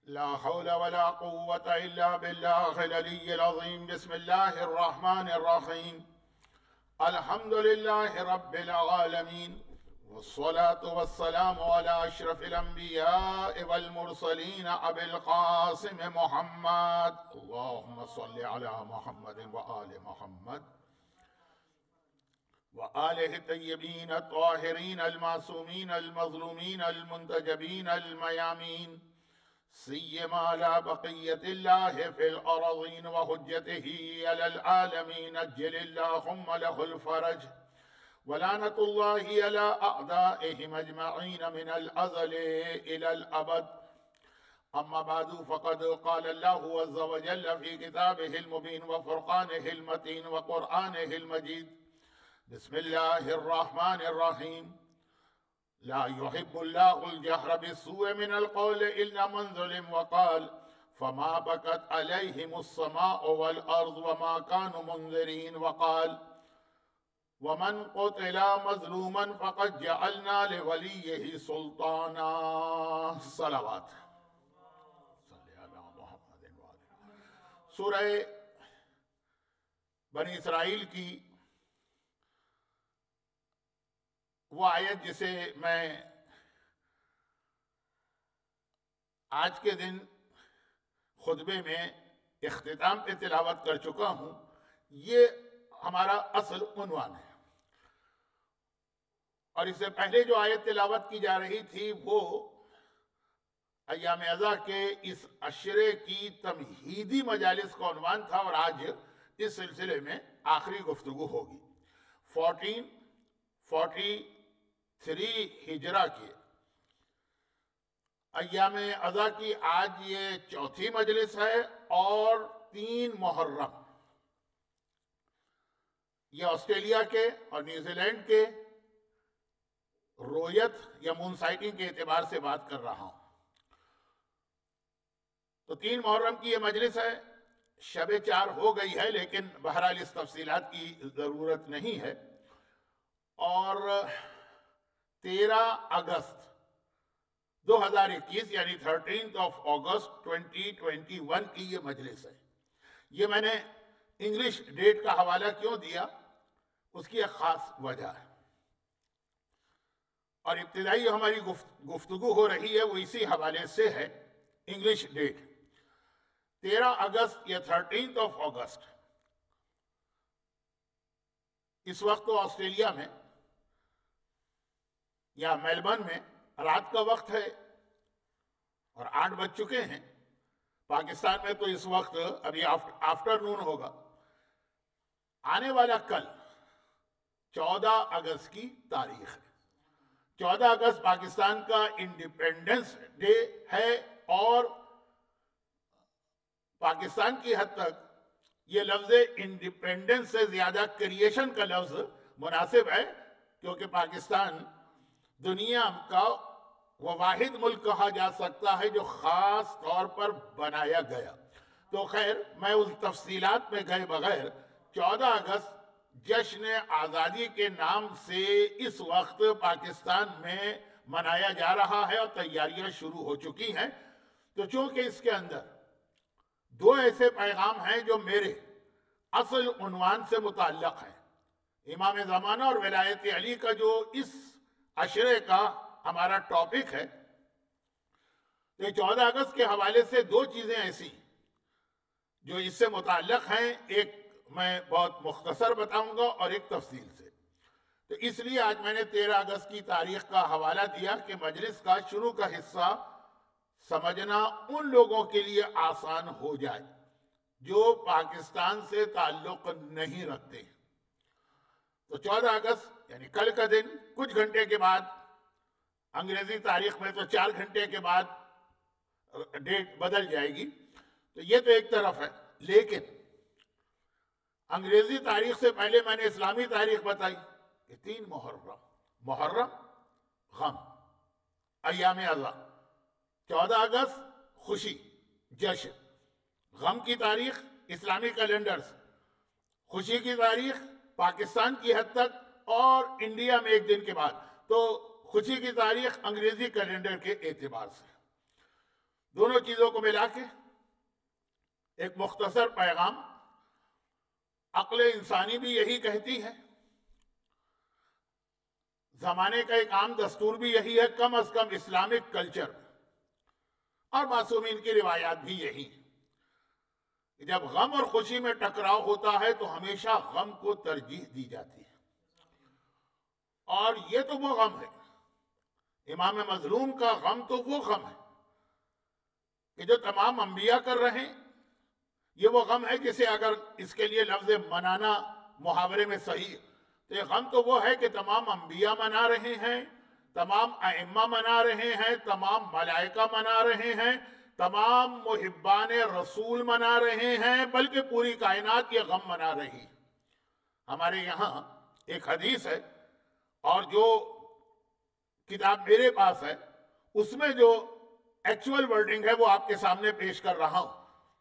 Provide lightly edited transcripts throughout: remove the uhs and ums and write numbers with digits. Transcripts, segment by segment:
لا حول ولا قوة إلا بالله العلي العظيم. بسم الله الرحمن الرحيم. الحمد لله رب العالمين، والصلاة والسلام على أشرف الأنبياء والمرسلين أبي القاسم محمد. اللهم صل على محمد وآل محمد وآله الطيبين الطاهرين المعصومين المظلومين المنتجبين الميامين، سيما على بقية الله في الأرضين وحجته على العالمين. أجل اللهم له الفرج، ولعنة الله على أعدائهم أجمعين من الأزل إلى الأبد. أما بعد، فقد قال الله عز وجل في كتابه المبين وفرقانه المتين وقرآنه المجيد: بسم الله الرحمن الرحيم. لا يحب الله الجهر بالسوء من القول إلا من ظلم. وقال: فما بكت عليهم السماء والأرض وما كانوا منذرين. وقال: ومن قتل مظلوما فقد جعلنا لوليه سلطانا. صلوات. سورہ بنی اسرائیل کی وہ آیت جسے میں آج کے دن خطبے میں اختتام پہ تلاوت کر چکا ہوں، یہ ہمارا اصل عنوان ہے. اور اس سے پہلے جو آیت تلاوت کی جا رہی تھی وہ ایام عزا کے اس عشرے کی تمہیدی مجالس کا عنوان تھا، اور آج اس سلسلے میں آخری گفتگو ہوگی. 1443 ہجرہ کے ایام عزا کی آج یہ چوتھی مجلس ہے، اور 3 محرم یہ آسٹریلیا کے اور نیوزی لینڈ کے رویت یا مون سائٹنگ کے اعتبار سے بات کر رہا ہوں. تو 3 محرم کی یہ مجلس ہے. شب 4 ہو گئی ہے، لیکن بہرحال اس تفصیلات کی ضرورت نہیں ہے. اور 13 اگست 2021 یعنی 13 اگست 2021 کی یہ مجلس ہے. یہ میں نے انگلش ڈیٹ کا حوالہ کیوں دیا، اس کی ایک خاص وجہ ہے. اور ابتدائی جو ہماری گفتگو ہو رہی ہے وہ اسی حوالے سے ہے. انگلش ڈیٹ 13 اگست یا 13 اگست. اس وقت تو آسٹریلیا میں یا میلبرن میں رات کا وقت ہے اور 8 بج چکے ہیں. پاکستان میں تو اس وقت ابھی آفٹر نون ہوگا. آنے والا کل 14 اگست کی تاریخ ہے. 14 اگست پاکستان کا انڈیپینڈنس ڈے ہے، اور پاکستان کی حد تک یہ لفظ انڈیپینڈنس سے زیادہ کریشن کا لفظ مناسب ہے، کیونکہ پاکستان دنیا کا وہ واحد ملک کہا جا سکتا ہے جو خاص طور پر بنایا گیا. تو خیر، میں اس تفصیلات میں گئے بغیر 14 اگست جشن آزادی کے نام سے اس وقت پاکستان میں منایا جا رہا ہے، اور تیاریاں شروع ہو چکی ہیں. تو چونکہ اس کے اندر 2 ایسے پیغام ہیں جو میرے اصل عنوان سے متعلق ہیں. امام زمانہ اور ولایت علی کا جو اس عشرے کا ہمارا ٹاپک ہے، تو 14 اگست کے حوالے سے 2 چیزیں ایسی جو اس سے متعلق ہیں، ایک میں بہت مختصر بتاؤں گا اور ایک تفصیل سے. تو اس لیے آج میں نے 13 اگست کی تاریخ کا حوالہ دیا کہ مجلس کا شروع کا حصہ سمجھنا ان لوگوں کے لیے آسان ہو جائے جو پاکستان سے تعلق نہیں رکھتے. تو 14 اگست یعنی کل کا دن کچھ گھنٹے کے بعد، انگریزی تاریخ میں تو 4 گھنٹے کے بعد ڈیٹ بدل جائے گی. تو یہ تو ایک طرف ہے، لیکن انگریزی تاریخ سے پہلے میں نے اسلامی تاریخ بتائی کہ 3 محرم غم، ایام عزا. 14 اگست خوشی، جشن. غم کی تاریخ اسلامی کیلنڈر سے، خوشی کی تاریخ پاکستان کی حد تک اور انڈیا میں 1 دن کے بعد. تو خوشی کی تاریخ انگریزی کیلنڈر کے اعتبار سے. دونوں چیزوں کو ملا کے ایک مختصر پیغام، عقل انسانی بھی یہی کہتی ہے، زمانے کا ایک عام دستور بھی یہی ہے، کم از کم اسلامک کلچر اور معصومین کی روایات بھی یہی ہیں۔ جب غم اور خوشی میں ٹکراؤ ہوتا ہے تو ہمیشہ غم کو ترجیح دی جاتی ہے، اور یہ تو وہ غم ہے، امام مظلوم کا غم تو وہ غم ہے کہ جو تمام انبیاء کر رہے ہیں۔ یہ وہ غم ہے جسے اگر اس کے لیے لفظ منانا محاورے میں صحیح، تو یہ غم تو وہ ہے کہ تمام انبیاء منا رہے ہیں، تمام ائمہ منا رہے ہیں، تمام ملائکہ منا رہے ہیں، تمام محبان رسول منا رہے ہیں، بلکہ پوری کائنات یہ غم منا رہی۔ ہمارے یہاں ایک حدیث ہے، اور جو کتاب میرے پاس ہے اس میں جو ایکچول ورڈنگ ہے وہ آپ کے سامنے پیش کر رہا ہوں،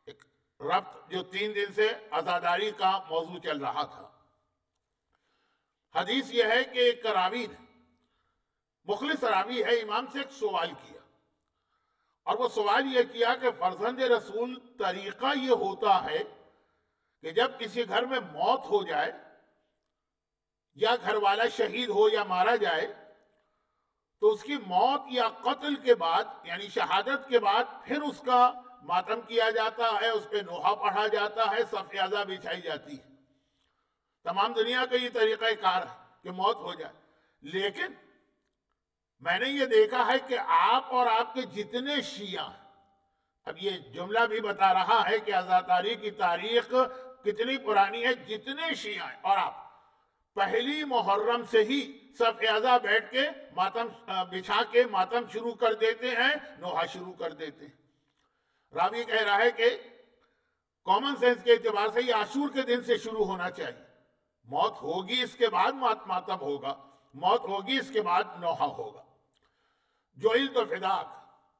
ایک ربط جو 3 دن سے عزاداری کا موضوع چل رہا تھا۔ حدیث یہ ہے کہ ایک راوی نے، مخلص راوی ہے، امام سے ایک سوال کیا، اور وہ سوال یہ کیا کہ فرزند رسول طریقہ یہ ہوتا ہے کہ جب کسی گھر میں موت ہو جائے یا گھر والا شہید ہو یا مارا جائے تو اس کی موت یا قتل کے بعد یعنی شہادت کے بعد پھر اس کا ماتم کیا جاتا ہے، اس پہ نوحہ پڑھا جاتا ہے، صف عزا بچھائی جاتی ہے۔ تمام دنیا کا یہ طریقہ کار ہے کہ موت ہو جائے، لیکن میں نے یہ دیکھا ہے کہ آپ اور آپ کے جتنے شیعہ ہیں، اب یہ جملہ بھی بتا رہا ہے کہ عزاداری کی تاریخ کتنی پرانی ہے، جتنے شیعہ ہیں اور آپ پہلی محرم سے ہی صف عزا بیٹھ کے ماتم بچھا کے ماتم شروع کر دیتے ہیں، نوحہ شروع کر دیتے ہیں۔ راوی کہہ رہا ہے کہ کامن سینس کے اعتبار سے یہ عاشور کے دن سے شروع ہونا چاہیے، موت ہوگی اس کے بعد ماتم ہوگا، موت ہوگی اس کے بعد نوحہ ہوگا۔ جوئل تو فداک،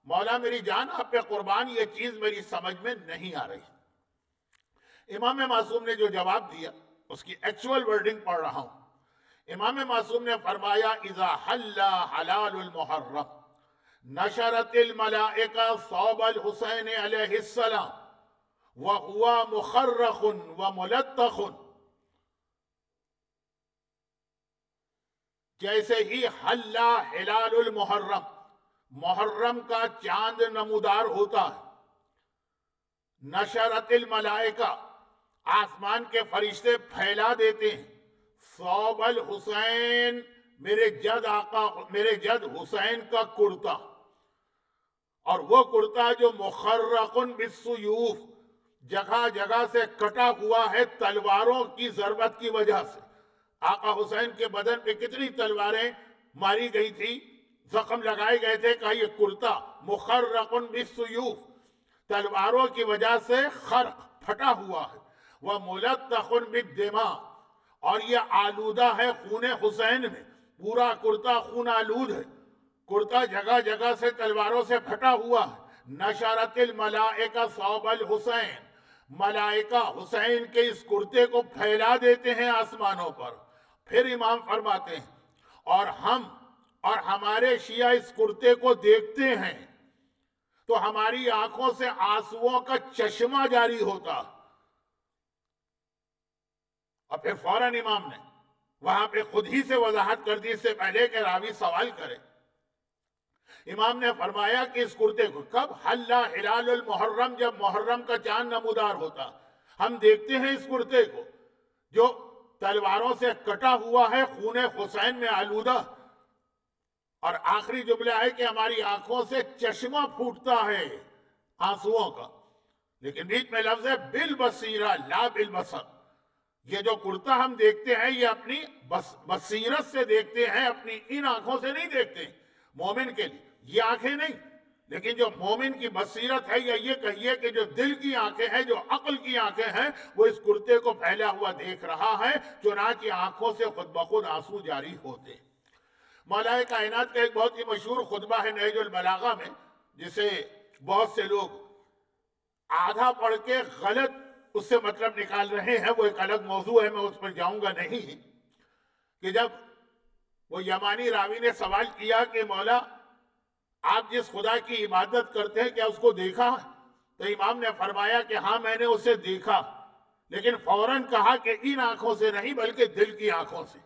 مولا میری جان آپ پہ قربان، یہ چیز میری سمجھ میں نہیں آ رہی۔ امام معصوم نے جو جواب دیا اس کی ایکچول ورڈنگ پڑھ رہا ہوں۔ امام معصوم نے فرمایا اذا حل حلال المحرم نشرت الملائکہ صوب الحسین علیہ السلام وہو مخرخ وملطخ، جیسے ہی حل حلال المحرم، محرم کا چاند نمودار ہوتا ہے، نشرت الملائکہ، آسمان کے فرشتے پھیلا دیتے ہیں، صوب الحسین، میرے جد آقا، میرے جد حسین کا کرتا، اور وہ کرتا جو مخرق بالسیوف، جگہ جگہ سے کٹا ہوا ہے تلواروں کی ضربت کی وجہ سے۔ آقا حسین کے بدن پہ کتنی تلواریں ماری گئی تھی، زخم لگائے گئے تھے، کہ یہ کرتا مخرق بالسیوف، تلواروں کی وجہ سے خرق، پھٹا ہوا ہے، وَمُلَطَّخٌ بِالدِّمَاء، اور یہ آلودہ ہے خون حسین میں، پورا کرتا خون آلود ہے، کرتا جگہ جگہ سے تلواروں سے پھٹا ہوا ہے۔ نشرت الملائکہ صوب الحسین، ملائکہ حسین کے اس کرتے کو پھیلا دیتے ہیں آسمانوں پر۔ پھر امام فرماتے ہیں اور ہم اور ہمارے شیعہ اس کرتے کو دیکھتے ہیں تو ہماری آنکھوں سے آنسوؤں کا چشمہ جاری ہوتا۔ اور پھر فوراً امام نے وہاں پہ خود ہی سے وضاحت کر دی، اس سے پہلے کہ راوی سوال کرے۔ امام نے فرمایا کہ اس کرتے کو کب حل ہلال المحرم، جب محرم کا چاند نمودار ہوتا، ہم دیکھتے ہیں اس کرتے کو جو تلواروں سے کٹا ہوا ہے، خون حسین میں آلودہ، اور آخری جملہ ہے کہ ہماری آنکھوں سے چشمہ پھوٹتا ہے آنسوؤں کا، لیکن بیچ میں لفظ ہے بالبصیرہ لا بالبصر۔ یہ جو کرتا ہم دیکھتے ہیں یہ اپنی بصیرت سے دیکھتے ہیں، اپنی ان آنکھوں سے نہیں دیکھتے ہیں۔ مومن کے لیے یہ آنکھیں نہیں، لیکن جو مومن کی بصیرت ہے، یا یہ کہیے کہ جو دل کی آنکھیں ہیں، جو عقل کی آنکھیں ہیں، وہ اس کرتے کو پھیلا ہوا دیکھ رہا ہے، چنانچہ آنکھوں سے خود بخود آنسو جاری ہوتے۔ مولا کائنات کا ایک بہت ہی مشہور خطبہ ہے نہج البلاغہ میں، جسے بہت سے لوگ آدھا پڑھ کے غلط اس سے مطلب نکال رہے ہیں، وہ ایک الگ موضوع ہے، میں اس پر جاؤں گا نہیں، کہ جب وہ یمانی راوی نے سوال کیا کہ مولا آپ جس خدا کی عبادت کرتے ہیں کیا اس کو دیکھا؟ تو امام نے فرمایا کہ ہاں میں نے اسے دیکھا، لیکن فوراً کہا کہ ان آنکھوں سے نہیں بلکہ دل کی آنکھوں سے۔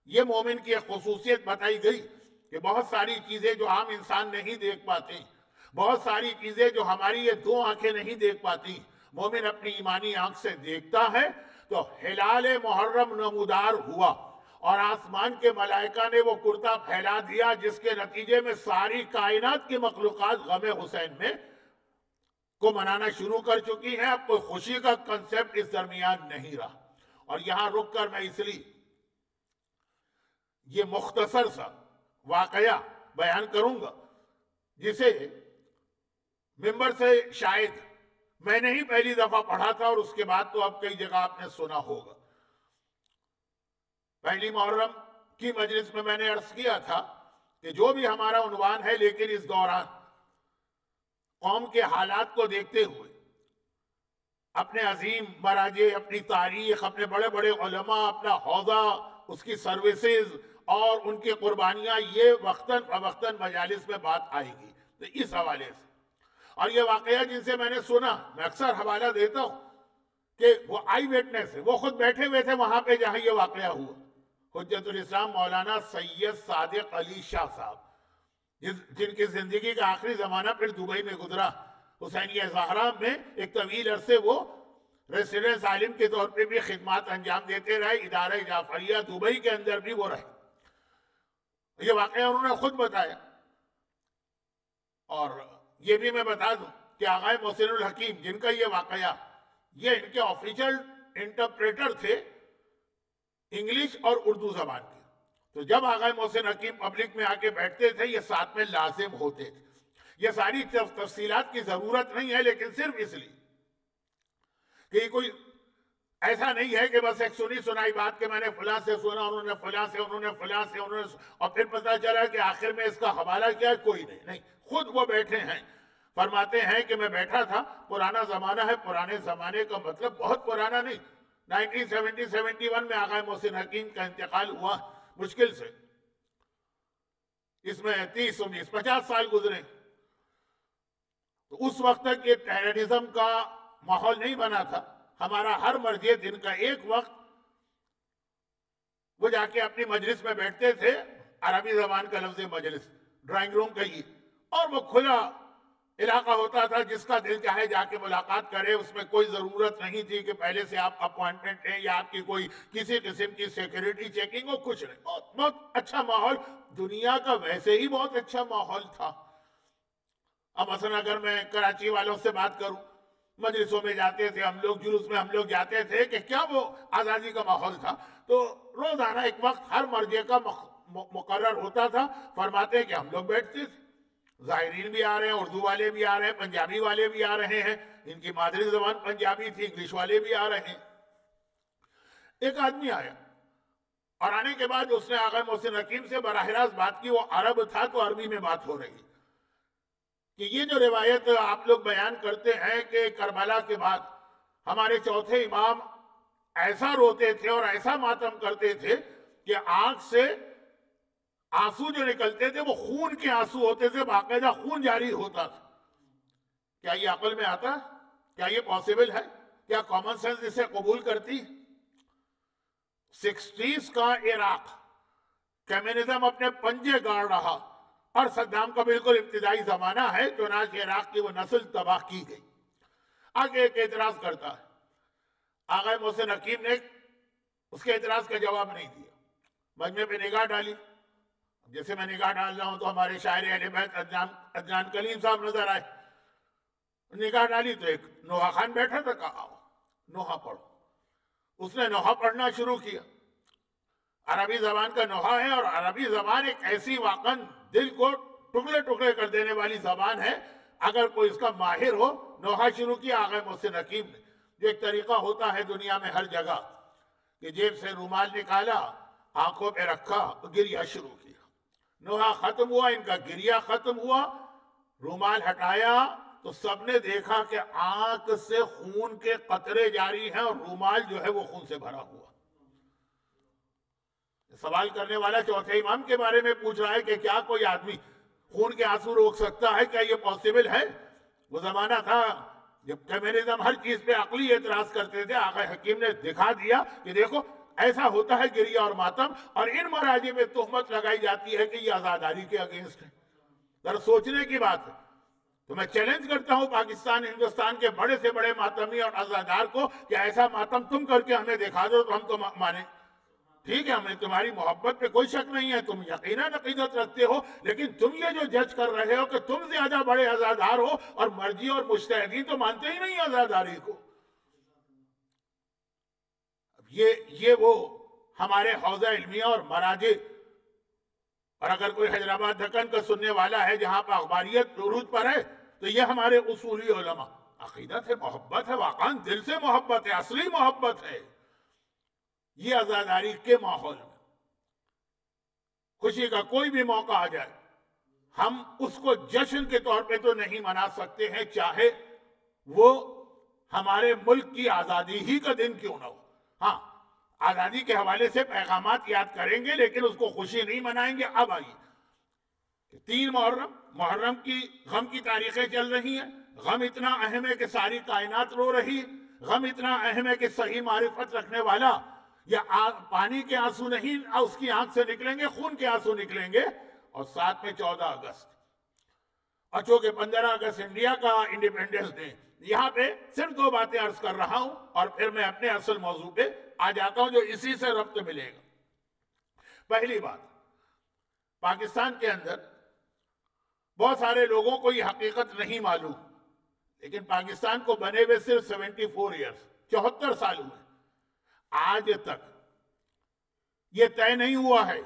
یہ مومن کی ایک خصوصیت بتائی گئی کہ بہت ساری چیزیں جو عام انسان نہیں دیکھ پاتے، بہت ساری چیزیں جو ہماری یہ دو آنکھیں نہیں دیکھ پاتی، مومن اپنی ایمانی آنکھ سے دیکھتا ہے۔ تو ہلال محرم نمودار ہوا اور آسمان کے ملائکہ نے وہ کرتا پھیلا دیا، جس کے نتیجے میں ساری کائنات کی مخلوقات غم حسین میں کو منانا شروع کر چکی ہیں۔ اب کوئی خوشی کا کنسپٹ اس درمیان نہیں رہا۔ اور یہاں رک کر میں اس لیے یہ مختصر سا واقعہ بیان کروں گا، جسے ممبر سے شاید میں نے ہی پہلی دفعہ پڑھا تھا، اور اس کے بعد تو اب کئی جگہ آپ نے سنا ہوگا۔ پہلی محرم کی مجلس میں نے عرض کیا تھا کہ جو بھی ہمارا عنوان ہے، لیکن اس دوران قوم کے حالات کو دیکھتے ہوئے اپنے عظیم مراجع، اپنی تاریخ، اپنے بڑے بڑے علماء، اپنا حوزہ، اس کی سروسز اور ان کی قربانیاں، یہ وقتاً فوقتاً مجالس میں بات آئے گی۔ تو اس حوالے سے اور یہ واقعہ جن سے میں نے سنا، میں اکثر حوالہ دیتا ہوں کہ وہ آئی ویٹنس ہے، وہ خود بیٹھے ہوئے تھے وہاں پہ جہاں یہ واقعہ ہوا۔ حجت الاسلام مولانا سید صادق علی شاہ صاحب، جن کی زندگی کا آخری زمانہ پھر دبئی میں گزرا۔ حسینیہ زہرا میں ایک طویل عرصے وہ ریسیڈنس عالم کے طور پہ بھی خدمات انجام دیتے رہے، ادارہ جعفریہ دبئی کے اندر بھی وہ رہے۔ یہ واقعہ انہوں نے خود بتایا۔ اور یہ بھی میں بتا دوں کہ آغا محسن الحکیم، جن کا یہ واقعہ، یہ ان کے آفیشل انٹرپریٹر تھے انگلش اور اردو زبان کے۔ تو جب آغا محسن حکیم پبلک میں آ کے بیٹھتے تھے، یہ ساتھ میں لازم ہوتے تھے۔ یہ ساری تفصیلات کی ضرورت نہیں ہے، لیکن صرف اس لیے کہ کوئی ایسا نہیں ہے کہ بس ایک سنی سنائی بات کہ میں نے فلاں سے سنا، انہوں نے فلاں سے، انہوں نے فلاں سے، انہوں نے، اور پھر پتہ چلا کہ آخر میں اس کا حوالہ کیا ہے، کوئی نہیں۔ خود وہ بیٹھے ہیں، فرماتے ہیں کہ میں بیٹھا تھا، پرانا زمانہ ہے، پرانے زمانے کا مطلب بہت پرانا نہیں، 1970-71 میں آغا محسن حکیم کا انتقال ہوا، مشکل سے اس میں 30-50 سال گزرے۔ تو اس وقت تک یہ ٹیررزم کا ماحول نہیں بنا تھا۔ ہمارا ہر مرجع دن کا ایک وقت وہ جا کے اپنی مجلس میں بیٹھتے تھے، عربی زبان کا لفظ مجلس، ڈرائنگ روم کہیے، اور وہ کھلا علاقہ ہوتا تھا، جس کا دل چاہے جا کے ملاقات کرے۔ اس میں کوئی ضرورت نہیں تھی کہ پہلے سے آپ اپوائنٹمنٹ لیں یا آپ کی کوئی کسی قسم کی سیکیورٹی چیکنگ ہو، کچھ نہیں۔ بہت اچھا ماحول، دنیا کا ویسے ہی بہت اچھا ماحول تھا۔ اب مثلا اگر میں کراچی والوں سے بات کروں، مجلسوں میں جاتے تھے ہم لوگ، جلوس میں ہم لوگ جاتے تھے کہ کیا وہ آزادی کا ماحول تھا۔ تو روزانہ ایک وقت ہر مرجع کا مقرر ہوتا تھا، فرماتے ہیں کہ ہم لوگ بیٹھتے تھے، ظاہرین بھی آ رہے ہیں، اردو والے بھی آ رہے ہیں، پنجابی والے بھی آ رہے ہیں، ان کی مادری زبان پنجابی تھی، انگلش والے بھی آ رہے ہیں۔ ایک آدمی آیا اور آنے کے بعد اس نے آغا محسن حکیم سے براہ راست بات کی۔ وہ عرب تھا تو عربی میں بات ہو رہی کہ یہ جو روایت آپ لوگ بیان کرتے ہیں کہ کربلا کے بعد ہمارے چوتھے امام ایسا روتے تھے اور ایسا ماتم کرتے تھے کہ آنکھ سے آنسو جو نکلتے تھے وہ خون کے آنسو ہوتے تھے، باقاعدہ خون جاری ہوتا تھا۔ کیا یہ عقل میں آتا؟ کیا یہ پاسبل ہے؟ کیا کامن سینس اسے قبول کرتی؟ 60s کا عراق، کمیونزم اپنے پنجے گاڑ رہا، اور صدام کا بالکل ابتدائی زمانہ ہے، چنانچہ عراق کی وہ نسل تباہ کی گئی۔ آگے ایک اعتراض کرتا ہے، آغا محسن حکیم نے اس کے اعتراض کا جواب نہیں دیا، مجمع پہ نگاہ ڈالی۔ جیسے میں نگاہ ڈال رہا ہوں تو ہمارے شاعر اہل بیت عدنان کلیم صاحب نظر آئے، نگاہ ڈالی تو ایک نوحہ خان بیٹھا تھا، کہا آؤ نوحہ پڑھو۔ اس نے نوحہ پڑھنا شروع کیا۔ عربی زبان کا نوحہ ہے، اور عربی زبان ایک ایسی واقعاً دل کو ٹکڑے ٹکڑے کر دینے والی زبان ہے، اگر کوئی اس کا ماہر ہو۔ نوحہ شروع کیا آغا محسن حکیم نے، جو ایک طریقہ ہوتا ہے دنیا میں ہر جگہ کہ جیب سے رومال نکالا، آنکھوں پہ رکھا، گریہ شروع کیا۔ نوحہ ختم ہوا، ان کا گریہ ختم ہوا، رومال ہٹایا تو سب نے دیکھا کہ آنکھ سے خون کے قطرے جاری ہیں، اور رومال جو ہے وہ خون سے بھرا ہوا۔ سوال کرنے والا چوتھے امام کے بارے میں پوچھ رہا ہے کہ کیا کوئی آدمی خون کے آنسو روک سکتا ہے؟ کیا یہ پاسبل ہے؟ وہ زمانہ تھا جب کمیونزم ہر چیز پہ عقلی اعتراض کرتے تھے. آقا حکیم نے دکھا دیا کہ دیکھو ایسا ہوتا ہے گریہ اور ماتم، اور ان مراجع پہ تہمت لگائی جاتی ہے کہ یہ آزاداری کے اگینسٹ ہے. ذرا سوچنے کی بات ہے. تو میں چیلنج کرتا ہوں پاکستان ہندوستان کے بڑے سے بڑے ماتمی اور عزادار کو کہ ایسا ماتم تم کر کے ہمیں دکھا دو تو ہم تو مانیں. ٹھیک ہے، ہمیں تمہاری محبت پہ کوئی شک نہیں ہے، تم یقیناً عقیدت رکھتے ہو، لیکن تم یہ جو جج کر رہے ہو کہ تم زیادہ بڑے عزادار ہو، اور مرجی اور مجتہدین تو مانتے ہی نہیں عزاداری کو. یہ وہ ہمارے حوزہ علمیہ اور مراجع، اور اگر کوئی حیدرآباد دکن کا سننے والا ہے جہاں پر اخباریت عروج پر ہے، تو یہ ہمارے اصولی علماء. عقیدت ہے، محبت ہے، واقعاً دل سے محبت ہے، اصلی محبت ہے. یہ عزاداری کے ماحول میں خوشی کا کوئی بھی موقع آ جائے، ہم اس کو جشن کے طور پہ تو نہیں منا سکتے ہیں، چاہے وہ ہمارے ملک کی آزادی ہی کا دن کیوں نہ ہو. ہاں، آزادی کے حوالے سے پیغامات یاد کریں گے، لیکن اس کو خوشی نہیں منائیں گے. اب آئیے 3 محرم کی غم کی تاریخیں چل رہی ہیں. غم اتنا اہم ہے کہ ساری کائنات رو رہی ہے. غم اتنا اہم ہے کہ صحیح معرفت رکھنے والا یا پانی کے آنسو نہیں اس کی آنکھ سے نکلیں گے، خون کے آنسو نکلیں گے. اور ساتھ میں 14 اگست، اور چونکہ 15 اگست انڈیا کا انڈیپینڈنس ڈے. یہاں پہ صرف 2 باتیں عرض کر رہا ہوں اور پھر میں اپنے اصل موضوع پہ آ جاتا ہوں جو اسی سے ربط ملے گا. پہلی بات، پاکستان کے اندر بہت سارے لوگوں کو یہ حقیقت نہیں معلوم، لیکن پاکستان کو بنے ہوئے صرف 74 ایئرز 74 سال ہوئے. آج تک یہ طے نہیں ہوا ہے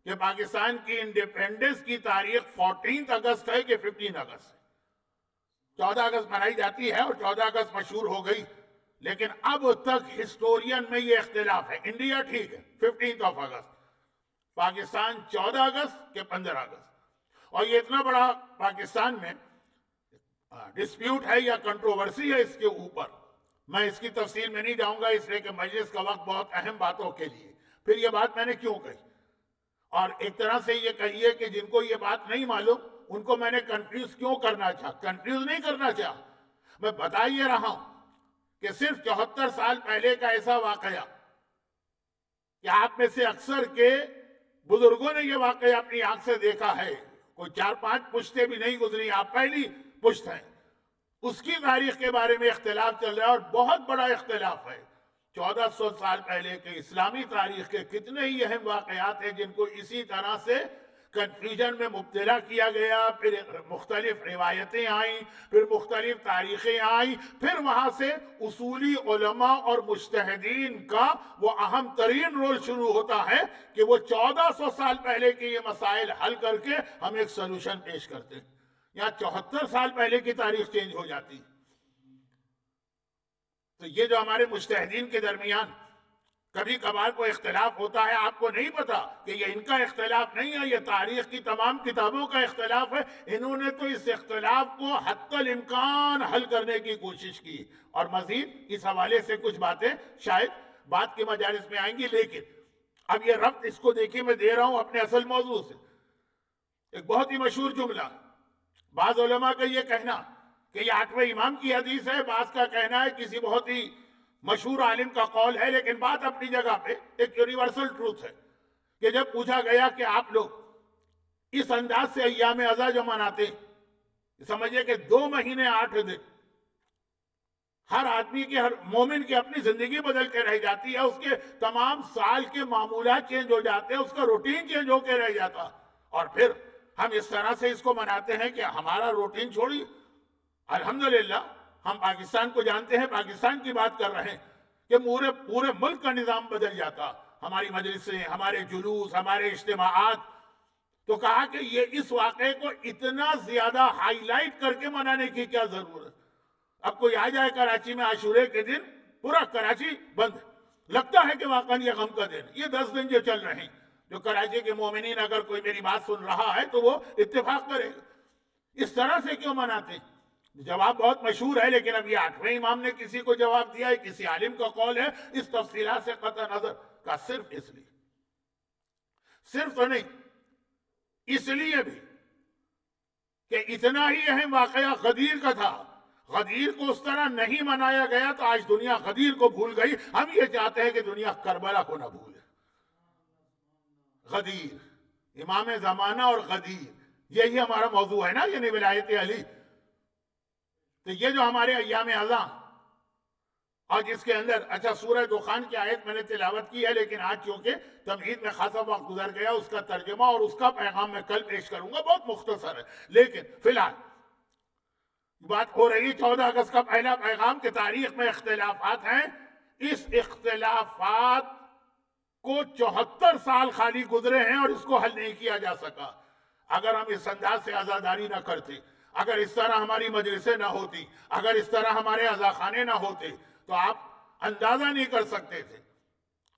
کہ پاکستان کی انڈیپینڈنس کی تاریخ 14 اگست ہے کہ 15 اگست ہے. 14 اگست منائی جاتی ہے اور 14 اگست مشہور ہو گئی، لیکن اب تک ہسٹورین میں یہ اختلاف ہے. انڈیا ٹھیک ہے 15 اگست، پاکستان 14 اگست کہ 15 اگست. اور یہ اتنا بڑا پاکستان میں ڈسپیوٹ ہے یا کنٹروورسی ہے اس کے اوپر. میں اس کی تفصیل میں نہیں جاؤں گا، اس لیے کہ مجلس کا وقت بہت اہم باتوں کے لیے. پھر یہ بات میں نے کیوں کہی، اور ایک طرح سے یہ کہیے کہ جن کو یہ بات نہیں معلوم ان کو میں نے کنفیوز کیوں کرنا چاہا. کنفیوز نہیں کرنا چاہا، میں بتا یہ رہا ہوں کہ صرف 74 سال پہلے کا ایسا واقعہ کہ آپ میں سے اکثر کے بزرگوں نے یہ واقعہ اپنی آنکھ سے دیکھا ہے، کوئی 4-5 پشتیں بھی نہیں گزری، آپ پہلی پشت ہیں. اس کی تاریخ کے بارے میں اختلاف چل رہا ہے اور بہت بڑا اختلاف ہے. 1400 سال پہلے کے اسلامی تاریخ کے کتنے ہی اہم واقعات ہیں جن کو اسی طرح سے کنفیوژن میں مبتلا کیا گیا. پھر مختلف روایتیں آئیں، پھر مختلف تاریخیں آئیں، پھر وہاں سے اصولی علماء اور مجتہدین کا وہ اہم ترین رول شروع ہوتا ہے کہ وہ 1400 سال پہلے کے یہ مسائل حل کر کے ہم ایک سلوشن پیش کرتے ہیں. یہاں 74 سال پہلے کی تاریخ چینج ہو جاتی. تو یہ جو ہمارے مجتہدین کے درمیان کبھی کبھار کو اختلاف ہوتا ہے، آپ کو نہیں پتا کہ یہ ان کا اختلاف نہیں ہے، یہ تاریخ کی تمام کتابوں کا اختلاف ہے. انہوں نے تو اس اختلاف کو حتی الامکان حل کرنے کی کوشش کی. اور مزید اس حوالے سے کچھ باتیں شاید بعد کے مجالس میں آئیں گی، لیکن اب یہ ربط اس کو دیکھیے میں دے رہا ہوں اپنے اصل موضوع سے. ایک بہت ہی مشہور جملہ، بعض علماء کا یہ کہنا کہ یہ 8ویں امام کی حدیث ہے، بعض کا کہنا ہے کسی بہت ہی مشہور عالم کا قول ہے، لیکن بات اپنی جگہ پہ ایک یونیورسل ٹروتھ ہے کہ جب پوچھا گیا کہ آپ لوگ اس انداز سے ایام عزا جو مناتے ہیں، سمجھے کہ 2 مہینے 8 دن ہر آدمی کی، ہر مومن کی اپنی زندگی بدل کے رہ جاتی ہے، اس کے تمام سال کے معمولات چینج ہو جاتے ہیں، اس کا روٹین چینج ہو کے رہ جاتا، اور پھر ہم اس طرح سے اس کو مناتے ہیں کہ ہمارا روٹین چھوڑی. الحمدللہ ہم پاکستان کو جانتے ہیں، پاکستان کی بات کر رہے ہیں کہ پورے ملک کا نظام بدل جاتا. ہماری مجلسیں، ہمارے جلوس، ہمارے اجتماعات. تو کہا کہ یہ اس واقعے کو اتنا زیادہ ہائی لائٹ کر کے منانے کی کیا ضرورت. اب کوئی آ جائے کراچی میں عاشورے کے دن، پورا کراچی بند، لگتا ہے کہ واقعا یہ غم کا دن. یہ 10 دن جو چل رہے ہیں، جو کراچی کے مومنین اگر کوئی میری بات سن رہا ہے تو وہ اتفاق کرے گا. اس طرح سے کیوں مناتے ہیں؟ جواب بہت مشہور ہے، لیکن اب یہ 8ویں امام نے کسی کو جواب دیا ہے، کسی عالم کا قول ہے، اس تفصیلات سے قطع نظر کا صرف اس لیے، صرف تو نہیں، اس لیے بھی کہ اتنا ہی اہم واقعہ غدیر کا تھا، غدیر کو اس طرح نہیں منایا گیا تو آج دنیا غدیر کو بھول گئی. ہم یہ چاہتے ہیں کہ دنیا کربلا کو نہ بھولے. غدیر، امام زمانہ اور غدیر، یہی ہمارا موضوع ہے نا، یعنی ولایت علی. تو یہ جو ہمارے ایام اعظام اور جس کے اندر، اچھا سورہ دخان کی آیت میں نے تلاوت کی ہے، لیکن آج چونکہ تمہید میں خاصا وقت گزر گیا، اس کا ترجمہ اور اس کا پیغام میں کل پیش کروں گا، بہت مختصر ہے. لیکن فی الحال بات ہو رہی 14 اگست کا پہلا پیغام کہ تاریخ میں اختلافات ہیں. اس اختلافات کو 74 سال خالی گزرے ہیں اور اس کو حل نہیں کیا جا سکا. اگر ہم اس انداز سے عزاداری نہ کرتے، اگر اس طرح ہماری مجلسیں نہ ہوتی، اگر اس طرح ہمارے عزاخانے نہ ہوتے تو آپ اندازہ نہیں کر سکتے تھے.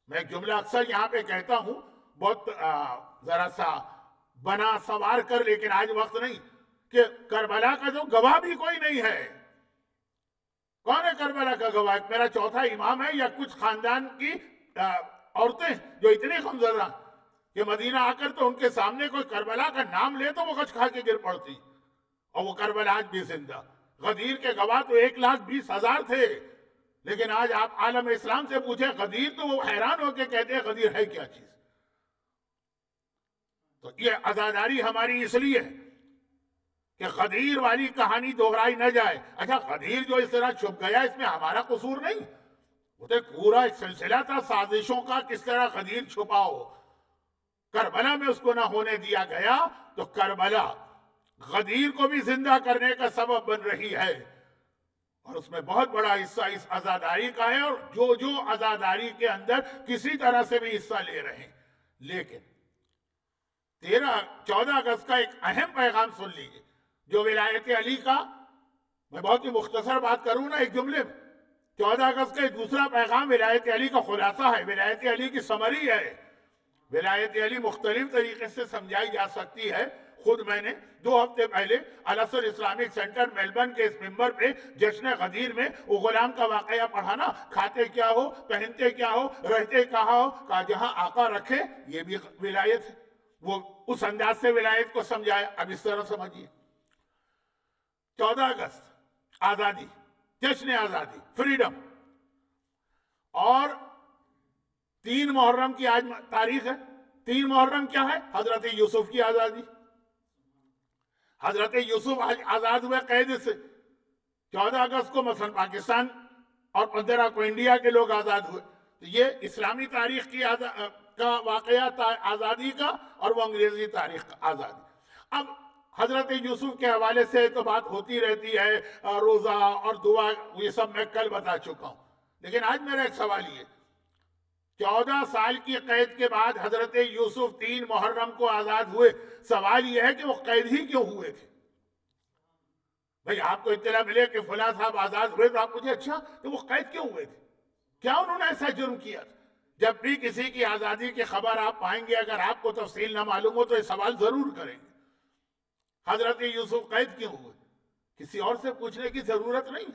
میں ایک جملہ اکثر یہاں پہ کہتا ہوں، بہت ذرا سا بنا سوار کر، لیکن آج وقت نہیں، کہ کربلا کا جو گواہ بھی کوئی نہیں ہے. کون ہے کربلا کا گواہ؟ میرا چوتھا امام ہے یا کچھ خاندان کی عورتیں جو اتنی غمزدہ کہ مدینہ آ کر تو ان کے سامنے کوئی کربلا کا نام لے تو وہ غش کھا کے گر پڑتی، اور وہ کربلا آج بھی زندہ. غدیر کے گواہ تو 1,20,000 تھے، لیکن آج آپ عالم اسلام سے پوچھیں غدیر تو وہ حیران ہو کے کہتے ہیں غدیر ہے کیا چیز. تو یہ عزاداری ہماری اس لیے ہے کہ غدیر والی کہانی دہرائی نہ جائے. اچھا غدیر جو اس طرح چھپ گیا، اس میں ہمارا قصور نہیں، وہ تو پورا ایک سلسلہ تھا سازشوں کا، کس طرح غدیر چھپاؤ. کربلا میں اس کو نہ ہونے دیا گیا تو کربلا غدیر کو بھی زندہ کرنے کا سبب بن رہی ہے، اور اس میں بہت بڑا حصہ اس عزاداری کا ہے، اور جو عزاداری کے اندر کسی طرح سے بھی حصہ لے رہے ہیں. لیکن 14 اگست کا ایک اہم پیغام سن لیجیے جو ولایت علی کا، میں بہت ہی مختصر بات کروں نا ایک جملے میں. 14 اگست کا ایک دوسرا پیغام ولایت علی کا خلاصہ ہے، ولایت علی کی سمری ہے. ولایت علی مختلف طریقے سے سمجھائی جا سکتی ہے. خود میں نے 2 ہفتے پہلے الاسر اسلامک سینٹر میلبرن کے اس ممبر پہ جشن غدیر میں وہ غلام کا واقعہ پڑھانا، کھاتے کیا ہو، پہنتے کیا ہو، رہتے کہاں ہو، کہا جہاں آقا رکھے یہ بھی ولایت ہے. وہ اس انداز سے ولایت کو سمجھایا. اب اس طرح سمجھیے 14 اگست آزادی، جشن آزادی، فریڈم، اور 3 محرم کی آج تاریخ ہے. 3 محرم کیا ہے؟ حضرت یوسف کی آزادی. حضرت یوسف آج آزاد ہوئے قید سے. 14 اگست کو مثلا پاکستان اور 15 کو انڈیا کے لوگ آزاد ہوئے. تو یہ اسلامی تاریخ کی کا واقعہ آزادی کا، اور وہ انگریزی تاریخ کا آزادی. اب حضرت یوسف کے حوالے سے تو بات ہوتی رہتی ہے، روزہ اور دعا، یہ سب میں کل بتا چکا ہوں. لیکن آج میرا ایک سوال یہ، 14 سال کی قید کے بعد حضرت یوسف 3 محرم کو آزاد ہوئے. سوال یہ ہے کہ وہ قید ہی کیوں ہوئے تھے؟ بھئی آپ کو اطلاع ملے کہ فلاں صاحب آزاد ہوئے تو آپ مجھے اچھا تو وہ قید کیوں ہوئے تھے؟ کیا انہوں نے ایسا جرم کیا تھا؟ جب بھی کسی کی آزادی کی خبر آپ پائیں گے، اگر آپ کو تفصیل نہ معلوم ہو تو یہ سوال ضرور کریں گے. حضرت یوسف قید کیوں ہوئے؟ کسی اور سے پوچھنے کی ضرورت نہیں.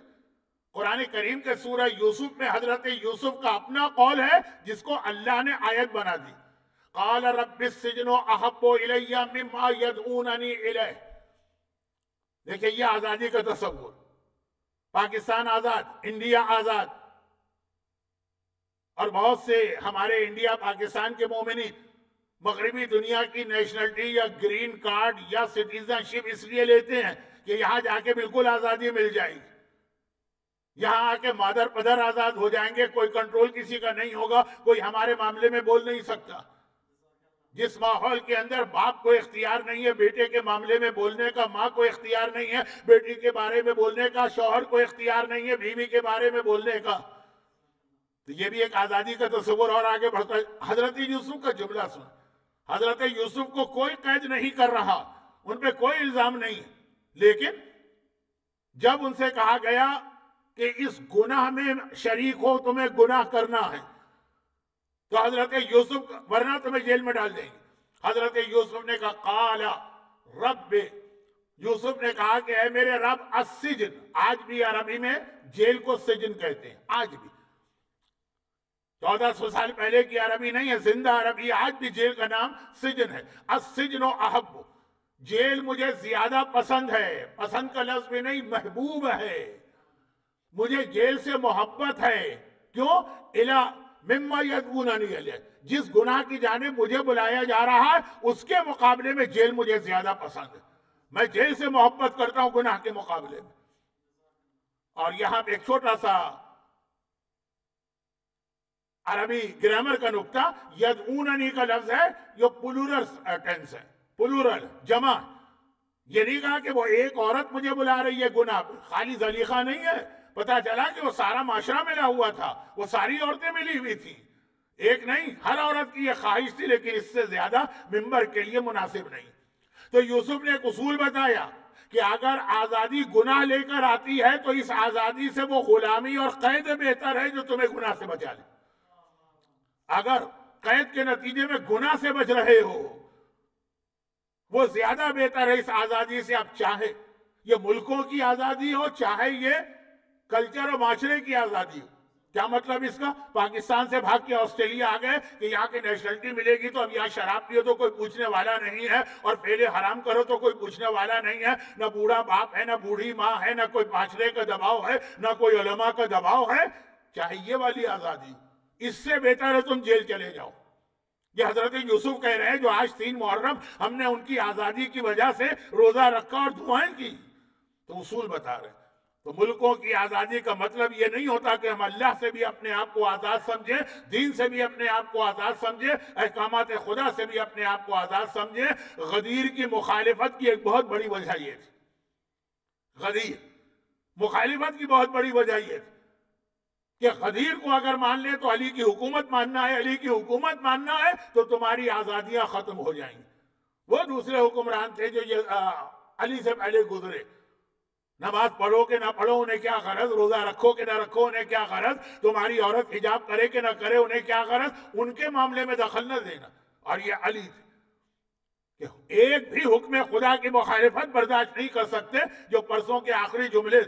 قرآن کریم کے سورہ یوسف میں حضرت یوسف کا اپنا قول ہے جس کو اللہ نے آیت بنا دی. قال رب السجن احب الی مما یدعوننی الیہ. دیکھیں یہ آزادی کا تصور. پاکستان آزاد، انڈیا آزاد، اور بہت سے ہمارے انڈیا پاکستان کے مومنین مغربی دنیا کی نیشنلٹی یا گرین کارڈ یا سٹیزن شپ اس لیے لیتے ہیں کہ یہاں جا کے بالکل آزادی مل جائے گی، یہاں آ کے مادر پدر آزاد ہو جائیں گے، کوئی کنٹرول کسی کا نہیں ہوگا، کوئی ہمارے معاملے میں بول نہیں سکتا. جس ماحول کے اندر باپ کو اختیار نہیں ہے بیٹے کے معاملے میں بولنے کا، ماں کو اختیار نہیں ہے بیٹی کے بارے میں بولنے کا، شوہر کو اختیار نہیں ہے بیوی کے بارے میں بولنے کا، تو یہ بھی ایک آزادی کا تصور اور آگے بڑھتا ہے. حضرت یوسف کا جملہ سن. حضرت یوسف کو کوئی قید نہیں کر رہا، ان پہ کوئی الزام نہیں، لیکن جب ان سے کہا گیا کہ اس گناہ میں شریک ہو، تمہیں گناہ کرنا ہے، تو حضرت یوسف ورنہ تمہیں جیل میں ڈال دیں گے. حضرت یوسف نے کہا قال رب، یوسف نے کہا کہ اے میرے رب، السجن، آج بھی عربی میں جیل کو سجن کہتے ہیں، آج بھی 1400 سال پہلے کی عربی نہیں ہے، زندہ عربی. آج بھی جیل کا نام سجن ہے. السجن احب، جیل مجھے زیادہ پسند ہے، پسند کا لفظ بھی نہیں، محبوب ہے، مجھے جیل سے محبت ہے. کیوں؟ الا مما یدعوننی الیہ، جس گناہ کی جانب مجھے بلایا جا رہا ہے اس کے مقابلے میں جیل مجھے زیادہ پسند ہے. میں جیل سے محبت کرتا ہوں گناہ کے مقابلے میں. اور یہاں پہ ایک چھوٹا سا عربی گرامر کا نقطہ، یدعوننی کا لفظ ہے یہ پلورل ٹینس ہے، پلورل جمع. یہ نہیں کہا کہ وہ ایک عورت مجھے بلا رہی ہے گناہ، خالی زلیخا نہیں ہے. پتا چلا کہ وہ سارا معاشرہ ملا ہوا تھا، وہ ساری عورتیں ملی ہوئی تھی، ایک نہیں، ہر عورت کی یہ خواہش تھی، لیکن اس سے زیادہ ممبر کے لیے مناسب نہیں. تو یوسف نے ایک اصول بتایا کہ اگر آزادی گناہ لے کر آتی ہے تو اس آزادی سے وہ غلامی اور قید بہتر ہے جو تمہیں گناہ سے بچا لے. اگر قید کے نتیجے میں گناہ سے بچ رہے ہو وہ زیادہ بہتر ہے اس آزادی سے. اب چاہے یہ ملکوں کی آزادی ہو، چاہے یہ کلچر اور معاشرے کی آزادی ہو. کیا مطلب اس کا؟ پاکستان سے بھاگ کے آسٹریلیا آ گئے کہ یہاں کی نیشنلٹی ملے گی تو اب یہاں شراب پیو تو کوئی پوچھنے والا نہیں ہے، اور پہلے حرام کرو تو کوئی پوچھنے والا نہیں ہے. نہ بوڑھا باپ ہے، نہ بوڑھی ماں ہے، نہ کوئی معاشرے کا دباؤ ہے، نہ کوئی علماء کا دباؤ ہے. چاہے یہ والی آزادی، اس سے بہتر ہے تم جیل چلے جاؤ. یہ حضرت یوسف کہہ رہے ہیں جو آج 3 محرم ہم نے ان کی آزادی کی وجہ سے روزہ رکھا اور دعائیں کی. تو اصول بتا رہے ہیں. تو ملکوں کی آزادی کا مطلب یہ نہیں ہوتا کہ ہم اللہ سے بھی اپنے آپ کو آزاد سمجھیں، دین سے بھی اپنے آپ کو آزاد سمجھیں، احکامات خدا سے بھی اپنے آپ کو آزاد سمجھیں. غدیر کی مخالفت کی ایک بہت بڑی وجہ یہ تھی. غدیر مخالفت کی بہت بڑی وجہ یہ تھی کہ غدیر کو اگر مان لے تو علی کی حکومت ماننا ہے، علی کی حکومت ماننا ہے تو تمہاری آزادیاں ختم ہو جائیں گی. وہ دوسرے حکمران تھے جو یہ علی سے پہلے گزرے. نماز پڑھو کہ نہ پڑھو انہیں کیا غرض، روزہ رکھو کہ نہ رکھو انہیں کیا غرض، تمہاری عورت حجاب کرے کہ نہ کرے انہیں کیا غرض، ان کے معاملے میں دخل نہ دینا. اور یہ علی تھے کہ ایک بھی حکم خدا کی مخالفت برداشت نہیں کر سکتے. جو پرسوں کے آخری جملے،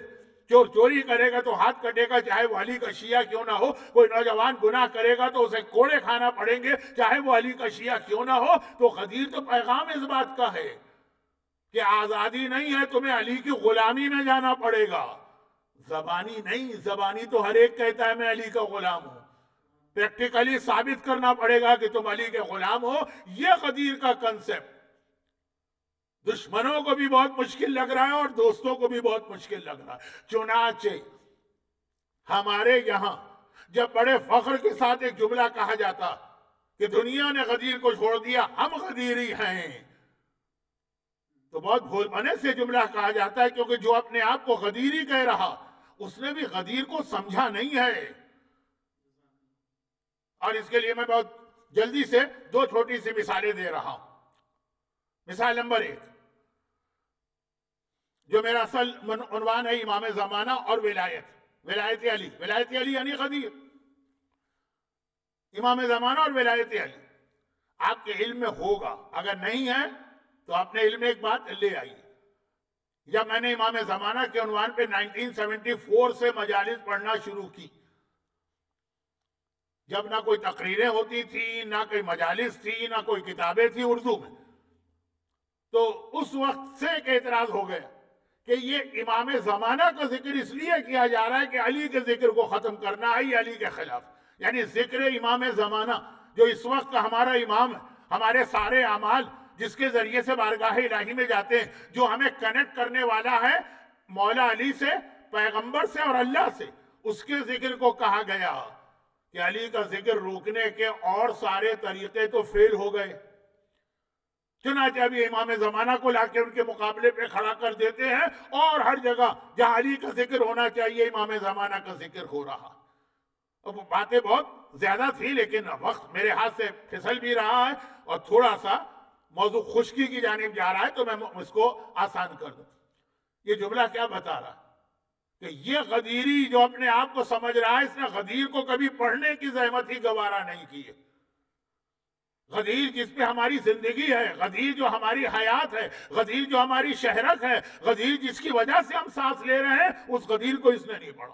جو چوری کرے گا تو ہاتھ کٹے گا چاہے وہ علی کا شیعہ کیوں نہ ہو، کوئی نوجوان گناہ کرے گا تو اسے کوڑے کھانا پڑیں گے چاہے وہ علی کا شیعہ کیوں نہ ہو. تو غدیر تو پیغام اس بات کا ہے کہ آزادی نہیں ہے، تمہیں علی کی غلامی میں جانا پڑے گا. زبانی نہیں، زبانی تو ہر ایک کہتا ہے میں علی کا غلام ہوں. پریکٹیکلی ثابت کرنا پڑے گا کہ تم علی کے غلام ہو. یہ غدیر کا کنسپٹ دشمنوں کو بھی بہت مشکل لگ رہا ہے اور دوستوں کو بھی بہت مشکل لگ رہا ہے. چنانچہ ہمارے یہاں جب بڑے فخر کے ساتھ ایک جملہ کہا جاتا کہ دنیا نے غدیر کو چھوڑ دیا، ہم غدیری ہیں، تو بہت بھول پنے سے جملہ کہا جاتا ہے، کیونکہ جو اپنے آپ کو غدیری کہہ رہا اس نے بھی غدیر کو سمجھا نہیں ہے. اور اس کے لیے میں بہت جلدی سے 2 چھوٹی سی مثالیں دے رہا ہوں. مثال نمبر 1 جو میرا اصل عنوان ہے، امام زمانہ اور ولایت. ولایت علی، ولایت علی یعنی غدیر. امام زمانہ اور ولایت علی آپ کے علم میں ہوگا، اگر نہیں ہے تو اپنے علم میں ایک بات لے آئیے. جب میں نے امام زمانہ کے عنوان پہ 1974 سے مجالس پڑھنا شروع کی، جب نہ کوئی تقریریں ہوتی تھی، نہ کوئی مجالس تھی، نہ کوئی کتابیں تھی اردو میں، تو اس وقت سے ایک اعتراض ہو گیا کہ یہ امام زمانہ کا ذکر اس لیے کیا جا رہا ہے کہ علی کے ذکر کو ختم کرنا ہے، یہ علی کے خلاف. یعنی ذکر امام زمانہ جو اس وقت کا ہمارا امام ہے، ہمارے سارے اعمال جس کے ذریعے سے بارگاہ الہی میں جاتے ہیں، جو ہمیں کنیکٹ کرنے والا ہے مولا علی سے، پیغمبر سے اور اللہ سے، اس کے ذکر کو کہا گیا کہ علی کا ذکر روکنے کے اور سارے طریقے تو فیل ہو گئے. چنانچہ ابھی امام زمانہ کو لا کے ان کے مقابلے پہ کھڑا کر دیتے ہیں، اور ہر جگہ جہاں علی کا ذکر ہونا چاہیے امام زمانہ کا ذکر ہو رہا. اب باتیں بہت زیادہ تھی لیکن وقت میرے ہاتھ سے پھسل بھی رہا ہے اور تھوڑا سا موضوع خشکی کی جانب جا رہا ہے، تو میں اس کو آسان کر دوں. یہ جملہ کیا بتا رہا کہ یہ غدیری جو اپنے آپ کو سمجھ رہا ہے، اس نے غدیر کو کبھی پڑھنے کی زحمت ہی گوارا نہیں کی ہے. غدیر جس پہ ہماری زندگی ہے، غدیر جو ہماری حیات ہے، غدیر جو ہماری شہرت ہے، غدیر جس کی وجہ سے ہم سانس لے رہے ہیں، اس غدیر کو اس نے نہیں پڑھا.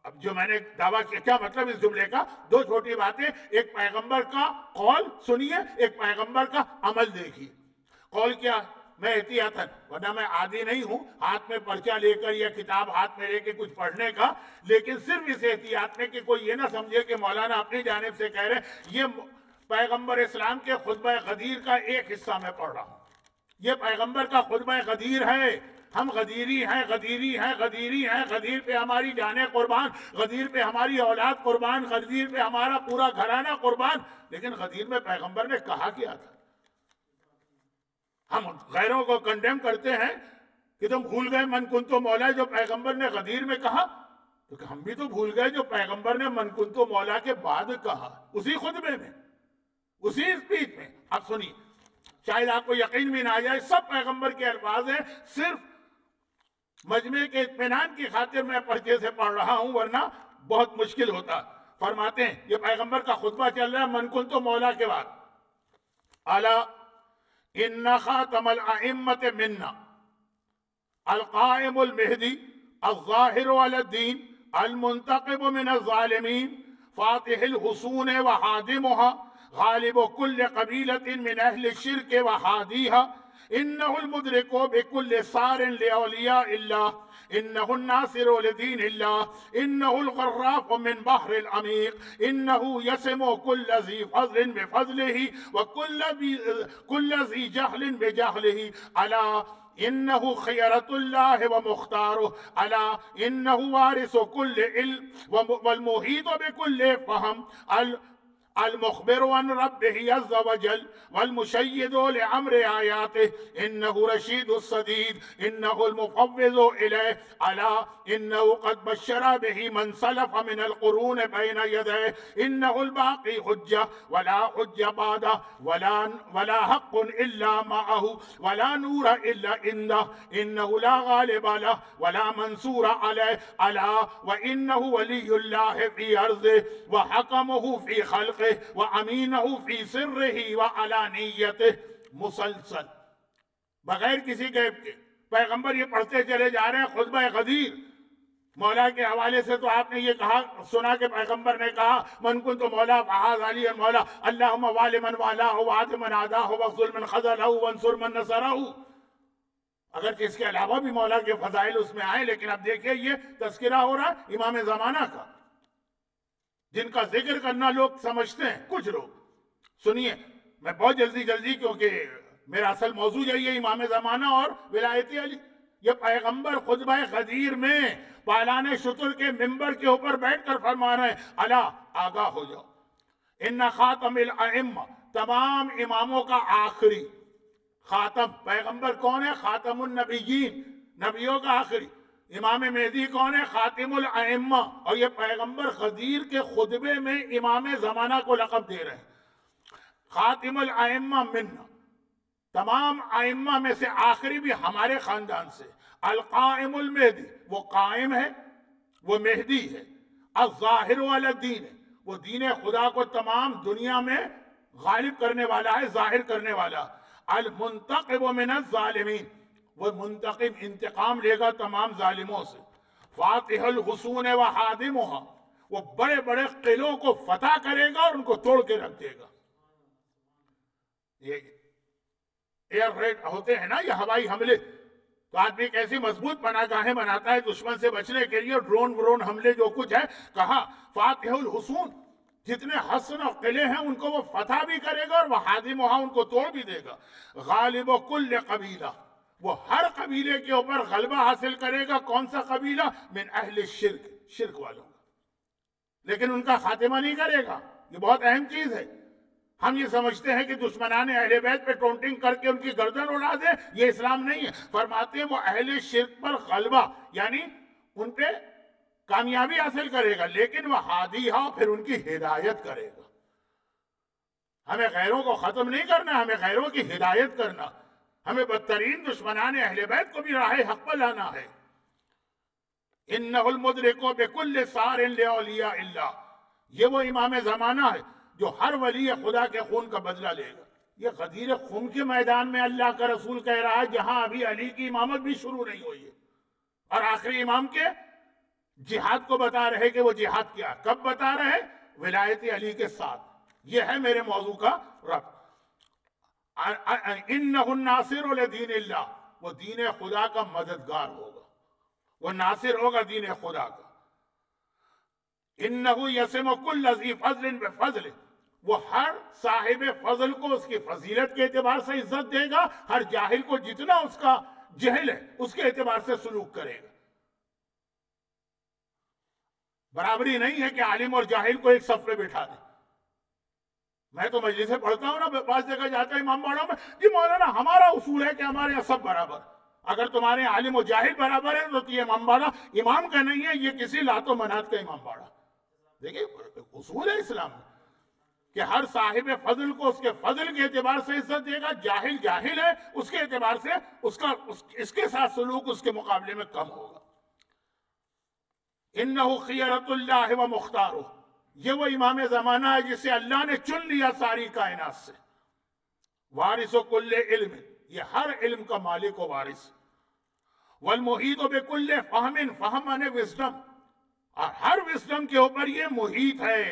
اب جو میں نے دعویٰ کیا، کیا مطلب اس جملے کا؟ 2 چھوٹی باتیں. ایک پیغمبر کا قول سنیے، ایک پیغمبر کا عمل دیکھیے. قول کیا؟ میں احتیاطاً، ورنہ میں عادی نہیں ہوں ہاتھ میں پرچہ لے کر یا کتاب ہاتھ میں لے کے کچھ پڑھنے کا، لیکن صرف اس احتیاط میں کہ کوئی یہ نہ سمجھے کہ مولانا اپنی جانب سے کہہ رہے ہیں۔ یہ پیغمبر اسلام کے خطبہ غدیر کا ایک حصہ میں پڑھ رہا ہوں، یہ پیغمبر کا خطبہ غدیر ہے۔ ہم غدیری ہیں، غدیری ہیں، غدیری ہیں، غدیر پہ ہماری جانیں قربان، غدیر پہ ہماری اولاد قربان، غدیر پہ ہمارا پورا گھرانہ قربان، لیکن غدیر میں پیغمبر نے کہا کیا تھا؟ ہم غیروں کو کنڈیم کرتے ہیں کہ تم بھول گئے من کنتو مولا، جو پیغمبر نے غدیر میں کہا، تو ہم بھی تو بھول گئے جو پیغمبر نے من کنتو مولا کے بعد کہا، اسی خطبے میں، اسی اسپیچ میں۔ اب سنیے، شاید آپ کو یقین بھی نہ آ جائے، سب پیغمبر کے الفاظ ہیں، صرف مجمع کے اطمینان کی خاطر میں پرچے سے پڑھ رہا ہوں، ورنہ بہت مشکل ہوتا۔ فرماتے ہیں یہ پیغمبر کا خطبہ چل رہا ہے من کنتو مولا کے بعد، الا ان خاتم الائمۃ منا القائم المہدی الظاہر علی الدین المنتقم من الظالمین فاتح الحصون وحادمها غالب كل قبیلة من اہل الشرک وحادیها انہ المدرک بكل سار لأولیاء اللہ انہ الناصر لدین اللہ انہ الغراف من بحر العمیق انہ یسم كل ذی فضل بفضلہ وكل ذی جہل بجہلہ الا انہ خیرۃ اللہ ومختارہ الا انہ وارث کل علم والمحیط بكل فہم المخبر عن ربه عز وجل والمشيد لأمر آياته إنه رشيد الصديد إنه المفوض إليه ألا إنه قد بشر به من سلف من القرون بين يديه إنه الباقي حجة ولا حجة بعده ولا حق إلا معه ولا نور إلا عنده إنه لا غالب له ولا منصور عليه ألا وإنه ولي الله في أرضه وحكمه في خلقه وَأَمِينَهُ فِي سِرِّهِ وَعَلَانِيَّتِهِ مسلسل بغیر کسی گیپ کے پیغمبر یہ پڑھتے چلے جا رہے ہیں خطبہ غدیر۔ مولا کے حوالے سے تو آپ نے یہ کہا سنا کہ پیغمبر نے کہا من کنت مولا فہذا علی مولا اللہم والی من والاہ وعاد من عاداہ واخذل من خذلہ وانصر من نصرہ۔ اگر اس کے علاوہ بھی مولا کے فضائل اس میں آئے، لیکن اب دیکھیں یہ تذکرہ ہو رہا امام زمانہ کا، جن کا ذکر کرنا لوگ سمجھتے ہیں کچھ لوگ۔ سنیے، میں بہت جلدی کیونکہ میرا اصل موضوع یہی ہے امام زمانہ اور ولایت علی۔ یہ پیغمبر خطبہ غدیر میں پالان شتر کے ممبر کے اوپر بیٹھ کر فرما رہے ہیں الا آگاہ ہو جاؤ، ان خاتم الائمہ تمام اماموں کا آخری خاتم۔ پیغمبر کون ہے؟ خاتم النبیین، نبیوں کا آخری۔ امام مہدی کون ہے؟ خاتم الائمہ۔ اور یہ پیغمبر غدیر کے خطبے میں امام زمانہ کو لقب دے رہے ہیں خاتم الائمہ منا، تمام ائمہ میں سے آخری بھی ہمارے خاندان سے۔ القائم المہدی، وہ قائم ہے، وہ مہدی ہے۔ الظاہر علی الدین، وہ دین خدا کو تمام دنیا میں غالب کرنے والا ہے، ظاہر کرنے والا۔ المنتقم من الظالمین، وہ منتقم انتقام لے گا تمام ظالموں سے۔ فاتح الحصون وحادمها، وہ بڑے بڑے قلعوں کو فتح کرے گا اور ان کو توڑ کے رکھ دے گا۔ یہ ایئر ریڈ ہوتے ہیں نا، یہ ہوائی حملے، تو آدمی کیسی مضبوط پناہ گاہیں بناتا ہے دشمن سے بچنے کے لیے۔ ڈرون حملے جو کچھ ہے، کہا فاتح الحصون، جتنے حصن اور قلعے ہیں ان کو وہ فتح بھی کرے گا اور وحادمها، ان کو توڑ بھی دے گا۔ غالب کل قبیلہ، وہ ہر قبیلے کے اوپر غلبہ حاصل کرے گا۔ کون سا قبیلہ؟ من اہل الشرک، شرک والوں کا، لیکن ان کا خاتمہ نہیں کرے گا۔ یہ بہت اہم چیز ہے۔ ہم یہ سمجھتے ہیں کہ دشمنان اہل بیت پہ ٹونٹنگ کر کے ان کی گردن اڑا دیں، یہ اسلام نہیں ہے۔ فرماتے ہیں وہ اہل شرک پر غلبہ، یعنی ان پہ کامیابی حاصل کرے گا، لیکن وہ ہادیہ، پھر ان کی ہدایت کرے گا۔ ہمیں غیروں کو ختم نہیں کرنا، ہمیں غیروں کی ہدایت کرنا، ہمیں بدترین دشمنان اہل بیت کو بھی راہ حق پر لانا ہے۔ انہ المدرک بکل سار لأولیاء اللہ، یہ وہ امام زمانہ ہے جو ہر ولی خدا کے خون کا بدلہ لے گا۔ یہ غدیر خون کے میدان میں اللہ کا رسول کہہ رہا ہے، جہاں ابھی علی کی امامت بھی شروع نہیں ہوئی ہے، اور آخری امام کے جہاد کو بتا رہے کہ وہ جہاد کیا، کب بتا رہے؟ ولایت علی کے ساتھ۔ یہ ہے میرے موضوع کا ربط۔ انہ الناصر لدین اللہ، وہ دین خدا کا مددگار ہوگا، وہ ناصر ہوگا دین خدا کا۔ انہ یسم کل ذی فضل بفضل، وہ ہر صاحب فضل کو اس کی فضیلت کے اعتبار سے عزت دے گا، ہر جاہل کو جتنا اس کا جہل ہے اس کے اعتبار سے سلوک کرے گا۔ برابری نہیں ہے کہ عالم اور جاہل کو ایک صف پہ بٹھا دیں۔ میں تو مجلس سے پڑھتا ہوں نا، بعض جگہ جاتا ہے امام باڑوں میں، جی مولانا ہمارا اصول ہے کہ ہمارے یہاں سب برابر، اگر تمہارے عالم و جاہل برابر ہے تو یہ امام باڑہ امام کا نہیں ہے، یہ کسی لات و منات کا امام باڑہ۔ دیکھیں اصول ہے اسلام میں کہ ہر صاحب فضل کو اس کے فضل کے اعتبار سے عزت دے گا، جاہل جاہل ہے اس کے اعتبار سے اس کے ساتھ سلوک اس کے مقابلے میں کم ہوگا۔ انہ خیرۃ اللہ و مختارہ، یہ وہ امام زمانہ ہے جسے اللہ نے چن لیا ساری کائنات سے۔ وارث کل علم، یہ ہر علم کا مالک و وارث۔ والمحیط بکل فہم، فہم مانے وزڈم، اور ہر وزڈم کے اوپر یہ محیط ہے۔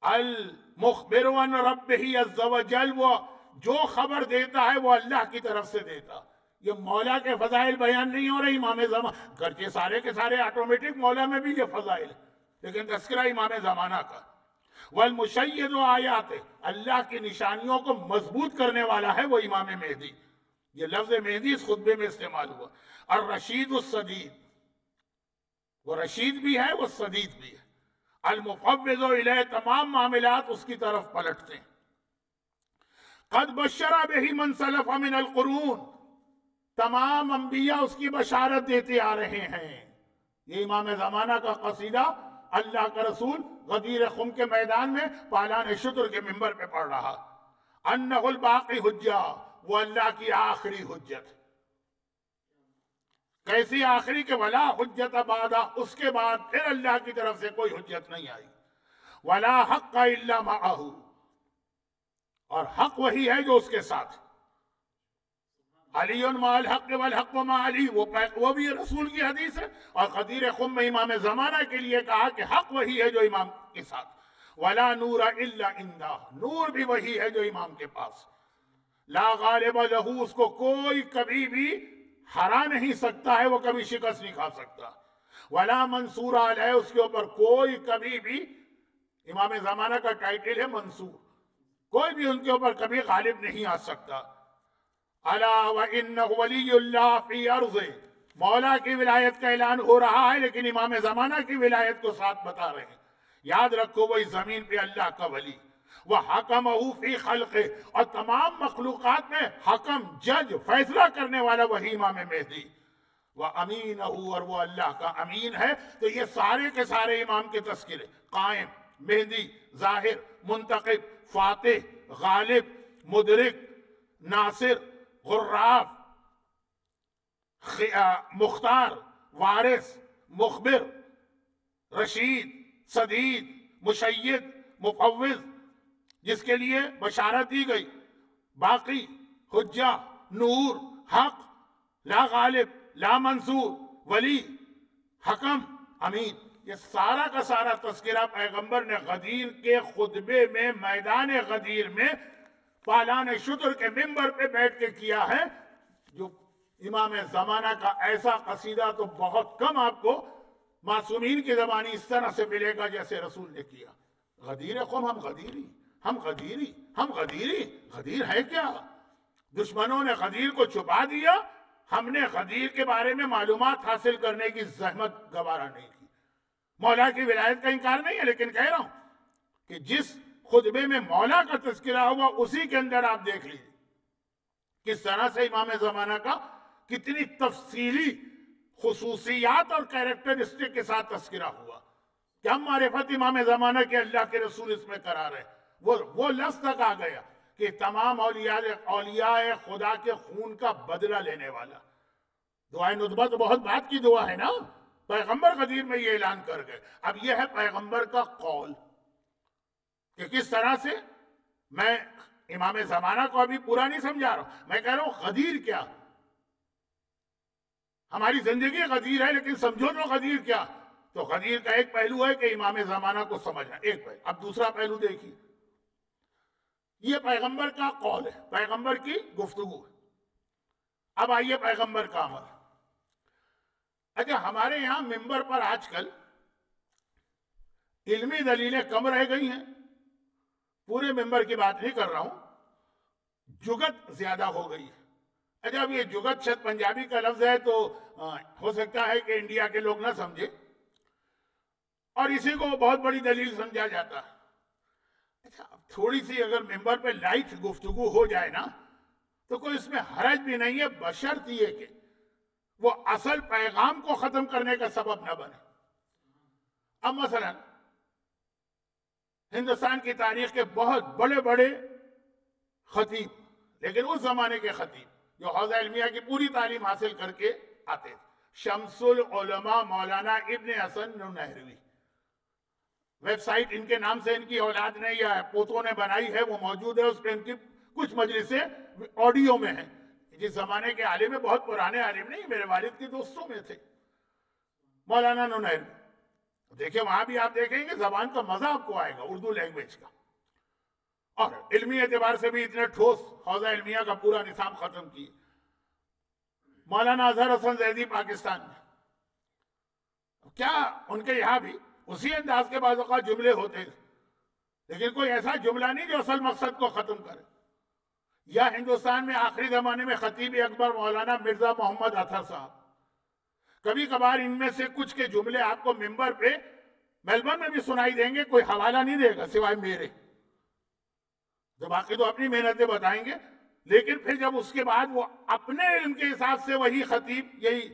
المخبر عن ربہ عز وجل، وہ جو خبر دیتا ہے وہ اللہ کی طرف سے دیتا۔ یہ مولا کے فضائل بیان نہیں ہو رہے امام زمانہ، گرچہ سارے کے سارے آٹومیٹک مولا میں بھی یہ فضائل ہے، لیکن تذکرہ امام زمانہ کا۔ والمشید آیات، اللہ کی نشانیوں کو مضبوط کرنے والا ہے وہ امام مہدی۔ یہ لفظ مہدی اس خطبے میں استعمال ہوا۔ الرشید السدید، وہ رشید بھی ہے وہ سدید بھی ہے۔ المفوض الیہ، تمام معاملات اس کی طرف پلٹتے ہیں۔ قد بشر بہ من سلف من القرون، تمام انبیاء اس کی بشارت دیتے آ رہے ہیں۔ یہ امام زمانہ کا قصیدہ اللہ کا رسول غدیر خم کے میدان میں پالان شتر کے منبر پہ پڑھ رہا۔ انہ الباقی حجہ، وہ اللہ کی آخری حجت۔ کیسی آخری کہ ولا حجت بعدہ، اس کے بعد پھر اللہ کی طرف سے کوئی حجت نہیں آئی۔ ولا حق الا معہ، اور حق وہی ہے جو اس کے ساتھ۔ علی مع الحق والحق مع علی، وہ بھی رسول کی حدیث ہے، اور غدیر خم میں امام زمانہ کے لیے کہا کہ حق وہی ہے جو امام کے ساتھ۔ ولا نور الا عندہ، نور بھی وہی ہے جو امام کے پاس۔ لا غالب لہ، اس کو کوئی کبھی بھی ہرا نہیں سکتا ہے، وہ کبھی شکست نہیں کھا سکتا۔ ولا منصور علیہ، اس کے اوپر کوئی کبھی بھی، امام زمانہ کا ٹائٹل ہے منصور، کوئی بھی ان کے اوپر کبھی غالب نہیں آ سکتا۔ الا وانہ ولی اللہ فی ارضہ، مولا کی ولایت کا اعلان ہو رہا ہے لیکن امام زمانہ کی ولایت کو ساتھ بتا رہے ہیں۔ یاد رکھو وہ اس زمین پہ اللہ کا ولی، وہ حکمہ فی خلقہ، اور تمام مخلوقات میں حکم، جج، فیصلہ کرنے والا وہی امام مہدی۔ وہ امین، اور وہ اللہ کا امین ہے۔ تو یہ سارے کے سارے امام کے تذکرے، قائم، مہدی، ظاہر، منتقب، فاتح، غالب، مدرک، ناصر، غراف، مختار، وارث، مخبر، رشید، سدید، مشید، مفوض، جس کے لیے بشارت دی گئی، باقی، حجہ، نور، حق، لا غالب، لا منصور، ولی، حکم، امین، یہ سارا کا سارا تذکرہ پیغمبر نے غدیر کے خطبے میں، میدان غدیر میں، پالان شتر کے منبر پہ بیٹھ کے کیا ہے۔ جو امام زمانہ کا ایسا قصیدہ تو بہت کم آپ کو معصومین کی زبانی اس طرح سے ملے گا جیسے رسول نے کیا۔ غدیر قوم، ہم غدیری، ہم غدیری، ہم غدیری، غدیر ہے کیا؟ دشمنوں نے غدیر کو چھپا دیا، ہم نے غدیر کے بارے میں معلومات حاصل کرنے کی زحمت گوارا نہیں کی۔ مولا کی ولایت کا انکار نہیں ہے، لیکن کہہ رہا ہوں کہ جس خطبے میں مولا کا تذکرہ ہوا اسی کے اندر آپ دیکھ لیجیے کس طرح سے امام زمانہ کا کتنی تفصیلی خصوصیات اور کیریکٹرسٹک کے ساتھ تذکرہ ہوا۔ کیا معرفت امام زمانہ کے اللہ کے رسول اس میں قرار ہے؟ وہ لفظ تک آ گیا کہ تمام اولیاء خدا کے خون کا بدلہ لینے والا۔ دعائے ندبہ تو بہت بات کی دعا ہے نا، پیغمبر غدیر میں یہ اعلان کر گئے۔ اب یہ ہے پیغمبر کا قول کہ کس طرح سے، میں امام زمانہ کو ابھی پورا نہیں سمجھا رہا ہوں، میں کہہ رہا ہوں غدیر کیا، ہماری زندگی غدیر ہے لیکن سمجھو تو غدیر کیا۔ تو غدیر کا ایک پہلو ہے کہ امام زمانہ کو سمجھنا، ایک پہلو۔ اب دوسرا پہلو دیکھیے، یہ پیغمبر کا قول ہے، پیغمبر کی گفتگو ہے۔ اب آئیے پیغمبر کا عمل۔ اچھا، ہمارے یہاں ممبر پر آج کل علمی دلیلیں کم رہ گئی ہیں، پورے ممبر کی بات نہیں کر رہا ہوں، جگت زیادہ ہو گئی ہے۔ اچھا، اب یہ جگت شاید پنجابی کا لفظ ہے تو ہو سکتا ہے کہ انڈیا کے لوگ نہ سمجھے، اور اسی کو بہت بڑی دلیل سمجھا جاتا ہے۔ اچھا، اب تھوڑی سی اگر ممبر پہ لائٹ گفتگو ہو جائے نا تو کوئی اس میں حرج بھی نہیں ہے، بشرط یہ کہ وہ اصل پیغام کو ختم کرنے کا سبب نہ بنے۔ اب مثلا ہندوستان کی تاریخ کے بہت بڑے بڑے خطیب، لیکن اس زمانے کے خطیب جو حوزہ علمیہ کی پوری تعلیم حاصل کر کے آتے تھے، شمس العلماء مولانا ابن حسن نہروی، ویب سائٹ ان کے نام سے ان کی اولاد نے یا پوتوں نے بنائی ہے، وہ موجود ہے، اس پہ ان کی کچھ مجلسیں آڈیو میں ہیں۔ جس زمانے کے عالم ہے، بہت پرانے عالم نہیں، میرے والد کے دوستوں میں تھے مولانا نہروی۔ دیکھیں وہاں بھی آپ دیکھیں گے زبان کا مزہ آپ کو آئے گا، اردو لینگویج کا، اور علمی اعتبار سے بھی اتنے ٹھوس حوزہ علمیہ کا پورا نظام ختم کیے۔ مولانا اظہر حسن زیدی پاکستان میں، کیا ان کے یہاں بھی اسی انداز کے بعض اوقات جملے ہوتے ہیں، لیکن کوئی ایسا جملہ نہیں جو اصل مقصد کو ختم کرے۔ یا ہندوستان میں آخری زمانے میں خطیب اکبر مولانا مرزا محمد اطہر صاحب، کبھی کبھار ان میں سے کچھ کے جملے آپ کو ممبر پہ میلبرن میں بھی سنائی دیں گے، کوئی حوالہ نہیں دے گا سوائے میرے، جو باقی تو اپنی محنتیں بتائیں گے، لیکن پھر جب اس کے بعد وہ اپنے علم کے حساب سے وہی خطیب، یہی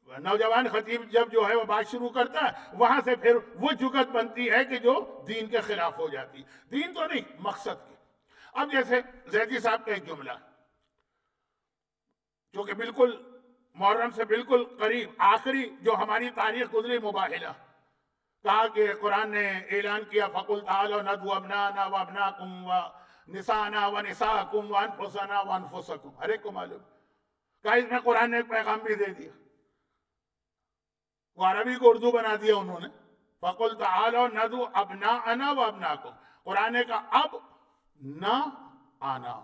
نوجوان خطیب جب جو ہے وہ بات شروع کرتا ہے، وہاں سے پھر وہ جگت بنتی ہے کہ جو دین کے خلاف ہو جاتی، دین تو نہیں، مقصد کے۔ اب جیسے زیدی صاحب کا ایک جملہ جو کہ بالکل محرم سے بالکل قریب، آخری جو ہماری تاریخ گزری مباحلہ، کہا کہ قرآن نے اعلان کیا فَقُلْ تَعَالَوْا نَدْعُوا أَبْنَاءَنَا وَأَبْنَاءَكُمْ وَنِسَاءَنَا وَنِسَاءَكُمْ وَأَنفُسَنَا وَأَنفُسَكُمْ، ہر ایک کو معلوم، کہا اس میں قرآن نے ایک پیغام بھی دے دیا، وہ عربی کو اردو بنا دیا انہوں نے، فَقُلْ تَعَالَوْا نَدْعُوا أَبْنَاءَنَا وَأَبْنَاءَكُمْ، قرآن نے کہا اب نہ آنا۔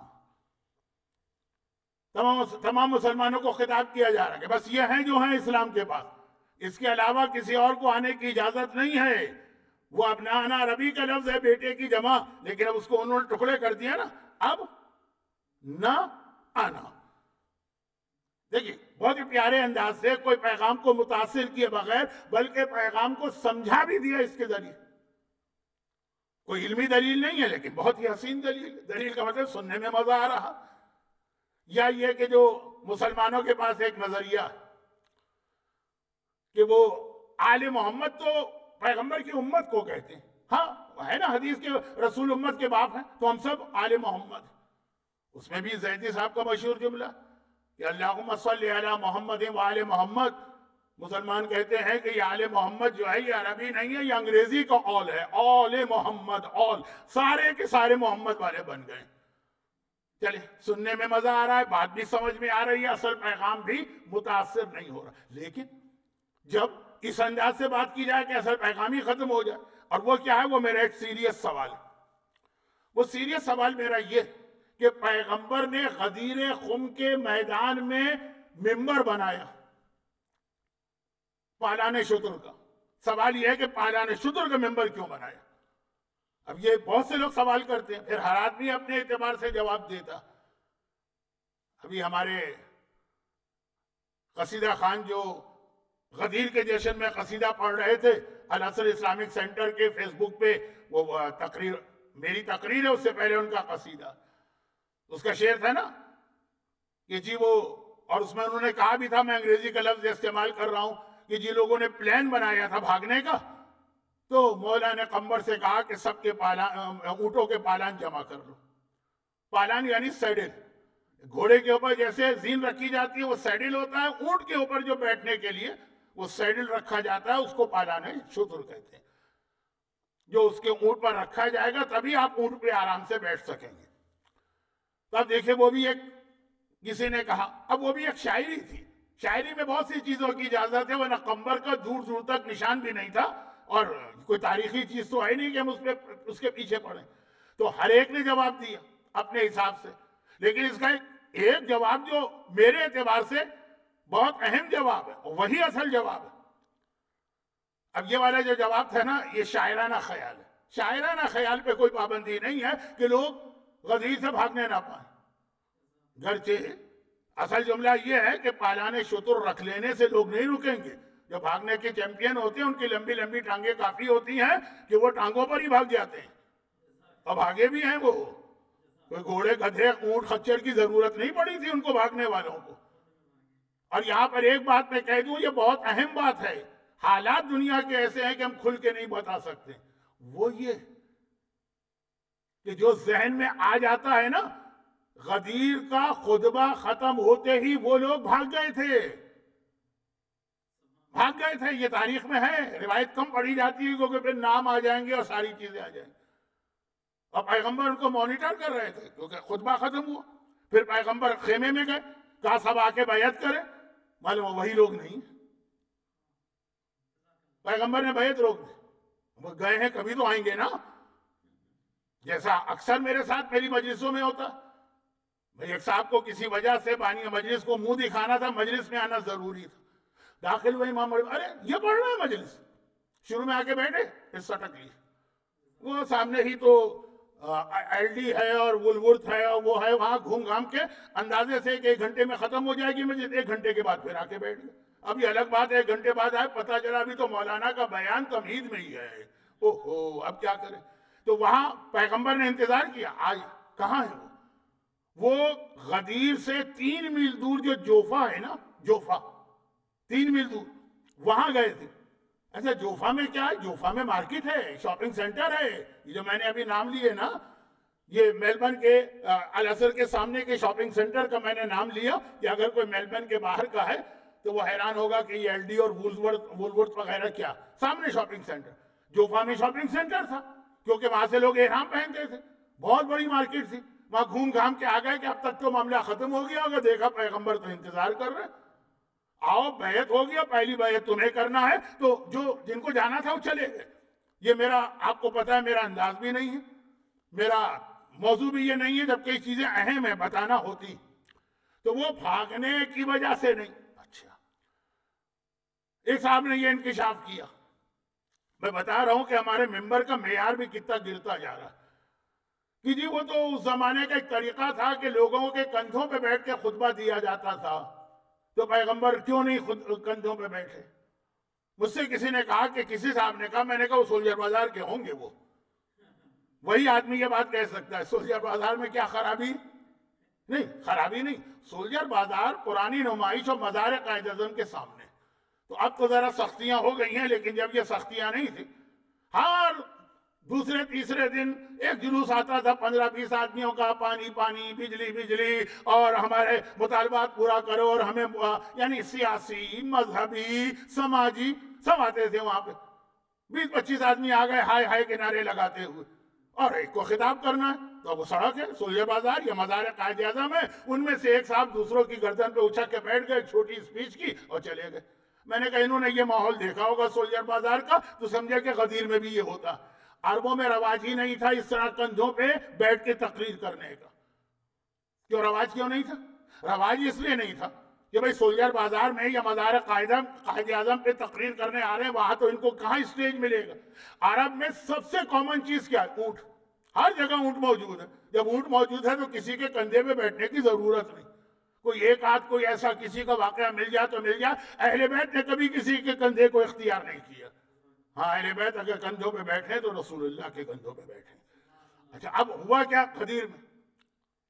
تمام مسلمانوں کو خطاب کیا جا رہا ہے کہ بس یہ ہیں جو ہیں اسلام کے پاس، اس کے علاوہ کسی اور کو آنے کی اجازت نہیں ہے۔ وہ ابنانا عربی کا لفظ ہے، بیٹے کی جمع، لیکن اب اس کو انہوں نے ٹکڑے کر دیا نا، اب نہ آنا۔ دیکھیے بہت ہی پیارے انداز سے کوئی پیغام کو متاثر کیے بغیر، بلکہ پیغام کو سمجھا بھی دیا اس کے ذریعے۔ کوئی علمی دلیل نہیں ہے، لیکن بہت ہی حسین دلیل کا مطلب سننے میں مزہ آ رہا۔ یا یہ کہ جو مسلمانوں کے پاس ایک نظریہ کہ وہ آل محمد تو پیغمبر کی امت کو کہتے ہیں، ہاں ہے نا، حدیث کے رسول امت کے باپ ہیں تو ہم سب آل محمد۔ اس میں بھی زیدی صاحب کا مشہور جملہ کہ اللہم صلی علی محمد و آل محمد، مسلمان کہتے ہیں کہ یہ آل محمد جو ہے یہ عربی نہیں ہے، یہ انگریزی کا آل ہے، آل محمد، آل، سارے کے سارے محمد والے بن گئے۔ چلے سننے میں مزہ آ رہا ہے، بات بھی سمجھ میں آ رہی ہے، اصل پیغام بھی متاثر نہیں ہو رہا، لیکن جب اس انداز سے بات کی جائے کہ اصل پیغام ہی ختم ہو جائے، اور وہ کیا ہے، وہ میرا ایک سیریس سوال ہے۔ وہ سیریس سوال میرا یہ کہ پیغمبر نے غدیر خم کے میدان میں ممبر بنایا پالان شتر کا، سوال یہ ہے کہ پالان شتر کا ممبر کیوں بنایا؟ اب یہ بہت سے لوگ سوال کرتے ہیں، پھر ہر آدمی اپنے اعتبار سے جواب دیتا۔ ابھی ہمارے قصیدہ خان جو غدیر کے جشن میں قصیدہ پڑھ رہے تھے، العصر اسلامک سینٹر کے فیس بک پہ وہ تقریر، میری تقریر ہے اس سے پہلے ان کا قصیدہ، اس کا شعر تھا نا کہ جی وہ، اور اس میں انہوں نے کہا بھی تھا، میں انگریزی کا لفظ استعمال کر رہا ہوں کہ جی لوگوں نے پلان بنایا تھا بھاگنے کا، تو مولا نے قمبر سے کہا کہ سب کے اونٹوں کے پالان جمع کر لو۔ پالان یعنی سیڈل، گھوڑے کے اوپر جیسے زین رکھی جاتی ہے وہ سیڈل ہوتا ہے، اونٹ کے اوپر جو بیٹھنے کے لیے وہ سیڈل رکھا جاتا ہے، اس کو پالان شتر کہتے ہیں، جو اس کے اونٹ پر رکھا جائے گا تبھی آپ اونٹ پہ آرام سے بیٹھ سکیں گے۔ تو اب دیکھیں وہ بھی ایک، کسی نے کہا، اب وہ بھی ایک شاعری تھی، شاعری میں بہت سی چیزوں کی اجازت ہے، ورنہ قمبر کا دور دور تک نشان بھی نہیں تھا، اور کوئی تاریخی چیز تو ہے نہیں کہ ہم اس کے پیچھے پڑیں۔ تو ہر ایک نے جواب دیا۔ اپنے حساب سے. لیکن اس کا ایک جواب جو میرے اعتبار سے بہت اہم جواب ہے، وہی اصل جواب ہے. اب یہ والا جو جواب تھا نا، یہ شاعرانہ خیال ہے. شاعرانہ خیال پہ کوئی پابندی نہیں ہے کہ لوگ غدیر سے بھاگنے نہ پائیں. گرچہ اصل جملہ یہ ہے کہ پالانے شتر رکھ لینے سے لوگ نہیں رکیں گے. جو بھاگنے کے چیمپئن ہوتے ہیں ان کی لمبی لمبی ٹانگیں کافی ہوتی ہیں کہ وہ ٹانگوں پر ہی بھاگ جاتے ہیں، اور بھاگے بھی ہیں. وہ کوئی گھوڑے گدھے اونٹ خچر کی ضرورت نہیں پڑی تھی ان کو بھاگنے والوں کو. اور یہاں پر ایک بات میں کہہ دوں، یہ بہت اہم بات ہے. حالات دنیا کے ایسے ہیں کہ ہم کھل کے نہیں بتا سکتے. وہ یہ کہ جو ذہن میں آ جاتا ہے نا، غدیر کا خطبہ ختم ہوتے ہی وہ لوگ بھاگ گئے تھے. یہ تاریخ میں ہے. روایت کم پڑھی جاتی ہے کیونکہ پھر نام آ جائیں گے اور ساری چیزیں آ جائیں گی. اور پیغمبر ان کو مانیٹر کر رہے تھے کیونکہ خطبہ ختم ہوا. پھر پیغمبر خیمے میں گئے، کہا سب آ کے بیعت کریں. معلوم وہی لوگ نہیں. پیغمبر نے بیعت روک دی. وہ گئے ہیں، کبھی تو آئیں گے نا. جیسا اکثر میرے ساتھ میری مجلسوں میں ہوتا، میں ایک صاحب کو کسی وجہ سے بانی مجلس کو منہ دکھانا تھا، مجلس میں آنا ضروری تھا. داخل ہوئے امام، ارے یہ پڑھ رہا ہے مجلس. شروع میں آ کے بیٹھے، پھر سٹک لی. وہ سامنے ہی تو ایل ڈی ہے اور وولورتھ ہے اور وہ ہے، وہاں گھوم گھام کے اندازے سے کہ 1 گھنٹے میں ختم ہو جائے گی مجلس. 1 گھنٹے کے بعد پھر آ کے بیٹھ گئے. اب یہ الگ بات ہے 1 گھنٹے بعد آئے، پتہ چلا ابھی تو مولانا کا بیان تمہید میں ہی ہے. اوہو، اب کیا کریں. تو وہاں پیغمبر نے انتظار کیا. آج کہاں ہے وہ غدیر سے 3 میل دور جو جوفا ہے نا، جوفا 3 میل دور، وہاں گئے تھے. اچھا جوفا میں کیا ہے؟ جوفا میں مارکیٹ ہے، شاپنگ سینٹر ہے. یہ جو میں نے ابھی نام لیے نا، یہ میلبرن کے الازہر کے سامنے کے شاپنگ سینٹر کا میں نے نام لیا کہ اگر کوئی میلبرن کے باہر کا ہے تو وہ حیران ہوگا کہ یہ ایل ڈی اور وولورتھ وغیرہ کیا. سامنے شاپنگ سینٹر. جوفا میں شاپنگ سینٹر تھا کیونکہ وہاں سے لوگ احرام پہنتے تھے. بہت بڑی مارکیٹ تھی. وہاں گھوم گھام کے آ گئے کہ اب تک تو معاملہ ختم ہو گیا ہوگا. دیکھا پیغمبر تو انتظار کر رہے. آؤ بیعت ہو گیا، پہلی بیعت تمہیں کرنا ہے. تو جن کو جانا تھا وہ چلے گئے. یہ میرا، آپ کو پتا ہے میرا انداز بھی نہیں ہے، میرا موضوع بھی یہ نہیں ہے، جبکہ یہ چیزیں اہم ہیں بتانا ہوتی. تو وہ بھاگنے کی وجہ سے نہیں. اچھا، ایک صاحب نے یہ انکشاف کیا. میں بتا رہا ہوں کہ ہمارے ممبر کا معیار بھی کتنا گرتا جا رہا ہے کہ جی وہ تو اس زمانے کا ایک طریقہ تھا کہ لوگوں کے کندھوں پہ بیٹھ کے خطبہ دیا جاتا تھا. تو پیغمبر کیوں نہیں کندھوں پہ بیٹھے؟ مجھ سے کسی نے کہا کہ کسی صاحب نے کہا، میں نے کہا وہ سولجر بازار کے ہوں گے، وہی آدمی یہ بات کہہ سکتا ہے. سولجر بازار میں کیا خرابی نہیں؟ خرابی نہیں. سولجر بازار پرانی نمائش اور مزار قائد اعظم کے سامنے. تو اب تو ذرا سختیاں ہو گئی ہیں، لیکن جب یہ سختیاں نہیں تھی، ہر دوسرے تیسرے دن ایک جلوس آتا تھا 15-20 آدمیوں کا، پانی پانی، بجلی بجلی، اور ہمارے مطالبات پورا کرو، اور ہمیں یعنی سیاسی، مذہبی، سماجی سب آتے تھے وہاں پہ. 20-25 آدمی آ گئے ہائے ہائے کے نعرے لگاتے ہوئے، اور ایک کو خطاب کرنا ہے. تو وہ سڑک ہے، سولجر بازار یا مزار قائد اعظم ہے. ان میں سے ایک صاحب دوسروں کی گردن پہ اچھک کے بیٹھ گئے، چھوٹی اسپیچ کی اور چلے گئے. میں نے کہا انہوں نے یہ ماحول دیکھا ہوگا سولجر بازار کا تو سمجھے کہ غدیر میں بھی یہ ہوتا. عربوں میں رواج ہی نہیں تھا اس طرح کندھوں پہ بیٹھ کے تقریر کرنے کا. کیوں رواج کیوں نہیں تھا؟ رواج اس لیے نہیں تھا کہ بھئی سولجر بازار میں یا مزار قائد اعظم پہ تقریر کرنے آ رہے ہیں، وہاں تو ان کو کہاں اسٹیج ملے گا. عرب میں سب سے کامن چیز کیا ہے؟ اونٹ. ہر جگہ اونٹ موجود ہے. جب اونٹ موجود ہے تو کسی کے کندھے پہ بیٹھنے کی ضرورت نہیں. کوئی ایک آدھ کوئی ایسا کسی کا واقعہ مل جائے تو مل جائے. اہل بیت نے کبھی کسی کے کندھے کو اختیار نہیں کیا. ہاں، اہل بیت اگر کندھوں پہ بیٹھے تو رسول اللہ کے کندھوں پہ بیٹھے. اچھا، اب ہوا کیا غدیر میں؟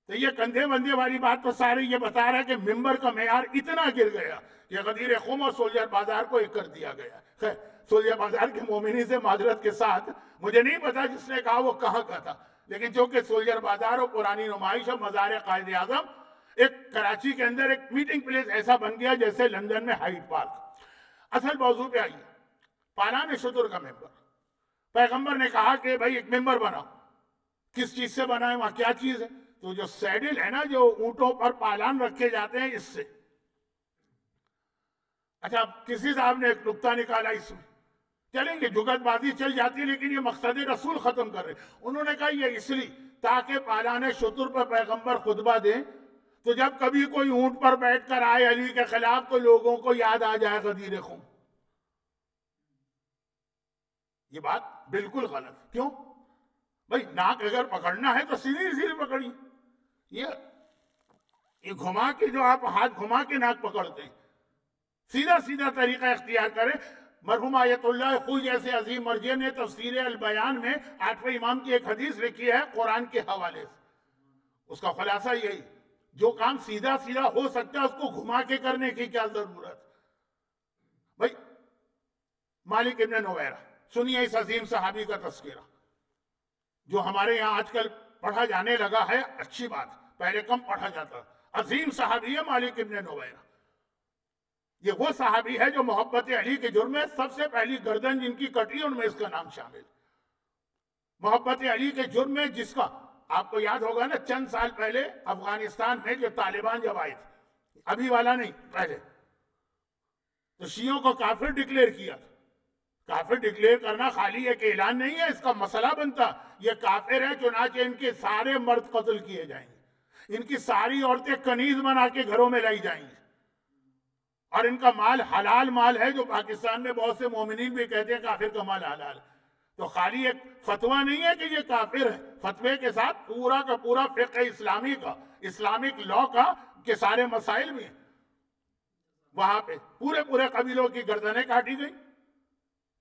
تو یہ کندھے بندے والی بات تو سارے یہ بتا رہا ہے کہ ممبر کا معیار اتنا گر گیا کہ غدیر خم اور سولجر بازار کو ایک کر دیا گیا. خیر، سولجر بازار کے مومنین سے معذرت کے ساتھ، مجھے نہیں پتا جس نے کہا وہ کہاں کا تھا، لیکن چونکہ سولجر بازار اور پرانی نمائش اور مزار قائد اعظم ایک کراچی کے اندر ایک میٹنگ پلیس ایسا بن گیا جیسے لندن میں ہائیڈ پارک. اصل موضوع پہ آئیے. پالان شتر کا ممبر. پیغمبر نے کہا کہ بھائی ایک ممبر بناؤ. کس چیز سے بنائے؟ وہاں کیا چیز ہے؟ تو جو سیڈل ہے نا، جو اونٹوں پر پالان رکھے جاتے ہیں، اس سے. اچھا، کسی صاحب نے ایک نکتہ نکالا اس میں. چلیں گے جگت بازی چل جاتی ہے لیکن یہ مقصد رسول ختم کر رہے. انہوں نے کہا یہ اس لیے تاکہ پالان شتر پر پیغمبر خطبہ دیں تو جب کبھی کوئی اونٹ پر بیٹھ کر آئے علی کے خلاف تو لوگوں کو یاد آ جائے غدیر خون. یہ بات بالکل غلط. کیوں بھائی؟ ناک اگر پکڑنا ہے تو سیدھی سیدھی پکڑی. یہ گھما کے جو آپ ہاتھ گھما کے ناک پکڑتے ہیں، سیدھا سیدھا طریقہ اختیار کریں. مرحوم آیت اللہ خوئی جیسے عظیم مرجع نے تفسیر البیان میں 8ویں امام کی ایک حدیث لکھی ہے قرآن کے حوالے سے. اس کا خلاصہ یہی، جو کام سیدھا سیدھا ہو سکتا ہے اس کو گھما کے کرنے کی کیا ضرورت. بھائی مالک ابن نویرہ، سنیے اس عظیم صحابی کا تذکرہ جو ہمارے یہاں آج کل پڑھا جانے لگا ہے. اچھی بات، پہلے کم پڑھا جاتا. عظیم صحابی ہے مالک ابن نویرہ. یہ وہ صحابی ہے جو محبت علی کے جرم میں سب سے پہلی گردن جن کی کٹی ان میں اس کا نام شامل. محبت علی کے جرم میں جس کا آپ کو یاد ہوگا نا، چند سال پہلے افغانستان میں جو طالبان جب آئے تھے، ابھی والا نہیں پہلے، تو شیعوں کو کافر ڈکلیئر کیا تھا. کافر ڈکلیئر کرنا خالی ایک اعلان نہیں ہے، اس کا مسئلہ بنتا یہ کافر ہے، چنانچہ ان کے سارے مرد قتل کیے جائیں گے، ان کی ساری عورتیں کنیز بنا کے گھروں میں لائی جائیں گی، اور ان کا مال حلال مال ہے، جو پاکستان میں بہت سے مومنین بھی کہتے ہیں کافر کا مال حلال ہے. تو خالی ایک فتویٰ نہیں ہے کہ یہ کافر ہے، فتوے کے ساتھ پورا کا پورا فقہ اسلامی کا، اسلامک لا کا کے سارے مسائل بھی ہیں. وہاں پہ پورے قبیلوں کی گردنیں کاٹی گئی،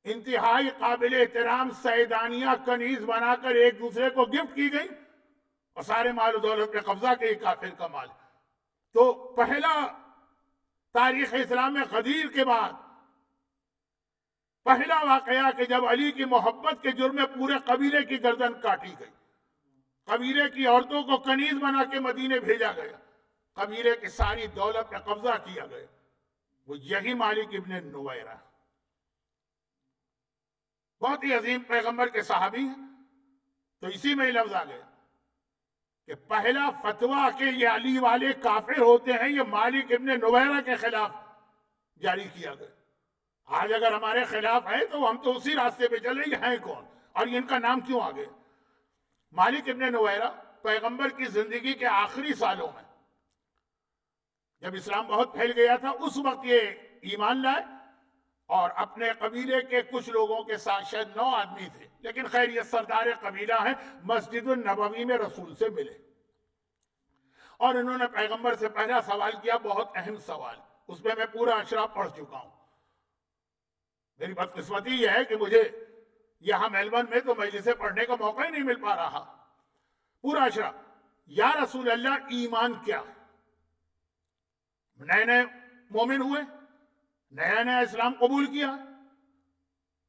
انتہائی قابل احترام سیدانیہ کنیز بنا کر ایک دوسرے کو گفٹ کی گئی، اور سارے مال و دولت پہ قبضہ کے کافر کا مال. تو پہلا تاریخ اسلام میں غدیر کے بعد پہلا واقعہ کہ جب علی کی محبت کے جرم میں پورے قبیلے کی گردن کاٹی گئی، قبیلے کی عورتوں کو کنیز بنا کے مدینے بھیجا گیا، قبیلے کی ساری دولت پہ قبضہ کیا گیا، وہ یہی مالک ابن نویرہ. بہت ہی عظیم پیغمبر کے صحابی ہیں. تو اسی میں لفظ آ گیا کہ پہلا فتویٰ کہ یہ علی والے کافر ہوتے ہیں یہ مالک ابن نویرہ کے خلاف جاری کیا گیا. آج اگر ہمارے خلاف ہے تو ہم تو اسی راستے پہ چلیں، یہ ہیں کون اور ان کا نام کیوں آ گیا. مالک ابن نویرہ پیغمبر کی زندگی کے آخری سالوں میں جب اسلام بہت پھیل گیا تھا، اس وقت یہ ایمان لائے، اور اپنے قبیلے کے کچھ لوگوں کے ساتھ شاید 9 آدمی تھے، لیکن خیر یہ سردار قبیلہ ہیں، مسجد النبوی میں رسول سے ملے، اور انہوں نے پیغمبر سے پہلا سوال کیا، بہت اہم سوال. اس میں میں پورا اشرا پڑھ چکا ہوں. میری بدقسمتی یہ ہے کہ مجھے یہاں میلبرن میں تو مجلسیں پڑھنے کا موقع ہی نہیں مل پا رہا. پورا اشرا، یا رسول اللہ ایمان کیا؟ نئے مومن ہوئے، نیا اسلام قبول کیا،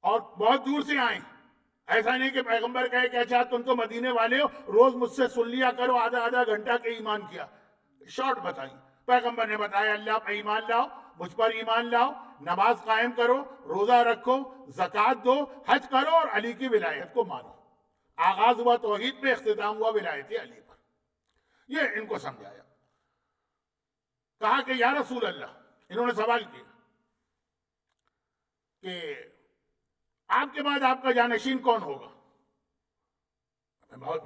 اور بہت دور سے آئیں. ایسا نہیں کہ پیغمبر کہے کہ اچھا تم تو مدینے والے ہو، روز مجھ سے سن لیا کرو آدھا گھنٹہ کے ایمان کیا. شارٹ بتائیں. پیغمبر نے بتایا اللہ پہ ایمان لاؤ، مجھ پر ایمان لاؤ، نماز قائم کرو، روزہ رکھو، زکوٰۃ دو، حج کرو، اور علی کی ولایت کو مانو. آغاز ہوا توحید پہ، اختتام ہوا ولایت علی پر. یہ ان کو سمجھایا. کہا کہ یا رسول اللہ، انہوں نے سوال کیا کہ آپ کے بعد آپ کا جانشین کون ہوگا؟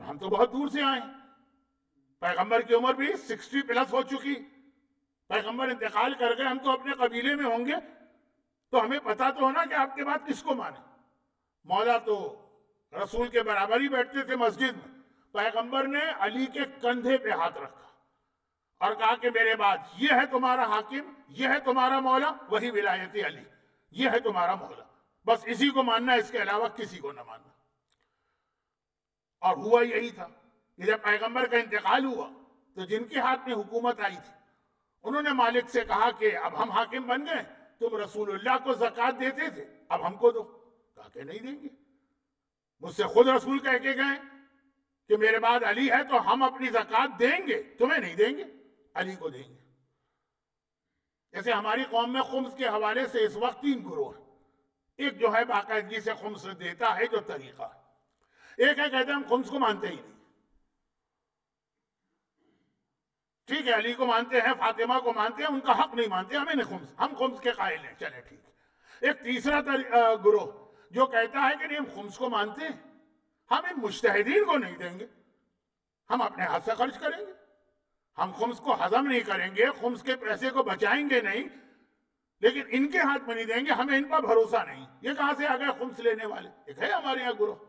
ہم تو بہت دور سے آئے، پیغمبر کی عمر بھی 60 پلس ہو چکی، پیغمبر انتقال کر گئے، ہم تو اپنے قبیلے میں ہوں گے، تو ہمیں پتا تو ہونا کہ آپ کے بعد کس کو مانے. مولا تو رسول کے برابر ہی بیٹھتے تھے مسجد میں. پیغمبر نے علی کے کندھے پہ ہاتھ رکھا اور کہا کہ میرے بعد یہ ہے تمہارا حاکم، یہ ہے تمہارا مولا، وہی ولایت علی، یہ ہے تمہارا مولا، بس اسی کو ماننا، اس کے علاوہ کسی کو نہ ماننا. اور ہوا یہی تھا کہ جب پیغمبر کا انتقال ہوا تو جن کے ہاتھ میں حکومت آئی تھی انہوں نے مالک سے کہا کہ اب ہم حاکم بن گئے، تم رسول اللہ کو زکوٰۃ دیتے تھے، اب ہم کو دو. کہا کہ نہیں دیں گے. مجھ سے خود رسول کہہ کے گئے کہ میرے بعد علی ہے تو ہم اپنی زکوٰۃ دیں گے، تمہیں نہیں دیں گے، علی کو دیں گے. جیسے ہماری قوم میں خمس کے حوالے سے اس وقت 3 گروہ ہیں. ایک جو ہے باقاعدگی سے خمس دیتا ہے جو طریقہ ہے، ایک ہے کہتے ہیں ہم خمس کو مانتے ہی نہیں. ٹھیک ہے، علی کو مانتے ہیں، فاطمہ کو مانتے ہیں، ان کا حق نہیں مانتے، ہمیں نہیں خمس، ہم خمس کے قائل ہیں، چلے ٹھیک ہے. ایک تیسرا گروہ جو کہتا ہے کہ نہیں ہم خمس کو مانتے ہیں، ہم ان مجتہدین کو نہیں دیں گے. ہم اپنے ہاتھ سے خرچ کریں گے، ہم خمس کو ہضم نہیں کریں گے، خمس کے پیسے کو بچائیں گے نہیں، لیکن ان کے ہاتھ میں نہیں دیں گے، ہمیں ان پر بھروسہ نہیں۔ یہ کہاں سے آ گئے خمس لینے والے؟ ایک ہے ہمارے یہاں گروہ۔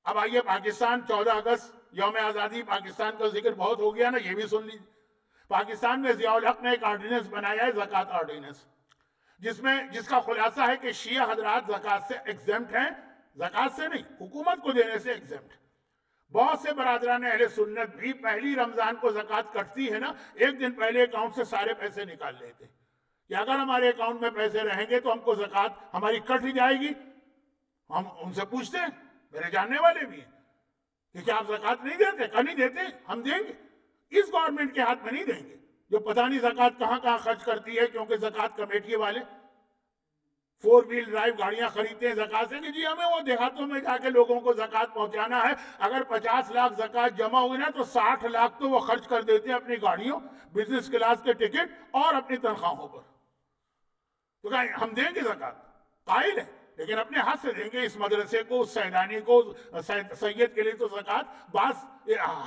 اب آئیے پاکستان، 14 اگست یوم آزادی، پاکستان کا ذکر بہت ہو گیا نا، یہ بھی سن لیجیے۔ پاکستان میں ضیاء الحق نے ایک آرڈیننس بنایا ہے، زکوٰۃ آرڈیننس، جس کا خلاصہ ہے کہ شیعہ حضرات زکوٰۃ سے ایگزمپٹ ہیں، زکوٰۃ سے نہیں، حکومت کو دینے سے ایگزمپٹ۔ بہت سے برادران اہل سنت بھی پہلی رمضان کو زکوٰۃ کٹتی ہے نا، ایک دن پہلے اکاؤنٹ سے سارے پیسے نکال لیتے کہ اگر ہمارے اکاؤنٹ میں پیسے رہیں گے تو ہم کو زکوٰۃ ہماری کٹ ہی جائے گی۔ ہم ان سے پوچھتے ہیں، میرے جاننے والے بھی ہیں، کہ کیا آپ زکوٰۃ نہیں دیتے؟ کہ نہیں دیتے، ہم دیں گے۔ اس گورنمنٹ کے ہاتھ میں نہیں دیں گے جو پتہ نہیں زکوٰۃ کہاں کہاں خرچ کرتی ہے، کیونکہ زکوٰۃ کمیٹی والے 4 ویل ڈرائیو گاڑیاں خریدتے ہیں زکوٰۃ سے کہ جی ہمیں وہ دیہاتوں میں جا کے لوگوں کو زکوٰۃ پہنچانا ہے۔ اگر 50 لاکھ زکوٰۃ جمع ہوئی نا تو 60 لاکھ تو وہ خرچ کر دیتے ہیں اپنی گاڑیوں، بزنس کلاس کے ٹکٹ اور اپنی تنخواہوں پر۔ تو کہا ہم دیں گے زکوٰۃ، قائل ہے، لیکن اپنے ہاتھ سے دیں گے۔ اس مدرسے کو، اس سیدانی کو، سید کے لیے تو زکوٰۃ بعض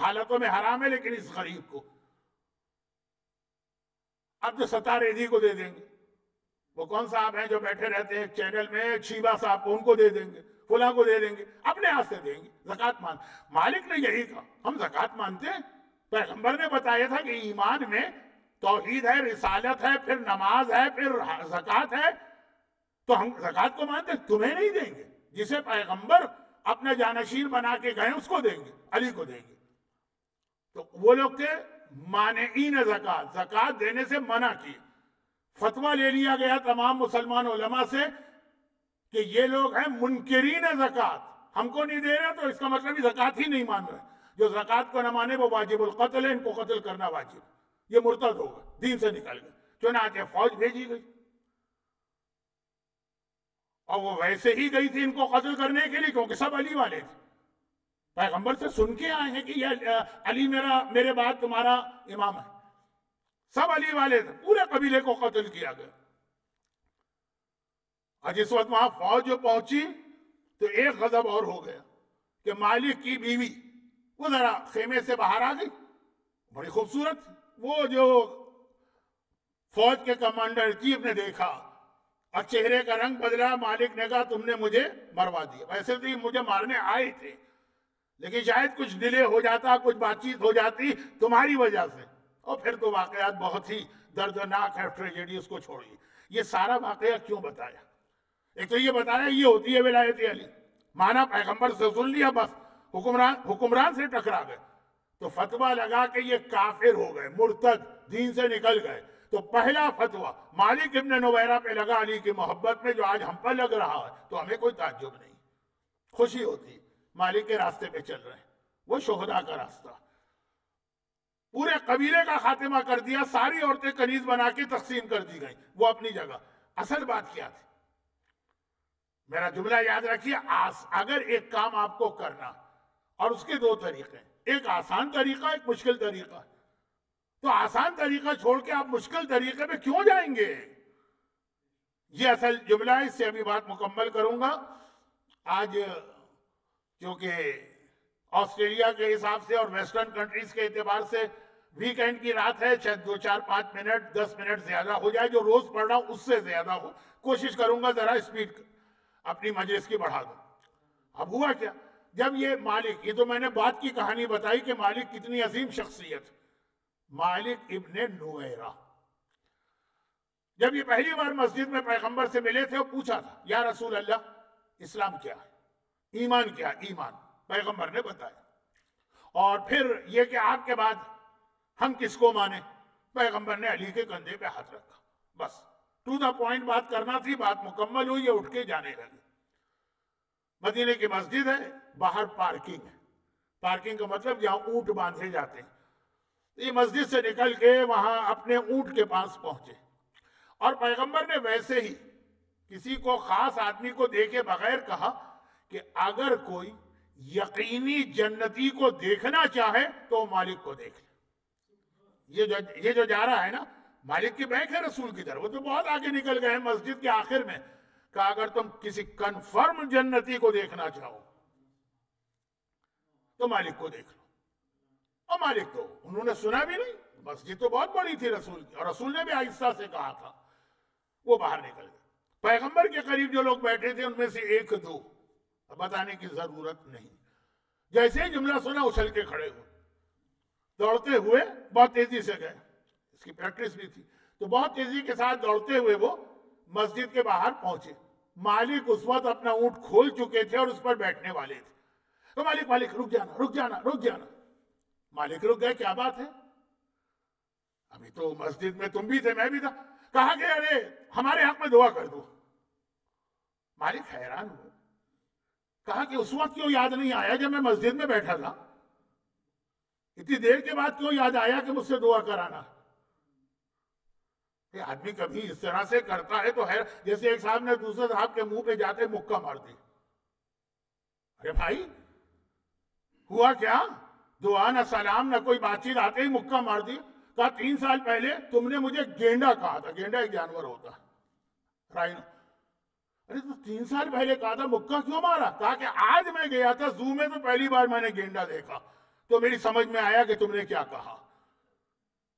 حالتوں میں حرام ہے، لیکن اس غریب کو اب جو ستار ایدھی کو دے دیں گے، وہ کون صاحب ہیں جو بیٹھے رہتے ہیں چینل میں، چھیبا صاحب کو، ان کو دے دیں گے، فلاں کو دے دیں گے، اپنے ہاتھ سے دیں گے۔ زکوٰۃ مان مالک نے یہی کہا، ہم زکوٰۃ مانتے ہیں۔ پیغمبر نے بتایا تھا کہ ایمان میں توحید ہے، رسالت ہے، پھر نماز ہے، پھر زکوٰۃ ہے، تو ہم زکوٰۃ کو مانتے ہیں، تمہیں نہیں دیں گے۔ جسے پیغمبر اپنا جانشین بنا کے گئے اس کو دیں گے، علی کو دیں گے۔ تو وہ لوگ تھے مانعین زکوٰۃ، زکوٰۃ دینے سے منع کی۔ فتویٰ لے لیا گیا تمام مسلمان علماء سے کہ یہ لوگ ہیں منکرین زکوٰۃ، ہم کو نہیں دے رہے، تو اس کا مطلب ہی زکوٰۃ ہی نہیں مان رہے۔ جو زکوٰۃ کو نہ مانے وہ واجب القتل ہے، ان کو قتل کرنا واجب، یہ مرتد ہوگا، دین سے نکل گئے۔ چنانچہ فوج بھیجی گئی، اور وہ ویسے ہی گئی تھی ان کو قتل کرنے کے لیے، کیونکہ سب علی والے تھے، پیغمبر سے سن کے آئے ہیں کہ یہ علی میرے بعد تمہارا امام ہے، سب علی والے تھے، پورے قبیلے کو قتل کیا گیا۔ اور جس وقت وہاں فوج جو پہنچی تو ایک غضب اور ہو گیا کہ مالک کی بیوی وہ ذرا خیمے سے باہر آ گئی، بڑی خوبصورت، وہ جو فوج کے کمانڈر چیف نے دیکھا اور چہرے کا رنگ بدلا۔ مالک نے کہا تم نے مجھے مروا دیا، ویسے تو یہ مجھے مارنے آئے تھے، لیکن شاید کچھ ڈیلے ہو جاتا، کچھ بات چیت ہو جاتی تمہاری وجہ سے۔ اور پھر تو واقعات بہت ہی دردناک ہے، ٹریجڈی، اس کو چھوڑیے۔ یہ سارا واقعہ کیوں بتایا؟ ایک تو یہ بتایا یہ ہوتی ہے ولایت علی، مانا پیغمبر سے سن لیا، بس حکمران سے ٹکرا گئے، تو فتویٰ لگا کہ یہ کافر ہو گئے، مرتد، دین سے نکل گئے۔ تو پہلا فتویٰ مالک ابن نویرہ پہ لگا علی کی محبت میں، جو آج ہم پر لگ رہا ہے، تو ہمیں کوئی تعجب نہیں، خوشی ہوتی ہے مالک کے راستے پہ چل رہے ہیں، وہ شہداء کا راستہ۔ پورے قبیلے کا خاتمہ کر دیا، ساری عورتیں کنیز بنا کے تقسیم کر دی گئیں، وہ اپنی جگہ۔ اصل بات کیا تھی؟ میرا جملہ یاد رکھیے، اگر ایک کام آپ کو کرنا اور اس کے 2 طریقے، ایک آسان طریقہ، ایک مشکل طریقہ، تو آسان طریقہ چھوڑ کے آپ مشکل طریقے پہ کیوں جائیں گے؟ یہ اصل جملہ ہے، اس سے ابھی بات مکمل کروں گا۔ آج کیونکہ آسٹریلیا کے حساب سے اور ویسٹرن کنٹریز کے اعتبار سے ویکینڈ کی رات ہے، شاید 2 4 5 منٹ 10 منٹ زیادہ ہو جائے، جو روز پڑھ رہا ہوں اس سے زیادہ ہو، کوشش کروں گا ذرا اسپیڈ اپنی مجلس کی بڑھا دوں۔ اب ہوا کیا، جب یہ مالک، یہ تو میں نے بات کی کہانی بتائی کہ مالک کتنی عظیم شخصیت، مالک ابن نویرہ جب یہ پہلی بار مسجد میں پیغمبر سے ملے تھے، وہ پوچھا تھا یا رسول اللہ اسلام کیا ہے، ایمان کیا ہے؟ ایمان پیغمبر نے بتایا، اور پھر یہ کہ آپ کے بعد ہم کس کو مانیں؟ پیغمبر نے علی کے کندھے پہ ہاتھ رکھا، بس ٹو دا پوائنٹ بات کرنا تھی، بات مکمل ہوئی، یہ اٹھ کے جانے لگے۔ مدینے کی مسجد ہے، باہر پارکنگ ہے، پارکنگ کا مطلب جہاں اونٹ باندھے جاتے ہیں۔ یہ مسجد سے نکل کے وہاں اپنے اونٹ کے پاس پہنچے، اور پیغمبر نے ویسے ہی کسی کو خاص آدمی کو دیکھے بغیر کہا کہ اگر کوئی یقینی جنتی کو دیکھنا چاہے تو مالک کو دیکھ لے۔ یہ جو جا رہا ہے نا، مالک کی بیک ہے رسول کی طرف، وہ تو بہت آگے نکل گئے ہیں، مسجد کے آخر میں کہا اگر تم کسی کنفرم جنتی کو دیکھنا چاہو تو مالک کو دیکھ لو. اور مالک تو انہوں نے سنا بھی نہیں, مسجد تو بہت بڑی تھی رسول کی, اور رسول نے بھی آہستہ سے کہا تھا. وہ باہر نکل گئے. پیغمبر کے قریب جو لوگ بیٹھے تھے ان میں سے ایک دو, بتانے کی ضرورت نہیں, جیسے ہی جملہ سنا اچھل کے کھڑے ہوئے, دوڑتے ہوئے بہت تیزی سے گئے, اس کی پریکٹس بھی تھی, تو بہت تیزی کے ساتھ دوڑتے ہوئے وہ مسجد کے باہر پہنچے. مالک اس وقت اپنا اونٹ کھول چکے تھے اور اس پر بیٹھنے والے تھے. تو مالک رک جانا رک جانا رک جانا. مالک رک گئے, کیا بات ہے, ابھی تو مسجد میں تم بھی تھے میں بھی تھا. کہا کہ ارے ہمارے حق میں دعا کر دو. مالک حیران ہوئے, کہا کہ اس وقت کیوں یاد نہیں آیا جب میں مسجد میں بیٹھا تھا, اتنی دیر کے بعد کیوں یاد آیا کہ مجھ سے دعا کرانا. یہ آدمی کبھی اس طرح سے کرتا ہے تو ہے جیسے ایک صاحب نے دوسرے صاحب کے منہ پہ جاتے مکہ مار دی. ارے بھائی ہوا کیا, دعا نہ سلام نہ کوئی بات چیت, آتے ہی مکہ مار دی. کہا 3 سال پہلے تم نے مجھے گینڈا کہا تھا, گینڈا ایک جانور ہوتا رائنو. ارے تو 3 سال پہلے کہا تھا, مکہ کیوں مارا؟ کہا کہ آج میں گیا تھا زو میں تو پہلی بار میں نے گینڈا دیکھا تو میری سمجھ میں آیا کہ تم نے کیا کہا.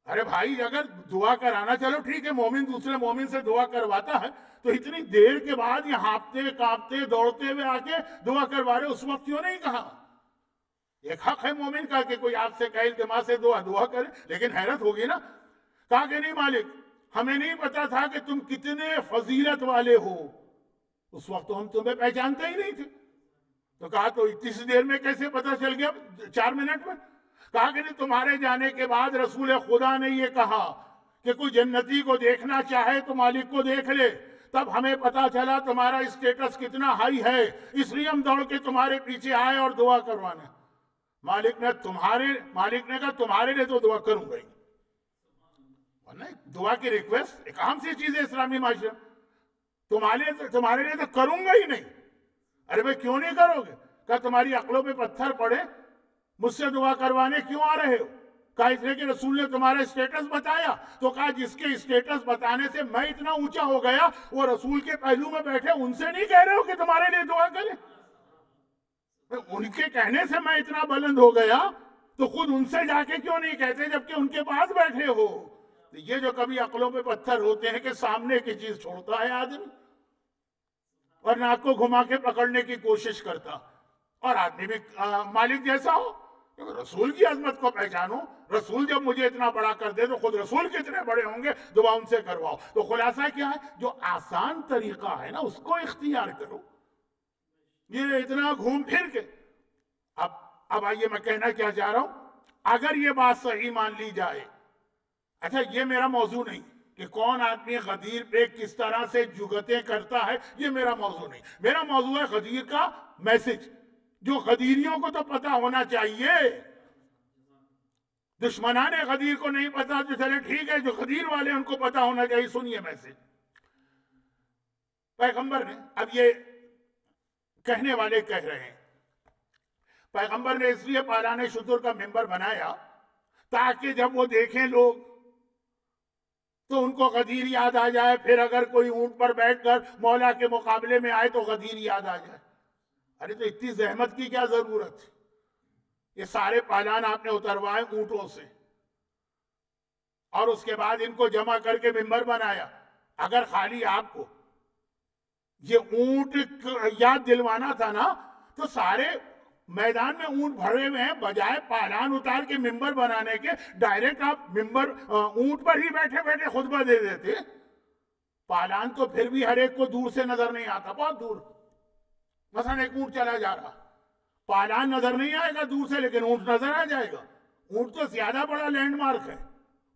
ارے بھائی اگر دعا کرانا چلو ٹھیک ہے, مومن دوسرے مومن سے دعا کرواتا ہے, تو اتنی دیر کے بعد یہ ہانپتے کانپتے دوڑتے ہوئے آ کے دعا کروا رہے, اس وقت کیوں نہیں کہا؟ ایک حق ہے مومن کا کہ کوئی آپ سے کہے التماس سے دعا کرے, لیکن حیرت ہوگی نا. کہا کہ نہیں مالک, ہمیں نہیں پتا تھا کہ تم کتنے فضیلت والے ہو, اس وقت تو ہم تمہیں پہچانتے ہی نہیں تھے. تو کہا تو اتنی سی دیر میں کیسے پتا چل گیا, 4 منٹ میں؟ کہا کہ نہیں, تمہارے جانے کے بعد رسول خدا نے یہ کہا کہ کوئی جنتی کو دیکھنا چاہے تو مالک کو دیکھ لے, تب ہمیں پتا چلا تمہارا اسٹیٹس کتنا ہائی ہے, اس لیے ہم دوڑ کے تمہارے پیچھے آئے اور دعا کروانے. مالک نے کہا تمہارے لیے تو دعا کروں گا ہی, دعا کی ریکویسٹ ایک عام سی چیز ہے اسلامی معاشرے, تمہارے لیے تو کروں گا ہی نہیں. ارے بھائی کیوں نہیں کرو گے؟ کہا تمہاری عقلوں پہ پتھر پڑے, مجھ سے دعا کروانے کیوں آ رہے ہو؟ کہا اس لیے کہ رسول نے تمہارا اسٹیٹس بتایا. تو کہا جس کے اسٹیٹس بتانے سے میں اتنا اونچا ہو گیا, وہ رسول کے پہلو میں بیٹھے ان سے نہیں کہہ رہے ہو کہ تمہارے لیے دعا کریں؟ ان کے کہنے سے میں اتنا بلند ہو گیا تو خود ان سے جا کے کیوں نہیں کہتے جبکہ ان کے پاس بیٹھے ہو؟ یہ جو کبھی عقلوں پہ پتھر ہوتے ہیں کہ سامنے کی چیز چھوڑتا ہے آدمی اور ناک کو گھما کے پکڑنے کی کوشش کرتا, اور آدمی بھی مالک جیسا ہو. رسول کی عظمت کو پہچانو, رسول جب مجھے اتنا بڑا کر دے تو خود رسول کتنے بڑے ہوں گے, دعا ان سے کرواؤ. تو خلاصہ کیا ہے, جو آسان طریقہ ہے نا اس کو اختیار کرو, یہ اتنا گھوم پھر کے. اب آئیے میں کہنا کیا چاہ رہا ہوں, اگر یہ بات صحیح مان لی جائے, اچھا یہ میرا موضوع نہیں کہ کون آدمی غدیر پہ کس طرح سے جگتیں کرتا ہے, یہ میرا موضوع نہیں. میرا موضوع ہے غدیر کا میسج, جو غدیریوں کو تو پتا ہونا چاہیے. دشمنان غدیر کو نہیں پتا تو چلے ٹھیک ہے, جو غدیر والے ان کو پتا ہونا چاہیے. سنیے میسج پیغمبر نے, اب یہ کہنے والے کہہ رہے ہیں پیغمبر نے اس لیے پالان شتر کا ممبر بنایا تاکہ جب وہ دیکھیں لوگ تو ان کو غدیر یاد آ جائے, پھر اگر کوئی اونٹ پر بیٹھ کر مولا کے مقابلے میں آئے تو غدیر یاد آ جائے. ارے تو اتنی زحمت کی کیا ضرورت؟ یہ سارے پالان آپ نے اتروائے اونٹوں سے, اور اس کے بعد ان کو جمع کر کے ممبر بنایا. اگر خالی آپ کو یہ اونٹ یاد دلوانا تھا نا تو سارے میدان میں اونٹ بھرے ہوئے ہیں, بجائے پالان اتار کے ممبر بنانے کے ڈائریکٹ آپ ممبر اونٹ پر ہی بیٹھے بیٹھے خطبہ دے دیتے. پالان تو پھر بھی ہر ایک کو دور سے نظر نہیں آتا, بہت دور. مثلا ایک اونٹ چلا جا رہا, پالان نظر نہیں آئے گا دور سے, لیکن اونٹ نظر آ جائے گا. اونٹ تو زیادہ بڑا لینڈ مارک ہے,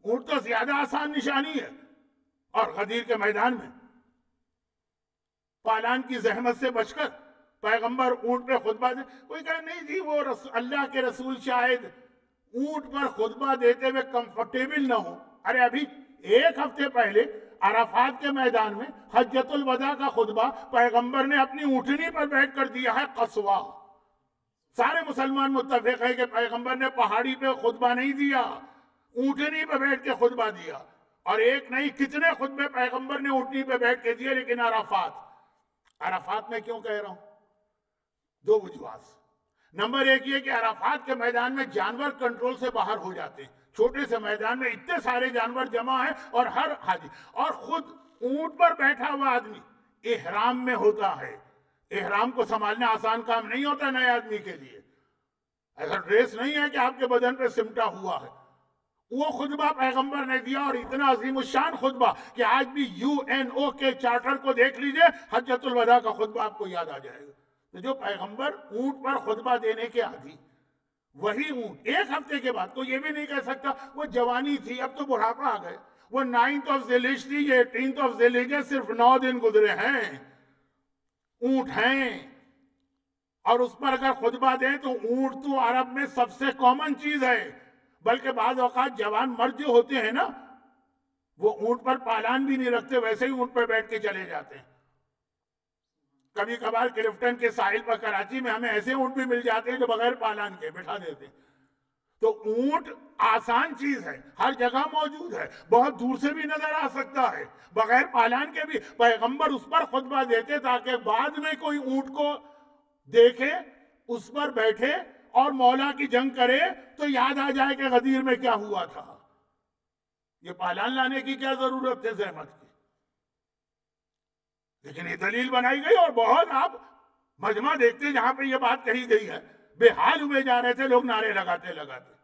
اونٹ تو زیادہ آسان نشانی ہے. اور غدیر کے میدان میں پالان کی زحمت سے بچ کر پیغمبر اونٹ پہ خطبہ دے. کوئی کہے نہیں جی وہ اللہ کے رسول شاید اونٹ پر خطبہ دیتے ہوئے کمفرٹیبل نہ ہو. ارے ابھی 1 ہفتے پہلے عرفات کے میدان میں حجۃ الوداع کا خطبہ پیغمبر نے اپنی اونٹنی پر بیٹھ کر دیا ہے قصوہ. سارے مسلمان متفق ہے کہ پیغمبر نے پہاڑی پہ خطبہ نہیں دیا, اونٹنی پہ بیٹھ کے خطبہ دیا. اور ایک نہیں کتنے خطبے پیغمبر نے اونٹنی پہ بیٹھ کے دیے. لیکن عرفات میں کیوں کہہ رہا ہوں؟ 2 وجوہات. نمبر ایک یہ کہ عرفات کے میدان میں جانور کنٹرول سے باہر ہو جاتے ہیں، چھوٹے سے میدان میں اتنے سارے جانور جمع ہیں، اور ہر حاجی اور خود اونٹ پر بیٹھا ہوا آدمی احرام میں ہوتا ہے۔ احرام کو سنبھالنا آسان کام نہیں ہوتا نئے آدمی کے لیے، ایسا ڈریس نہیں ہے کہ آپ کے بدن پہ سمٹا ہوا ہے۔ وہ خطبہ پیغمبر نے دیا، اور اتنا عظیم الشان خطبہ کہ آج بھی UN کے چارٹر کو دیکھ لیجئے، حجۃ الوداع کا خطبہ آپ کو یاد آ جائے گا۔ تو جو پیغمبر اونٹ پر خطبہ دینے کے عادی، وہی اونٹ ایک ہفتے کے بعد، کوئی یہ بھی نہیں کہہ سکتا وہ جوانی تھی اب تو بڑھاپا آ گئے، وہ 9 ذی الحجہ تھی، یہ 18 ذی الحجہ، صرف 9 دن گزرے ہیں، اونٹ ہیں، اور اس پر اگر خطبہ دیں تو اونٹ تو عرب میں سب سے کامن چیز ہے، بلکہ بعض اوقات جوان مرد جو ہوتے ہیں نا، وہ اونٹ پر پالان بھی نہیں رکھتے، ویسے ہی اونٹ پر بیٹھ کے چلے جاتے ہیں۔ کبھی کبھار کلفٹن کے ساحل پر کراچی میں ہمیں ایسے اونٹ بھی مل جاتے ہیں جو بغیر پالان کے بٹھا دیتے ہیں۔ تو اونٹ آسان چیز ہے، ہر جگہ موجود ہے، بہت دور سے بھی نظر آ سکتا ہے، بغیر پالان کے بھی پیغمبر اس پر خطبہ دیتے تاکہ بعد میں کوئی اونٹ کو دیکھے، اس پر بیٹھے اور مولا کی جنگ کرے تو یاد آ جائے کہ غدیر میں کیا ہوا تھا۔ یہ پالان لانے کی کیا ضرورت ہے زحمت کی؟ لیکن یہ دلیل بنائی گئی، اور بہت آپ مجمع دیکھتے جہاں پہ یہ بات کہی گئی ہے، بے حال ہوئے جا رہے تھے لوگ نعرے لگاتے لگاتے۔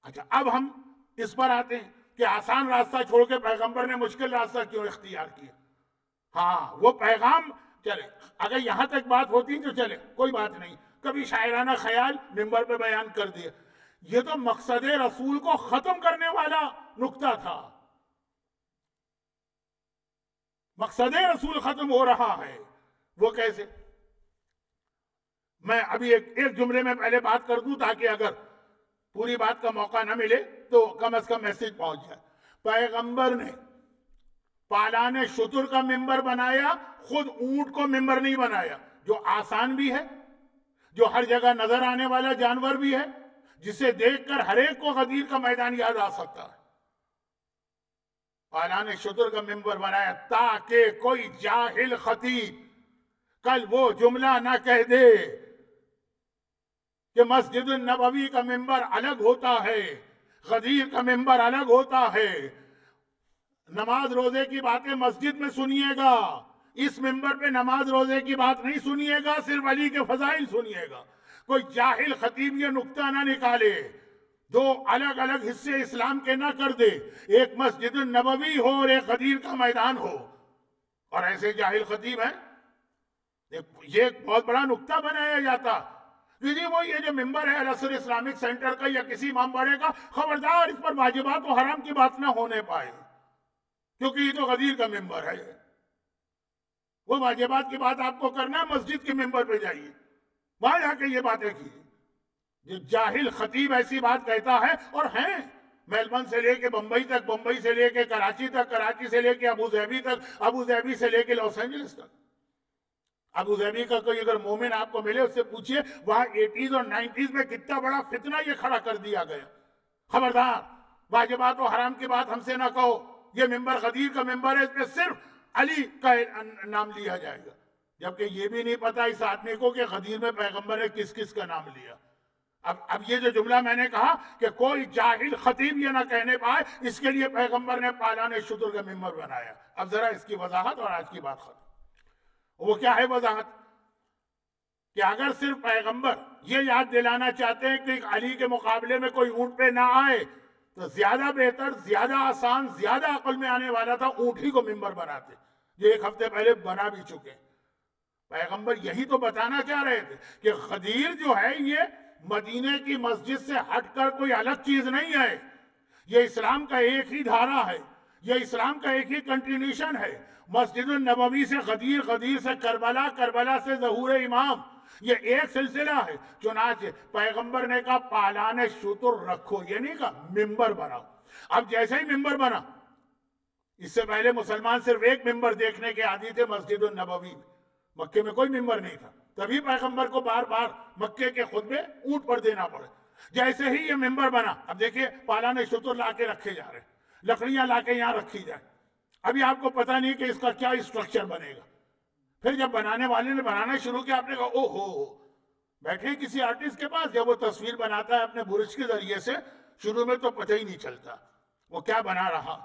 اچھا، اب ہم اس پر آتے ہیں کہ آسان راستہ چھوڑ کے پیغمبر نے مشکل راستہ کیوں اختیار کیا؟ ہاں، وہ پیغام چلے، اگر یہاں تک بات ہوتی تو چلے کوئی بات نہیں، کبھی شاعرانہ خیال ممبر پہ بیان کر دیا، یہ تو مقصد رسول کو ختم کرنے والا نقطہ تھا۔ مقصد رسول ختم ہو رہا ہے، وہ کیسے؟ میں ابھی ایک جملے میں پہلے بات کر دوں تاکہ اگر پوری بات کا موقع نہ ملے تو کم از کم میسج پہنچ جائے۔ پیغمبر نے پالان شتر کا ممبر بنایا، خود اونٹ کو ممبر نہیں بنایا، جو آسان بھی ہے، جو ہر جگہ نظر آنے والا جانور بھی ہے، جسے دیکھ کر ہر ایک کو غدیر کا میدان یاد آ سکتا ہے۔ پالان شتر کا ممبر بنایا تاکہ کوئی جاہل خطیب کل وہ جملہ نہ کہہ دے کہ مسجد النبوی کا ممبر الگ ہوتا ہے، غدیر کا ممبر الگ ہوتا ہے، نماز روزے کی باتیں مسجد میں سنیے گا، اس ممبر پہ نماز روزے کی بات نہیں سنیے گا، صرف علی کے فضائل سنیے گا۔ کوئی جاہل خطیب یہ نقطہ نہ نکالے، دو الگ الگ حصے اسلام کے نہ کر دے، ایک مسجد النبوی ہو اور ایک غدیر کا میدان ہو۔ اور ایسے جاہل خطیب ہیں، یہ ایک بہت بڑا نقطہ بنایا جاتا کہ جی وہ یہ جو ممبر ہے الاسر اسلامک سینٹر کا یا کسی امام باڑے کا، خبردار اس پر واجبات و حرام کی بات نہ ہونے پائے، کیونکہ یہ تو غدیر کا ممبر ہے۔ وہ واجبات کی بات آپ کو کرنا ہے، مسجد کے ممبر پہ جائیے، وہاں جا کے یہ باتیں کیجیے۔ جو جاہل خطیب ایسی بات کہتا ہے، اور ہیں میلبرن سے لے کے بمبئی تک، بمبئی سے لے کے کراچی تک، کراچی سے لے کے ابو ظہبی تک، ابو ظہبی سے لے کے لاس اینجلس تک۔ ابو ظہبی کا کوئی اگر مومن آپ کو ملے، اس سے پوچھئے وہاں 80s اور 90s میں کتنا بڑا فتنہ یہ کھڑا کر دیا گیا، خبردار واجبات و حرام کی بات ہم سے نہ کہو، یہ ممبر غدیر کا ممبر ہے، اس میں صرف علی کا نام لیا جائے گا، جبکہ یہ بھی نہیں پتا اس آدمی کو کہ غدیر میں پیغمبر نے کس کس کا نام لیا۔ اب یہ جو جملہ میں نے کہا کہ کوئی جاہل خطیب یہ نہ کہنے پائے، اس کے لیے پیغمبر نے پالان شتر کا ممبر بنایا۔ اب ذرا اس کی وضاحت، اور آج کی بات ختم۔ وہ کیا ہے وضاحت؟ کہ اگر صرف پیغمبر یہ یاد دلانا چاہتے ہیں کہ علی کے مقابلے میں کوئی اونٹ پہ نہ آئے، تو زیادہ بہتر، زیادہ آسان، زیادہ عقل میں آنے والا تھا اونٹ ہی کو ممبر بناتے، جو ایک ہفتے پہلے بنا بھی چکے۔ پیغمبر یہی تو بتانا چاہ رہے تھے کہ غدیر جو ہے یہ مدینے کی مسجد سے ہٹ کر کوئی الگ چیز نہیں ہے، یہ اسلام کا ایک ہی دھارا ہے، یہ اسلام کا ایک ہی کنٹینیوشن ہے۔ مسجد النبوی سے غدیر، غدیر سے کربلا، کربلا سے ظہور امام، یہ ایک سلسلہ ہے۔ چنانچہ پیغمبر نے کہا پالان شتر رکھو، یہ نہیں کہا ممبر بناؤ۔ اب جیسے ہی ممبر بنا، اس سے پہلے مسلمان صرف ایک ممبر دیکھنے کے عادی تھے، مسجد النبوی میں، مکے میں کوئی ممبر نہیں تھا، تبھی پیغمبر کو بار بار مکے کے خطبے اونٹ پر دینا پڑے۔ جیسے ہی یہ ممبر بنا، اب دیکھیے پالان شتر لا کے رکھے جا رہے ہیں، لکڑیاں لا کے یہاں رکھی جائیں، ابھی آپ کو پتہ نہیں کہ اس کا کیا اسٹرکچر بنے گا۔ پھر جب بنانے والے نے بنانا شروع کیا، آپ نے کہا او ہو، بیٹھے کسی آرٹسٹ کے پاس، جب وہ تصویر بناتا ہے اپنے برش کے ذریعے سے، شروع میں تو پتہ ہی نہیں چلتا وہ کیا بنا رہا،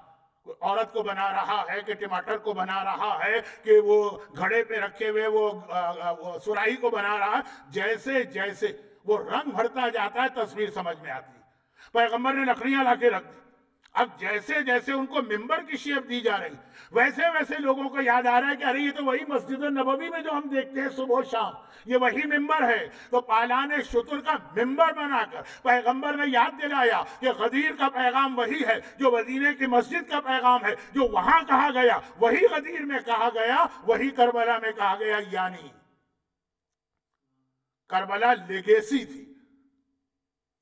کوئی عورت کو بنا رہا ہے کہ ٹماٹر کو بنا رہا ہے کہ وہ گھڑے پہ رکھے ہوئے وہ سراہی کو بنا رہا ہے۔ جیسے جیسے وہ رنگ بھرتا جاتا ہے تصویر سمجھ میں آتی ہے۔ پیغمبر نے لکڑیاں لا کے رکھ دی، اب جیسے جیسے ان کو ممبر کی شیپ دی جا رہی، ویسے ویسے لوگوں کو یاد آ رہا ہے کہ ارے یہ تو وہی مسجد نبوی میں جو ہم دیکھتے ہیں صبح و شام، یہ وہی ممبر ہے۔ تو پالان شتر کا ممبر بنا کر پیغمبر نے یاد دلایا کہ غدیر کا پیغام وہی ہے جو مدینے کی مسجد کا پیغام ہے، جو وہاں کہا گیا وہی غدیر میں کہا گیا، وہی کربلا میں کہا گیا۔ یعنی کربلا لیگیسی تھی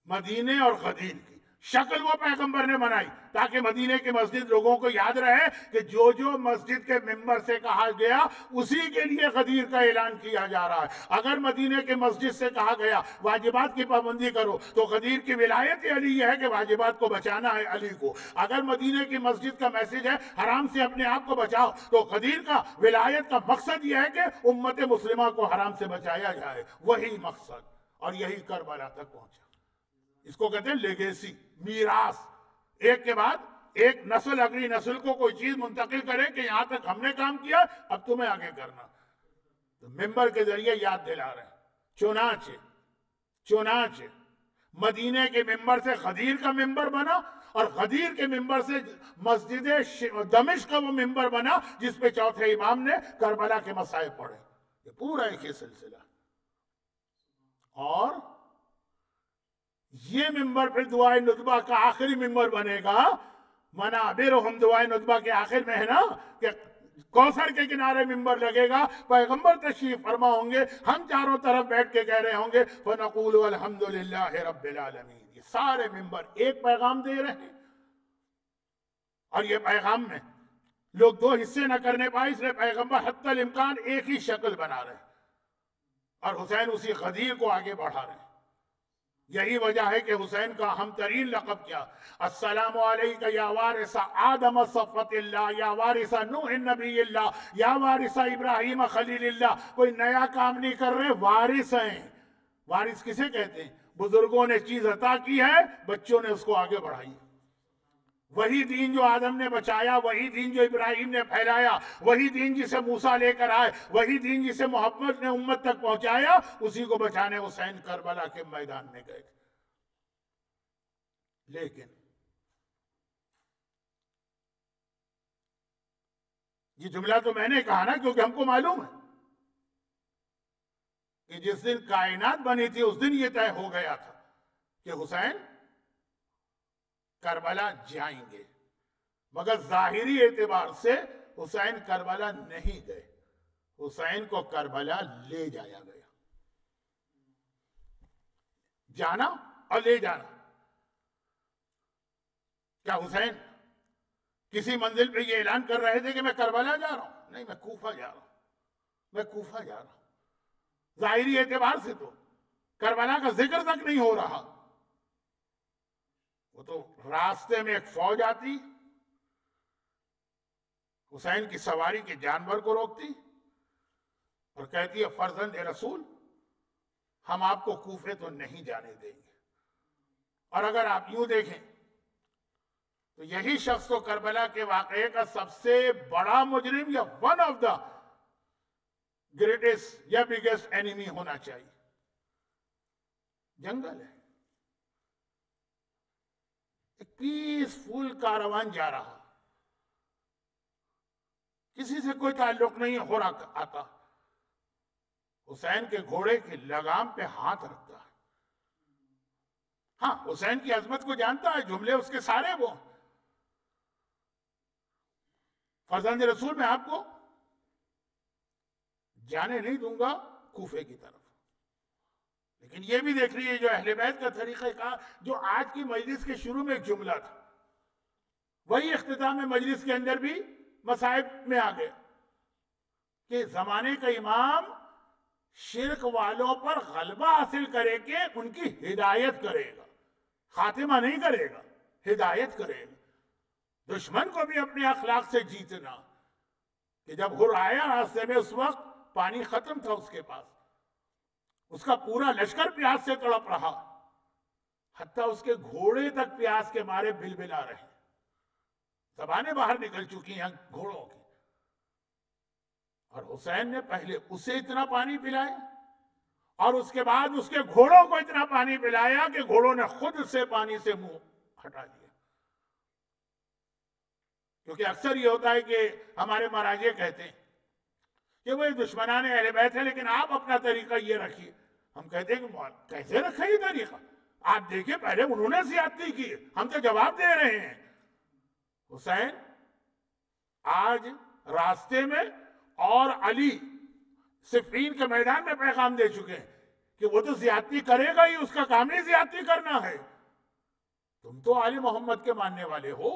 مدینے اور غدیر کی، شکل وہ پیغمبر نے بنائی تاکہ مدینے کی مسجد لوگوں کو یاد رہے کہ جو جو مسجد کے ممبر سے کہا گیا اسی کے لیے غدیر کا اعلان کیا جا رہا ہے۔ اگر مدینے کی مسجد سے کہا گیا واجبات کی پابندی کرو تو غدیر کی ولایت علی یہ ہے کہ واجبات کو بچانا ہے علی کو۔ اگر مدینے کی مسجد کا میسج ہے حرام سے اپنے آپ کو بچاؤ تو غدیر کا ولایت کا مقصد یہ ہے کہ امت مسلمہ کو حرام سے بچایا جائے، وہی مقصد، اور یہی کربلا تک پہنچا۔ اس کو کہتے ہیں لیگیسی، میراث، ایک کے بعد ایک نسل اگلی نسل کو کوئی چیز منتقل کرے کہ یہاں تک ہم نے کام کیا اب تمہیں آگے کرنا۔ تو ممبر کے ذریعے یاد دلا رہے ہیں۔ چنانچہ مدینے کے ممبر سے غدیر کا ممبر بنا، اور غدیر کے ممبر سے مسجد دمشق کا وہ ممبر بنا جس پہ چوتھے امام نے کربلا کے مسائل پڑھے۔ یہ پورا ایک ہی سلسلہ، اور یہ ممبر پھر دعائے ندبہ کا آخری ممبر بنے گا۔ منابرہم دعائے ندبہ کے آخر میں ہے نا کہ کوثر کے کنارے ممبر لگے گا، پیغمبر تشریف فرما ہوں گے، ہم چاروں طرف بیٹھ کے کہہ رہے ہوں گے فَنَقُولُ الْحَمْدُلِلَّهِ رَبِّ الْعَالَمِينَ۔ یہ سارے ممبر ایک پیغام دے رہے ہیں، اور یہ پیغام میں لوگ دو حصے نہ کرنے پائے، اس لیے پیغمبر حتی الامکان ایک ہی شکل بنا رہے ہیں، اور حسین اسی غدیر کو آگے بڑھا رہے ہیں۔ یہی وجہ ہے کہ حسین کا اہم ترین لقب کیا، السلام علیکہ یا وارث آدم صفوت اللہ، یا وارث نوح نبی اللہ، یا وارث ابراہیم خلیل اللہ۔ کوئی نیا کام نہیں کر رہے، وارث ہیں۔ وارث کسے کہتے ہیں؟ بزرگوں نے چیز عطا کی ہے، بچوں نے اس کو آگے بڑھائی۔ وہی دین جو آدم نے بچایا، وہی دین جو ابراہیم نے پھیلایا، وہی دین جسے موسیٰ لے کر آئے، وہی دین جسے محمد نے امت تک پہنچایا، اسی کو بچانے حسین کربلا کے میدان میں گئے تھے۔ لیکن یہ جملہ تو میں نے کہا نا کیونکہ ہم کو معلوم ہے کہ جس دن کائنات بنی تھی اس دن یہ طے ہو گیا تھا کہ حسین کربلا جائیں گے، مگر ظاہری اعتبار سے حسین کربلا نہیں گئے، حسین کو کربلا لے جایا گیا۔ جانا اور لے جانا، کیا حسین کسی منزل پہ یہ اعلان کر رہے تھے کہ میں کربلا جا رہا ہوں؟ نہیں، میں کوفہ جا رہا ہوں، میں کوفہ جا رہا ہوں۔ ظاہری اعتبار سے تو کربلا کا ذکر تک نہیں ہو رہا، وہ تو راستے میں ایک فوج آتی، حسین کی سواری کے جانور کو روکتی اور کہتی ہے فرزند رسول ہم آپ کو کوفے تو نہیں جانے دیں گے۔ اور اگر آپ یوں دیکھیں تو یہی شخص تو کربلا کے واقعے کا سب سے بڑا مجرم یا ون آف دا گریٹسٹ یا بگیسٹ اینیمی ہونا چاہیے۔ جنگل ہے، ایک پیسفل کاروان جا رہا، کسی سے کوئی تعلق نہیں ہو رہا آتا، حسین کے گھوڑے کی لگام پہ ہاتھ رکھتا ہے۔ ہاں، حسین کی عظمت کو جانتا ہے، جملے اس کے سارے وہ فرزند رسول میں آپ کو جانے نہیں دوں گا کوفے کی طرف۔ لیکن یہ بھی دیکھ لیجیے جو اہل بیت کا طریقہ کار جو آج کی مجلس کے شروع میں ایک جملہ تھا، وہی اختتام مجلس کے اندر بھی مصائب میں آ گیا کہ زمانے کا امام شرک والوں پر غلبہ حاصل کرے کہ ان کی ہدایت کرے گا، خاتمہ نہیں کرے گا، ہدایت کرے گا۔ دشمن کو بھی اپنے اخلاق سے جیتنا، کہ جب ہر آیا راستے میں اس وقت پانی ختم تھا اس کے پاس، اس کا پورا لشکر پیاس سے تڑپ رہا، حتیٰ اس کے گھوڑے تک پیاس کے مارے بلبلا رہے، زبانیں باہر نکل چکی ہیں گھوڑوں کی، اور حسین نے پہلے اسے اتنا پانی پلایا اور اس کے بعد اس کے گھوڑوں کو اتنا پانی پلایا کہ گھوڑوں نے خود سے پانی سے منہ ہٹا دیا۔ کیونکہ اکثر یہ ہوتا ہے کہ ہمارے مراجع کہتے ہیں کہ وہ دشمنان اہل بیت ہے لیکن آپ اپنا طریقہ یہ رکھیے۔ ہم کہتے ہیں کہ کیسے رکھا یہ طریقہ؟ آپ دیکھیں پہلے انہوں نے زیادتی کی، ہم تو جواب دے رہے ہیں۔ حسین آج راستے میں اور علی صفین کے میدان میں پیغام دے چکے ہیں کہ وہ تو زیادتی کرے گا ہی، اس کا کام ہی زیادتی کرنا ہے۔ تم تو آل محمد کے ماننے والے ہو،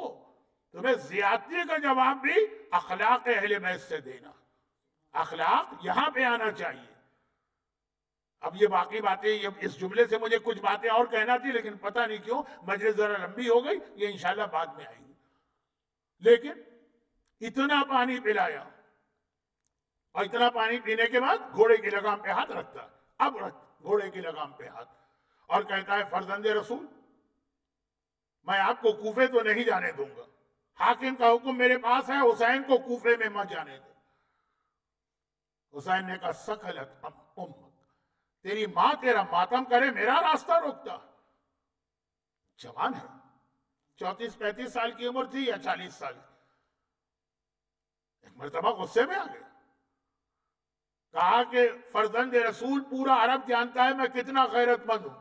تمہیں زیادتی کا جواب بھی اخلاق اہل بیت سے دینا، اخلاق یہاں پہ آنا چاہیے۔ اب یہ باقی باتیں، اس جملے سے مجھے کچھ باتیں اور کہنا تھی لیکن پتہ نہیں کیوں مجلس ذرا لمبی ہو گئی، یہ انشاءاللہ بعد میں آئے گی۔ لیکن اتنا پانی پلایا اور اتنا پانی پینے کے بعد گھوڑے کی لگام پہ ہاتھ رکھتا، اب رکھ گھوڑے کی لگام پہ ہاتھ، اور کہتا ہے فرزند رسول میں آپ کو کوفے تو نہیں جانے دوں گا، حاکم کا حکم میرے پاس ہے، حسین کو کوفے میں مت جانے دے۔ حسین نے کہا سکلت امک، تیری ماں تیرا ماتم کرے، میرا راستہ روکتا۔ جوان ہے، 34-35 سال کی عمر تھی یا 40 سال کی، ایک مرتبہ غصے میں آ گیا، کہا کہ فرزند رسول پورا عرب جانتا ہے میں کتنا غیرت مند ہوں،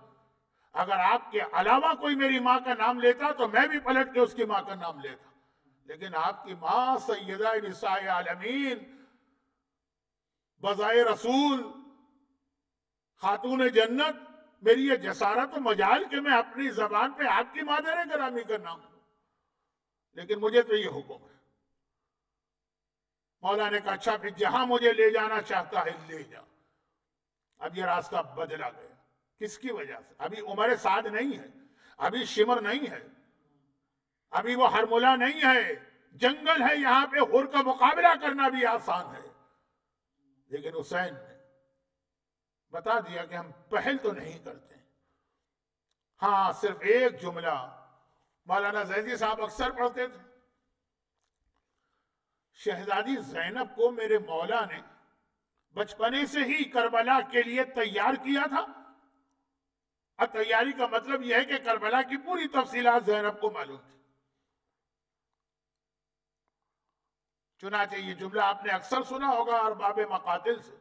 اگر آپ کے علاوہ کوئی میری ماں کا نام لیتا تو میں بھی پلٹ کے اس کی ماں کا نام لیتا، لیکن آپ کی ماں سیدہ نساء عالمین، بذائے رسول، خاتون جنت، میری یہ جسارت و مجال کہ میں اپنی زبان پہ آپ کی مادر گرامی کا نام لوں، لیکن مجھے تو یہ حکم ہے۔ مولا نے کہا اچھا پھر جہاں مجھے لے جانا چاہتا ہے لے جا۔ اب یہ راستہ بدلا گیا، کس کی وجہ سے؟ ابھی عمر سعد نہیں ہے، ابھی شمر نہیں ہے، ابھی وہ ہرملہ نہیں ہے، جنگل ہے یہاں پہ، ہر کا مقابلہ کرنا بھی آسان ہے، لیکن حسین نے بتا دیا کہ ہم پہل تو نہیں کرتے۔ ہاں صرف ایک جملہ مولانا زیدی صاحب اکثر پڑھتے تھے، شہزادی زینب کو میرے مولا نے بچپنے سے ہی کربلا کے لیے تیار کیا تھا، اور تیاری کا مطلب یہ ہے کہ کربلا کی پوری تفصیلات زینب کو معلوم تھی۔ چنانچہ یہ جملہ آپ نے اکثر سنا ہوگا ارباب مقاتل سے،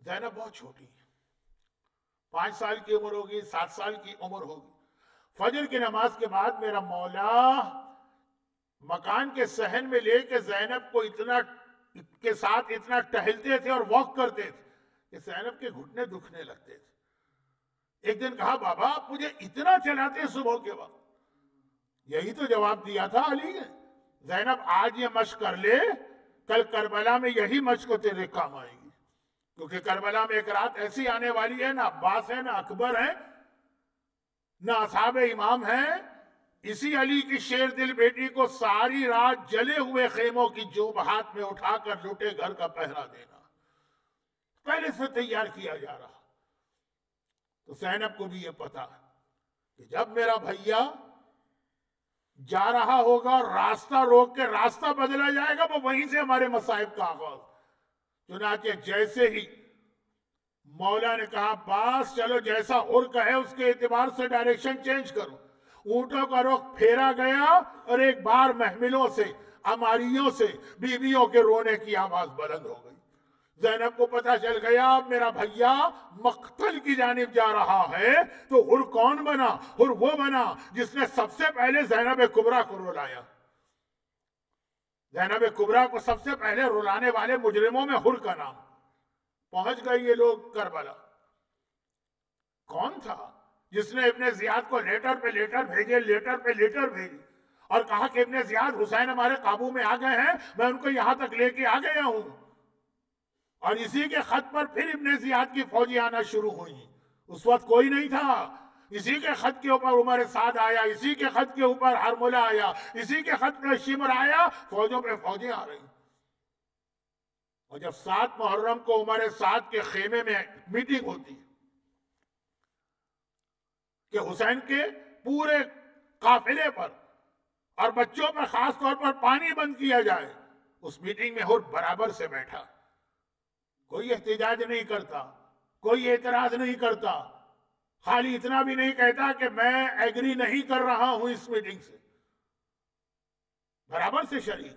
زینب بہت چھوٹی ہے، 5 سال کی عمر ہوگی، 7 سال کی عمر ہوگی۔ فجر کی نماز کے بعد میرا مولا مکان کے صحن میں لے کے زینب کو کے ساتھ اتنا ٹہلتے تھے اور واک کرتے تھے کہ زینب کے گھٹنے دکھنے لگتے تھے۔ ایک دن کہا بابا آپ مجھے اتنا چلاتے ہیں صبح کے وقت؟ یہی تو جواب دیا تھا علی نے، زینب آج یہ مشق کر لے، کل کربلا میں یہی مشق تیرے کام آئے گی، کیونکہ کربلا میں ایک رات ایسی آنے والی ہے، نہ عباس ہے، نہ اکبر ہے، نہ اصحاب امام ہیں، اسی علی کی شیر دل بیٹی کو ساری رات جلے ہوئے خیموں کی جوب ہاتھ میں اٹھا کر لوٹے گھر کا پہرا دینا، پہلے سے تیار کیا جا رہا۔ تو زینب کو بھی یہ پتا کہ جب میرا بھیا جا رہا ہوگا، راستہ روک کے راستہ بدلا جائے گا، وہ وہیں سے ہمارے مصائب کا آغاز۔ چنانچہ جیسے ہی مولا نے کہا باس چلو جیسا اور کہے اس کے اعتبار سے ڈائریکشن چینج کرو، اونٹوں کا رخ پھیرا گیا اور ایک بار محملوں سے، اماریوں سے بیویوں کے رونے کی آواز بلند ہو گئی۔ زینب کو پتا چل گیا اب میرا بھیا مقتل کی جانب جا رہا ہے، تو ہر کون بنا؟ ہر وہ بنا جس نے سب سے پہلے زینب کبریٰ کو رلایا۔ زینب کبریٰ کو سب سے پہلے رلانے والے مجرموں میں ہر کا نام۔ پہنچ گئے یہ لوگ کربلا۔ کون تھا جس نے ابن زیاد کو لیٹر پہ لیٹر بھیجے، لیٹر پہ لیٹر بھیجے اور کہا کہ ابن زیاد حسین ہمارے قابو میں آ گئے ہیں، میں ان کو یہاں تک لے کے آ گیا ہوں، اور اسی کے خط پر پھر ابن زیاد کی فوجیں آنا شروع ہوئی۔ اس وقت کوئی نہیں تھا، اسی کے خط کے اوپر عمر سعد آیا، اسی کے خط کے اوپر ہرملہ آیا، اسی کے خط پہ شمر آیا، فوجوں پہ فوجیں آ رہی۔ اور جب 7 محرم کو عمر سعد کے خیمے میں میٹنگ ہوتی ہے کہ حسین کے پورے قافلے پر اور بچوں پر خاص طور پر پانی بند کیا جائے. اس میٹنگ میں حر برابر سے بیٹھا, کوئی احتجاج نہیں کرتا, کوئی اعتراض نہیں کرتا, خالی اتنا بھی نہیں کہتا کہ میں ایگری نہیں کر رہا ہوں اس میٹنگ سے, برابر سے شریک.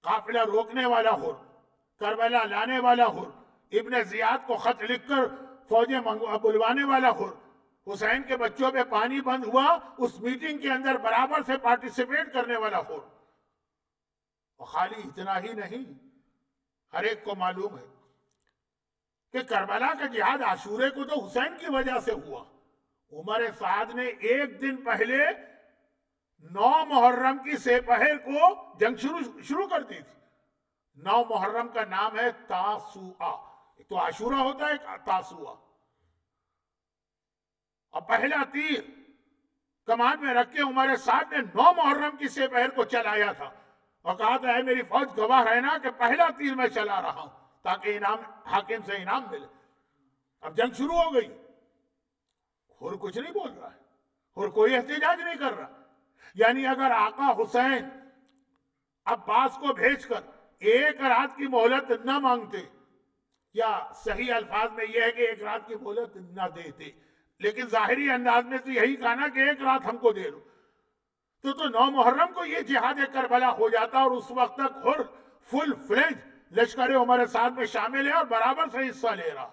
قافلہ روکنے والا حر, کربلا لانے والا حر, ابن زیاد کو خط لکھ کر فوجیں بلوانے والا حر, حسین کے بچوں پہ پانی بند ہوا اس میٹنگ کے اندر برابر سے پارٹیسپیٹ کرنے والا حر. اور خالی اتنا ہی نہیں, ہر ایک کو معلوم ہے کہ کربلا کا جہاد عاشورے کو تو حسین کی وجہ سے ہوا. عمر سعد نے ایک دن پہلے 9 محرم کی سپہر کو جنگ شروع کر دی تھی. 9 محرم کا نام ہے تاسوعا, ایک تو عاشورہ ہوتا ہے, ایک تاسوعا. اور پہلا تیر کمان میں رکھ کے عمر سعد نے 9 محرم کی سپہر کو چلایا تھا اور کہا تھا اے میری فوج گواہ رہنا کہ پہلا تیر میں چلا رہا ہوں تاکہ حاکم سے انعام ملے. اب جنگ شروع ہو گئی, حر کچھ نہیں بول رہا ہے, حر کوئی احتجاج نہیں کر رہا. یعنی اگر آقا حسین عباس کو بھیج کر ایک رات کی مہلت نہ مانگتے, یا صحیح الفاظ میں یہ ہے کہ ایک رات کی مہلت نہ دیتے, لیکن ظاہری انداز میں تو یہی کہا نا کہ ایک رات ہم کو دے دو, تو 9 محرم کو یہ جہاد کربلا ہو جاتا اور اس وقت تک حر فل فلیج لشکر عمر سعد میں شامل ہے اور برابر سے حصہ لے رہا.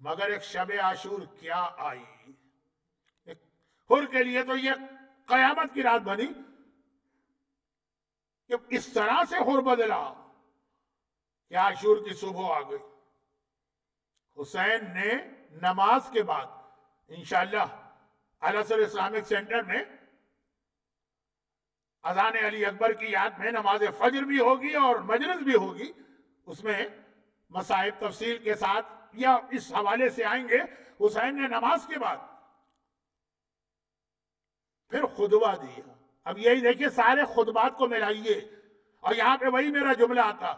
مگر ایک شب عاشور کیا آئی, حر کے لیے تو یہ قیامت کی رات بنی کہ اس طرح سے حر بدلا کہ عاشور کی صبح آ گئی. حسین نے نماز کے بعد انشاءاللہ الازہر اسلامک سینٹر میں اذان علی اکبر کی یاد میں نماز فجر بھی ہوگی اور مجلس بھی ہوگی. اس میں مسائب تفصیل کے ساتھ یا اس حوالے سے آئیں گے. حسین نے نماز کے بعد پھر خطبہ دیا. اب یہی دیکھیے, سارے خطبات کو ملائیے اور یہاں پہ وہی میرا جملہ آتا,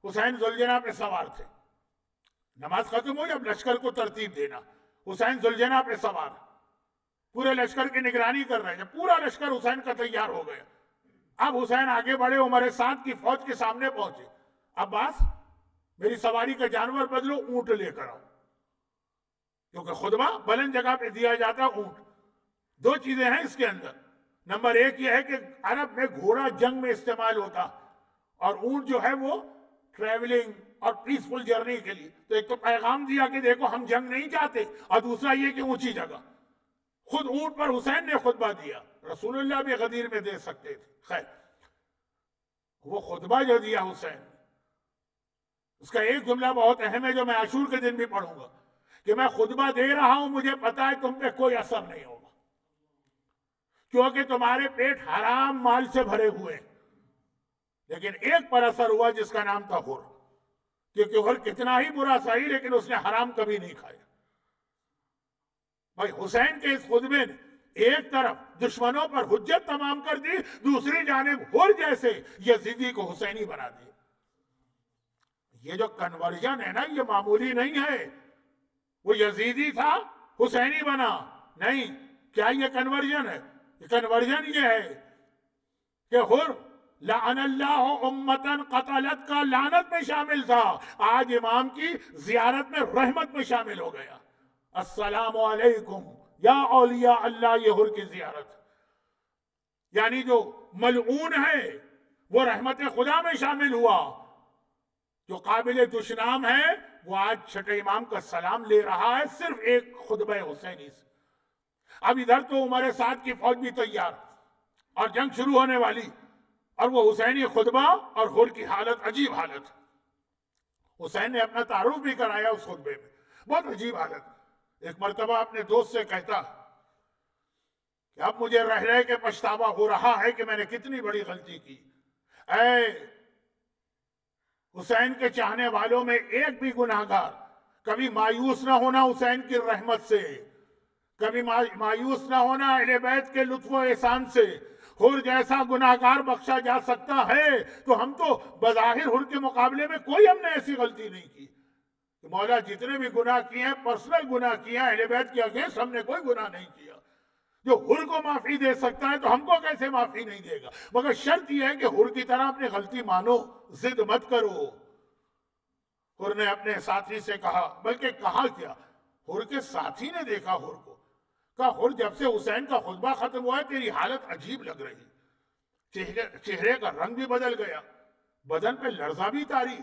حسین ذوالجناح پہ سوار تھے, نماز ختم ہوئی, اب لشکر کو ترتیب دینا. حسین ذوالجناح پہ سوار, پورے لشکر کی نگرانی کر رہے ہیں. جب پورا لشکر حسین کا تیار ہو گیا, اب حسین آگے بڑھے, عمر سعد کی فوج کے سامنے پہنچے. عباس میری سواری کا جانور بدلو, اونٹ لے کر آؤ, کیونکہ خطبہ بلند جگہ پہ دیا جاتا اونٹ. 2 چیزیں ہیں اس کے اندر. نمبر 1 یہ ہے کہ عرب میں گھوڑا جنگ میں استعمال ہوتا اور اونٹ جو ہے وہ ٹریولنگ اور پیسفل جرنی کے لیے. تو ایک تو پیغام دیا کہ دیکھو ہم جنگ نہیں چاہتے, اور دوسرا یہ کہ اونچی جگہ. خود اونٹ پر حسین نے خطبہ دیا, رسول اللہ بھی غدیر میں دے سکتے تھے. خیر, وہ خطبہ جو دیا حسین, اس کا ایک جملہ بہت اہم ہے جو میں عاشور کے دن بھی پڑھوں گا, کہ میں خطبہ دے رہا ہوں, مجھے پتا ہے تم پہ کوئی اثر نہیں ہوگا, کیونکہ تمہارے پیٹ حرام مال سے بھرے ہوئے ہیں. لیکن ایک پر اثر ہوا جس کا نام تھا حر, کیونکہ حر کتنا ہی برا صحیح لیکن اس نے حرام کبھی نہیں کھایا. بھائی حسین کے اس خطبے نے ایک طرف دشمنوں پر حجت تمام کر دی, دوسری جانب حر جیسے یزیدی کو حسینی بنا دیا. یہ جو کنورژن ہے نا, یہ معمولی نہیں ہے. وہ یزیدی تھا حسینی بنا نہیں. کیا یہ کنورژن ہے؟ کنورژن یہ ہے کہ حر لعن اللہ امتن قتلت کا لعنت میں شامل تھا, آج امام کی زیارت میں رحمت میں شامل ہو گیا. السلام علیکم یا اولیاء اللہ, یہ حر کی زیارت. یعنی جو ملعون ہے وہ رحمت خدا میں شامل ہوا, جو قابل دشنام ہے وہ آج چھٹے امام کا سلام لے رہا ہے صرف ایک خطبہ حسینی سے. اب ادھر تو عمر سعد کی فوج بھی تیار اور جنگ شروع ہونے والی, اور وہ حسینی خطبہ اور حر کی حالت عجیب حالت. حسین نے اپنا تعارف بھی کرایا اس خطبے میں, بہت عجیب حالت. ایک مرتبہ اپنے دوست سے کہتا کہ اب مجھے رہ رہ کے پچھتاوا ہو رہا ہے کہ میں نے کتنی بڑی غلطی کی. اے حسین کے چاہنے والوں میں ایک بھی گناہگار کبھی مایوس نہ ہونا حسین کی رحمت سے, کبھی مایوس نہ ہونا اہل بیت کے لطف و احسان سے. حر جیسا گناہگار بخشا جا سکتا ہے تو ہم تو بظاہر حر کے مقابلے میں کوئی ہم نے ایسی غلطی نہیں کی. کہ مولا جتنے بھی گناہ کیے ہیں پرسنل گناہ کیے ہیں، اہل بیت کے اگینسٹ ہم نے کوئی گناہ نہیں کیا، جو حر کو معافی دے سکتا ہے تو ہم کو کیسے معافی نہیں دے گا؟ مگر شرط یہ ہے کہ حر کی طرح اپنی غلطی مانو، ضد مت کرو۔ حر نے اپنے ساتھی سے کہا، بلکہ کہا کیا، حر کے ساتھی نے دیکھا حر کو، کہا حر جب سے حسین کا خطبہ ختم ہوا ہے تیری حالت عجیب لگ رہی، چہرے کا رنگ بھی بدل گیا، بدن پہ لرزہ بھی طاری،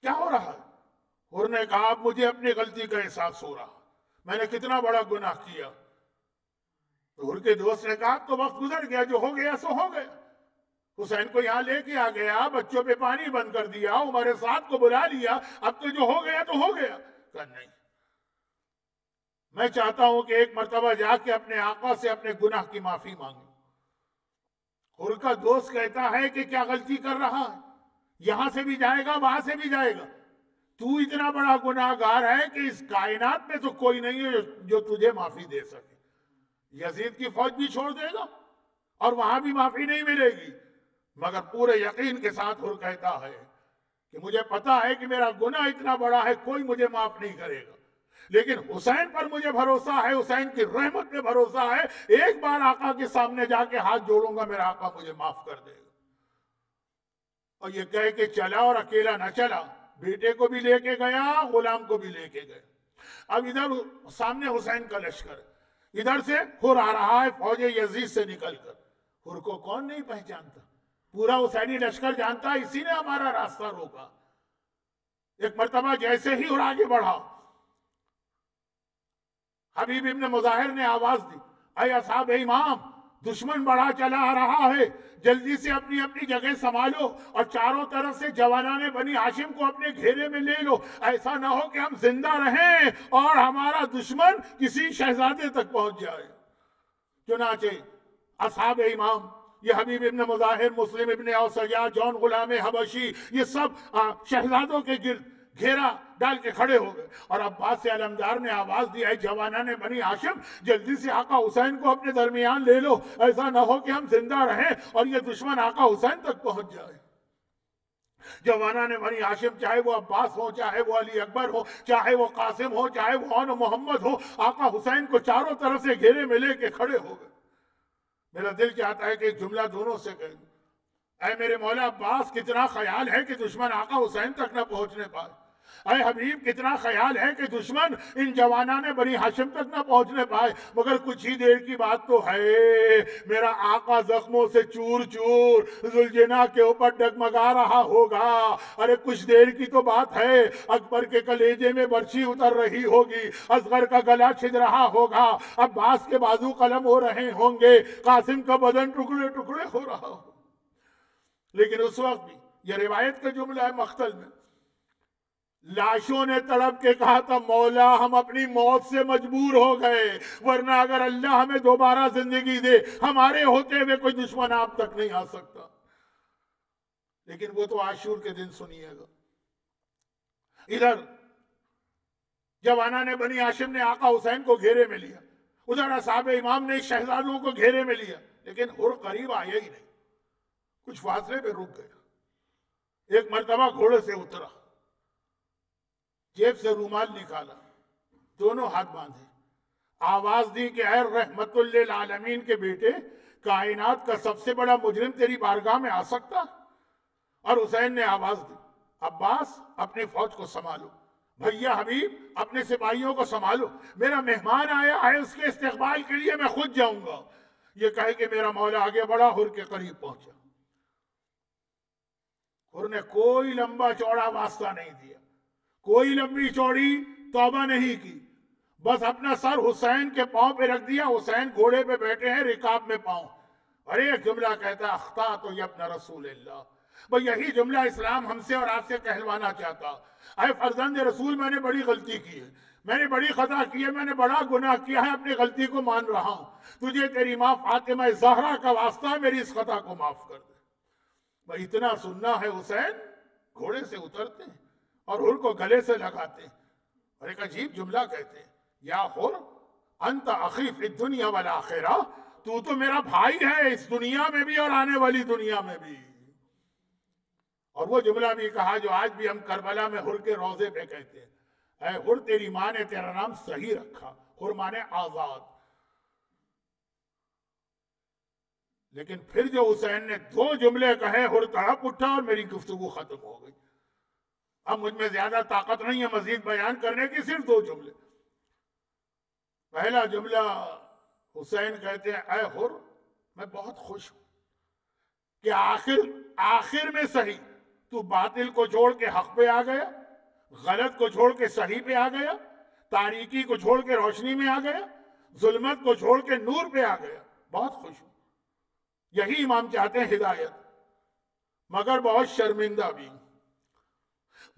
کیا ہو رہا ہے؟ حر نے کہا اب مجھے اپنی غلطی کا احساس ہو رہا، میں نے کتنا بڑا گناہ کیا۔ تو حر کے دوست نے کہا تو وقت گزر گیا، جو ہو گیا سو ہو گیا، حسین کو یہاں لے کے آ گیا، بچوں پہ پانی بند کر دیا، عمر سعد کو بلا لیا، اب تو جو ہو گیا تو ہو گیا۔ کہا نہیں، میں چاہتا ہوں کہ ایک مرتبہ جا کے اپنے آقا سے اپنے گناہ کی معافی مانگوں۔ حر کا دوست کہتا ہے کہ کیا غلطی کر رہا ہے، یہاں سے بھی جائے گا وہاں سے بھی جائے گا، تو اتنا بڑا گناہ گار ہے کہ اس کائنات میں تو کوئی نہیں ہے جو تجھے معافی دے سکے، یزید کی فوج بھی چھوڑ دے گا اور وہاں بھی معافی نہیں ملے گی۔ مگر پورے یقین کے ساتھ حر کہتا ہے کہ مجھے پتا ہے کہ میرا گناہ اتنا بڑا ہے کوئی مجھے معاف نہیں کرے گا، لیکن حسین پر مجھے بھروسہ ہے، حسین کی رحمت پہ بھروسہ ہے، ایک بار آقا کے سامنے جا کے ہاتھ جوڑوں گا میرا آقا مجھے معاف کر دے گا۔ اور یہ کہہ کے چلا، اور اکیلا نہ چلا، بیٹے کو بھی لے کے گیا، غلام کو بھی لے کے گیا۔ اب ادھر سامنے حسین کا لشکر، ادھر سے حر آ رہا ہے فوج یزید سے نکل کر۔ حر کو کون نہیں پہچانتا، پورا حسینی لشکر جانتا، اسی نے ہمارا راستہ روکا۔ ایک مرتبہ جیسے ہی حر آگے بڑھا، حبیب ابن مظاہر نے آواز دی، اے اصحاب امام، دشمن بڑھا چلا آ رہا ہے، جلدی سے اپنی اپنی جگہ سنبھالو اور چاروں طرف سے جوانان بنی ہاشم کو اپنے گھیرے میں لے لو، ایسا نہ ہو کہ ہم زندہ رہیں اور ہمارا دشمن کسی شہزادے تک پہنچ جائے۔ چنانچہ اصحاب امام، یہ حبیب ابن مظاہر، مسلم ابن اوسیہ، جون غلام حبشی، یہ سب شہزادوں کے گرد گھیرا ڈال کے کھڑے ہو گئے، اور عباس علمدار نے آواز دی، اے جوانان بنی ہاشم، جلدی سے آقا حسین کو اپنے درمیان لے لو، ایسا نہ ہو کہ ہم زندہ رہیں اور یہ دشمن آقا حسین تک پہنچ جائے۔ جوانان بنی ہاشم، چاہے وہ عباس ہو، چاہے وہ علی اکبر ہو، چاہے وہ قاسم ہو، چاہے وہ آن محمد ہو، آقا حسین کو چاروں طرف سے گھیرے میں لے کے کھڑے ہو گئے۔ میرا دل چاہتا ہے کہ ایک جملہ دونوں سے کہوں، اے میرے مولا عباس، کتنا خیال ہے کہ دشمن آقا حسین تک نہ پہنچنے پائے، اے حبیب کتنا خیال ہے کہ دشمن ان جوانان بنی ہاشم تک نہ پہنچنے پائے، مگر کچھ ہی دیر کی بات تو ہے، میرا آقا زخموں سے چور چور ذوالجناح کے اوپر ڈگمگا رہا ہوگا، ارے کچھ دیر کی تو بات ہے، اکبر کے کلیجے میں برچھی اتر رہی ہوگی، اصغر کا گلا چھد رہا ہوگا، عباس کے بازو قلم ہو رہے ہوں گے، قاسم کا بدن ٹکڑے ٹکڑے ہو رہا ہو۔ لیکن اس وقت بھی یہ روایت کا جملہ ہے، مقتل میں لاشوں نے تڑپ کے کہا تھا، مولا ہم اپنی موت سے مجبور ہو گئے، ورنہ اگر اللہ ہمیں دوبارہ زندگی دے ہمارے ہوتے ہوئے کوئی دشمن آپ تک نہیں آ سکتا۔ لیکن وہ تو عاشور کے دن سنیے گا۔ ادھر جوانان بنی ہاشم نے آقا حسین کو گھیرے میں لیا، ادھر اصحاب امام نے شہزادوں کو گھیرے میں لیا، لیکن حر قریب آیا ہی نہیں، کچھ فاصلے پہ رک گیا۔ ایک مرتبہ گھوڑے سے اترا، جیب سے رومال نکالا، دونوں ہاتھ باندھے، آواز دی کہ اے رحمت للعالمین کے بیٹے، کائنات کا سب سے بڑا مجرم تیری بارگاہ میں آ سکتا؟ اور حسین نے آواز دی، عباس اپنی فوج کو سنبھالو، بھیا حبیب اپنے سپاہیوں کو سنبھالو، میرا مہمان آیا ہے، اس کے استقبال کے لیے میں خود جاؤں گا۔ یہ کہے کہ میرا مولا آگے بڑھا، حر کے قریب پہنچا۔ حر نے کوئی لمبا چوڑا واسطہ نہیں دیا، کوئی لمبی چوڑی توبہ نہیں کی، بس اپنا سر حسین کے پاؤں پہ رکھ دیا، حسین گھوڑے پہ بیٹھے ہیں، رکاب میں پاؤں، اور ایک جملہ کہتا ہے، اخطأت یا ابن رسول اللہ۔ بھئی یہی جملہ اسلام ہم سے اور آپ سے کہلوانا چاہتا، اے فرزند رسول، میں نے بڑی غلطی کی ہے، میں نے بڑی خطا کی ہے، میں نے بڑا گناہ کیا ہے، اپنی غلطی کو مان رہا ہوں، تجھے تیری ماں فاطمہ زہرا کا واسطہ میری اس خطا کو معاف کر دے۔ بھئی اتنا سننا ہے، حسین گھوڑے سے اترتے ہیں اور حر کو گلے سے لگاتے ہیں، اور ایک عجیب جملہ کہتے ہیں، یا حر انت اخی فی الدنیا والآخرہ، تو میرا بھائی ہے اس دنیا میں بھی اور آنے والی دنیا میں بھی۔ اور وہ جملہ بھی کہا جو آج بھی ہم کربلا میں حر کے روضے پہ کہتے ہیں، اے حر تیری ماں نے تیرا نام صحیح رکھا، حر مانے آزاد۔ لیکن پھر جو حسین نے 2 جملے کہے، حر تڑپ اٹھا اور میری گفتگو ختم ہو گئی۔ اب مجھ میں زیادہ طاقت نہیں ہے مزید بیان کرنے کی، صرف 2 جملے۔ پہلا جملہ حسین کہتے ہیں، اے حر میں بہت خوش ہوں کہ آخر میں صحیح تو باطل کو چھوڑ کے حق پہ آ گیا، غلط کو چھوڑ کے صحیح پہ آ گیا، تاریکی کو چھوڑ کے روشنی میں آ گیا، ظلمت کو چھوڑ کے نور پہ آ گیا، بہت خوش ہوں۔ یہی امام چاہتے ہیں، ہدایت، مگر بہت شرمندہ بھی۔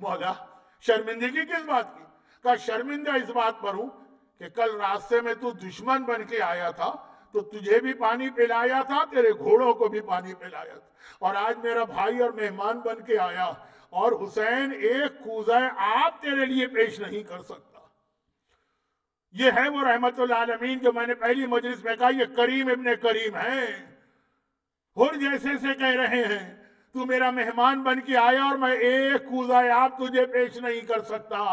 مولا شرمندگی کس بات کی؟ کہا شرمندہ اس بات پر ہوں کہ کل راستے میں تو دشمن بن کے آیا تھا تو تجھے بھی پانی پلایا تھا، تیرے گھوڑوں کو بھی پانی پلایا تھا، اور آج میرا بھائی اور مہمان بن کے آیا اور حسین ایک کوزہ آپ تیرے لیے پیش نہیں کر سکتا۔ یہ ہے وہ رحمت اللہ عالمین جو میں نے پہلی مجلس میں کہا، یہ کریم ابن کریم ہے۔ حر جیسے سے کہہ رہے ہیں تو میرا مہمان بن کے آیا اور میں ایک کوزہ آپ تجھے پیش نہیں کر سکتا۔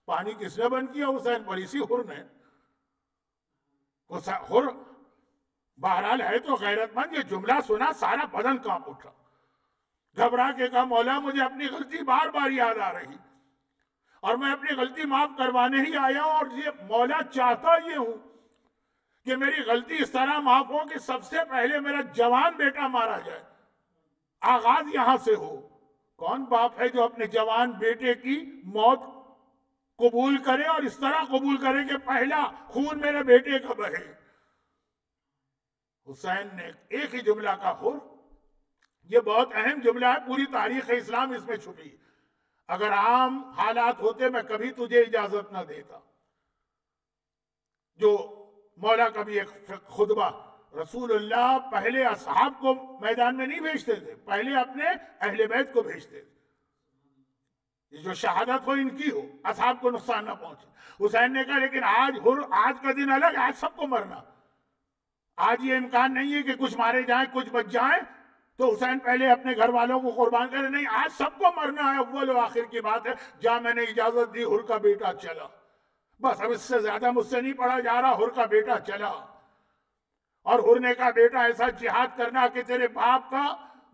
پانی کس نے بند کیا؟ حسین پر، اسی حر نے۔ حر بہرحال ہے تو غیرت مند، یہ جملہ سنا سارا بدن کانپ اٹھا، گھبرا کے کہا مولا مجھے اپنی غلطی بار بار یاد آ رہی اور میں اپنی غلطی معاف کروانے ہی آیا ہوں، اور یہ مولا چاہتا یہ ہوں کہ میری غلطی اس طرح معاف ہو کہ سب سے پہلے میرا جوان بیٹا مارا جائے، آغاز یہاں سے ہو۔ کون باپ ہے جو اپنے جوان بیٹے کی موت قبول کرے اور اس طرح قبول کرے کہ پہلا خون میرے بیٹے کا بہے؟ حسین نے ایک ہی جملہ کا حر، یہ بہت اہم جملہ ہے، پوری تاریخ اسلام اس میں چھپی۔ اگر عام حالات ہوتے میں کبھی تجھے اجازت نہ دیتا۔ جو مولا کا بھی ایک خطبہ، رسول اللہ پہلے اصحاب کو میدان میں نہیں بھیجتے تھے، پہلے اپنے اہل بیت کو بھیجتے تھے، یہ جو شہادت ہو ان کی ہو، اصحاب کو نقصان نہ پہنچے۔ حسین نے کہا لیکن آج کا دن الگ، آج سب کو مرنا، آج یہ امکان نہیں ہے کہ کچھ مارے جائیں کچھ بچ جائیں تو حسین پہلے اپنے گھر والوں کو قربان کرے، نہیں، آج سب کو مرنا ہے، اول و آخر کی بات ہے۔ جا میں نے اجازت دی، حر کا بیٹا چلا، بس اب اس سے زیادہ مجھ سے نہیں پڑھا جا رہا، حر کا بیٹا چلا۔ اور حر نے کہا بیٹا ایسا جہاد کرنا کہ تیرے باپ کا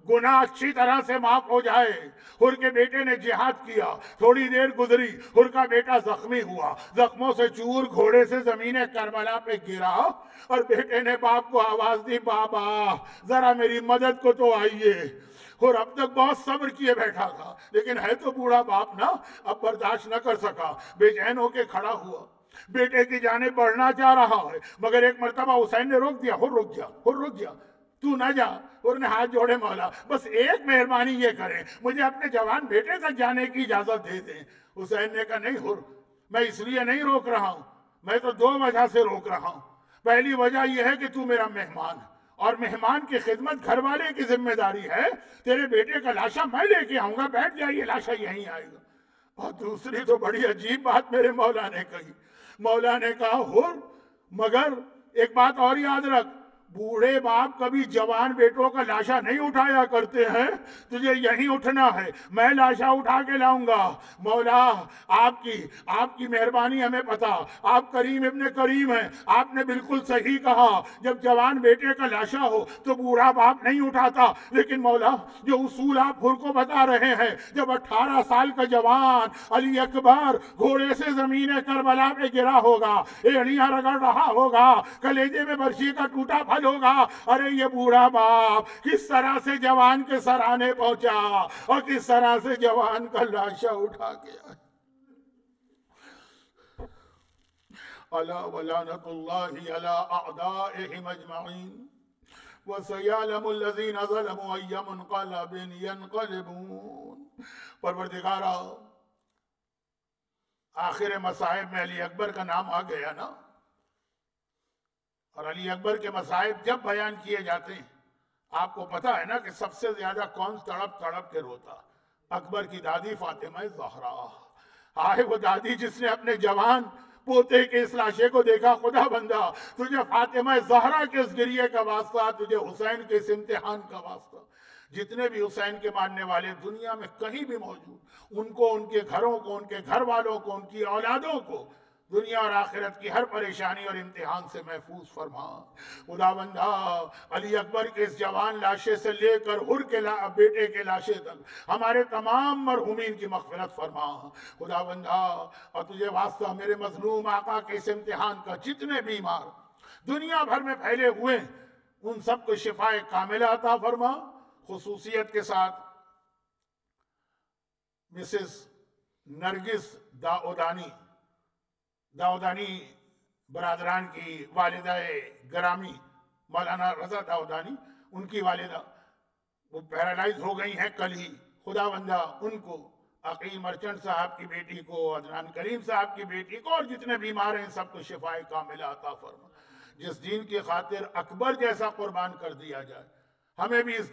گناہ اچھی طرح سے معاف ہو جائے۔ حر کے بیٹے نے جہاد کیا، تھوڑی دیر گزری، حر کا بیٹا زخمی ہوا، زخموں سے چور گھوڑے سے زمین کربلا پہ گرا، اور بیٹے نے باپ کو آواز دی، بابا ذرا میری مدد کو تو آئیے۔ حر اب تک بہت صبر کیے بیٹھا تھا، لیکن ہے تو بوڑھا باپ نا، اب برداشت نہ کر سکا، بے چین ہو کے کھڑا ہوا، بیٹے کی جانب بڑھنا چاہ رہا ہے، مگر ایک مرتبہ حسین نے روک دیا، حر رک جا، حر رک جا، تو نہ جا۔ حر نے ہاتھ جوڑے، مولا بس ایک مہربانی یہ کریں، مجھے اپنے جوان بیٹے تک جانے کی اجازت دے دیں۔ حسین نے کہا نہیں حر، میں اس لیے نہیں روک رہا ہوں، میں تو 2 وجہ سے روک رہا ہوں۔ پہلی وجہ یہ ہے کہ تو میرا مہمان، اور مہمان کی خدمت گھر والے کی ذمہ داری ہے، تیرے بیٹے کا لاشا میں لے کے آؤں گا، بیٹھ جائیے، لاشا یہیں آئے گا۔ اور دوسری تو بڑی عجیب بات میرے مولا نے کہی، مولا نے کہا حر مگر ایک بات اور یاد رکھ، بوڑھے باپ کبھی جوان بیٹوں کا لاشا نہیں اٹھایا کرتے ہیں، تجھے یہیں اٹھنا ہے، میں لاشا اٹھا کے لاؤں گا۔ مولا آپ کی مہربانی ہمیں پتا، آپ کریم ابن کریم ہیں، آپ نے بالکل صحیح کہا، جب جوان بیٹے کا لاشا ہو تو بوڑھا باپ نہیں اٹھاتا، لیکن مولا جو اصول آپ حر کو بتا رہے ہیں، جب 18 سال کا جوان علی اکبر گھوڑے سے زمین کربلا پہ گرا ہوگا، ایڑیاں رگڑ رہا ہوگا، کلیجے میں برچی کا ٹوٹا پھل ہوگا، ارے یہ بوڑھا باپ کس طرح سے جوان کے سرانے پہنچا اور کس طرح سے جوان کا لاشا اٹھا گیا۔ الا ولعنۃ اللہ علی اعدائہم اجمعین وسیعلم الذین ظلموا ای منقلب ینقلبون۔ پروردگارا، آخر مصائب میں علی اکبر کا نام آ گیا نا، اور علی اکبر کے مصائب جب بیان کیے جاتے ہیں آپ کو پتا ہے نا کہ سب سے زیادہ کون تڑپ تڑپ کے روتا؟ اکبر کی دادی فاطمہ زہرا۔ آئے وہ دادی جس نے اپنے جوان پوتے کے اس لاشے کو دیکھا، خدا بندہ تجھے فاطمہ زہرا کے اس گریے کا واسطہ، تجھے حسین کے اس امتحان کا واسطہ، جتنے بھی حسین کے ماننے والے دنیا میں کہیں بھی موجود، ان کو، ان کے گھروں کو، ان کے گھر والوں کو، ان کی اولادوں کو دنیا اور آخرت کی ہر پریشانی اور امتحان سے محفوظ فرما۔ خداوندہ علی اکبر کے اس جوان لاشے سے لے کر حر کے بیٹے کے لاشے تک ہمارے تمام مرحومین کی مغفرت فرما۔ خداوندہ اور تجھے واسطہ میرے مظلوم آقا کے اس امتحان کا، جتنے بیمار دنیا بھر میں پھیلے ہوئے ان سب کو شفاء کاملہ عطا فرما۔ خصوصیت کے ساتھ مسز نرگس داؤدانی برادران کی والدہ گرامی مولانا رضا داؤدانی، ان کی والدہ وہ پیرالائز ہو گئی ہیں کل ہی۔ خداوندہ ان کو، عقیل مرچنٹ صاحب کی بیٹی کو، عدنان کریم صاحب کی بیٹی کو، اور جتنے بیمار ہیں سب کو شفاء کاملہ عطا فرما۔ جس دین کی خاطر اکبر جیسا قربان کر دیا جائے، ہمیں بھی اس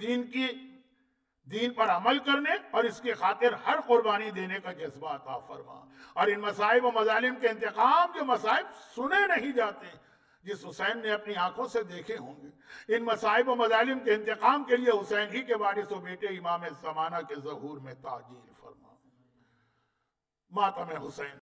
دین پر عمل کرنے اور اس کی خاطر ہر قربانی دینے کا جذبہ عطا فرما۔ اور ان مصائب و مظالم کے انتقام، جو مصائب سنے نہیں جاتے، جس حسین نے اپنی آنکھوں سے دیکھے ہوں گے، ان مصائب و مظالم کے انتقام کے لیے حسین ہی کے وارث و بیٹے امام زمانہ کے ظہور میں تعجیل فرما۔ ماتم حسین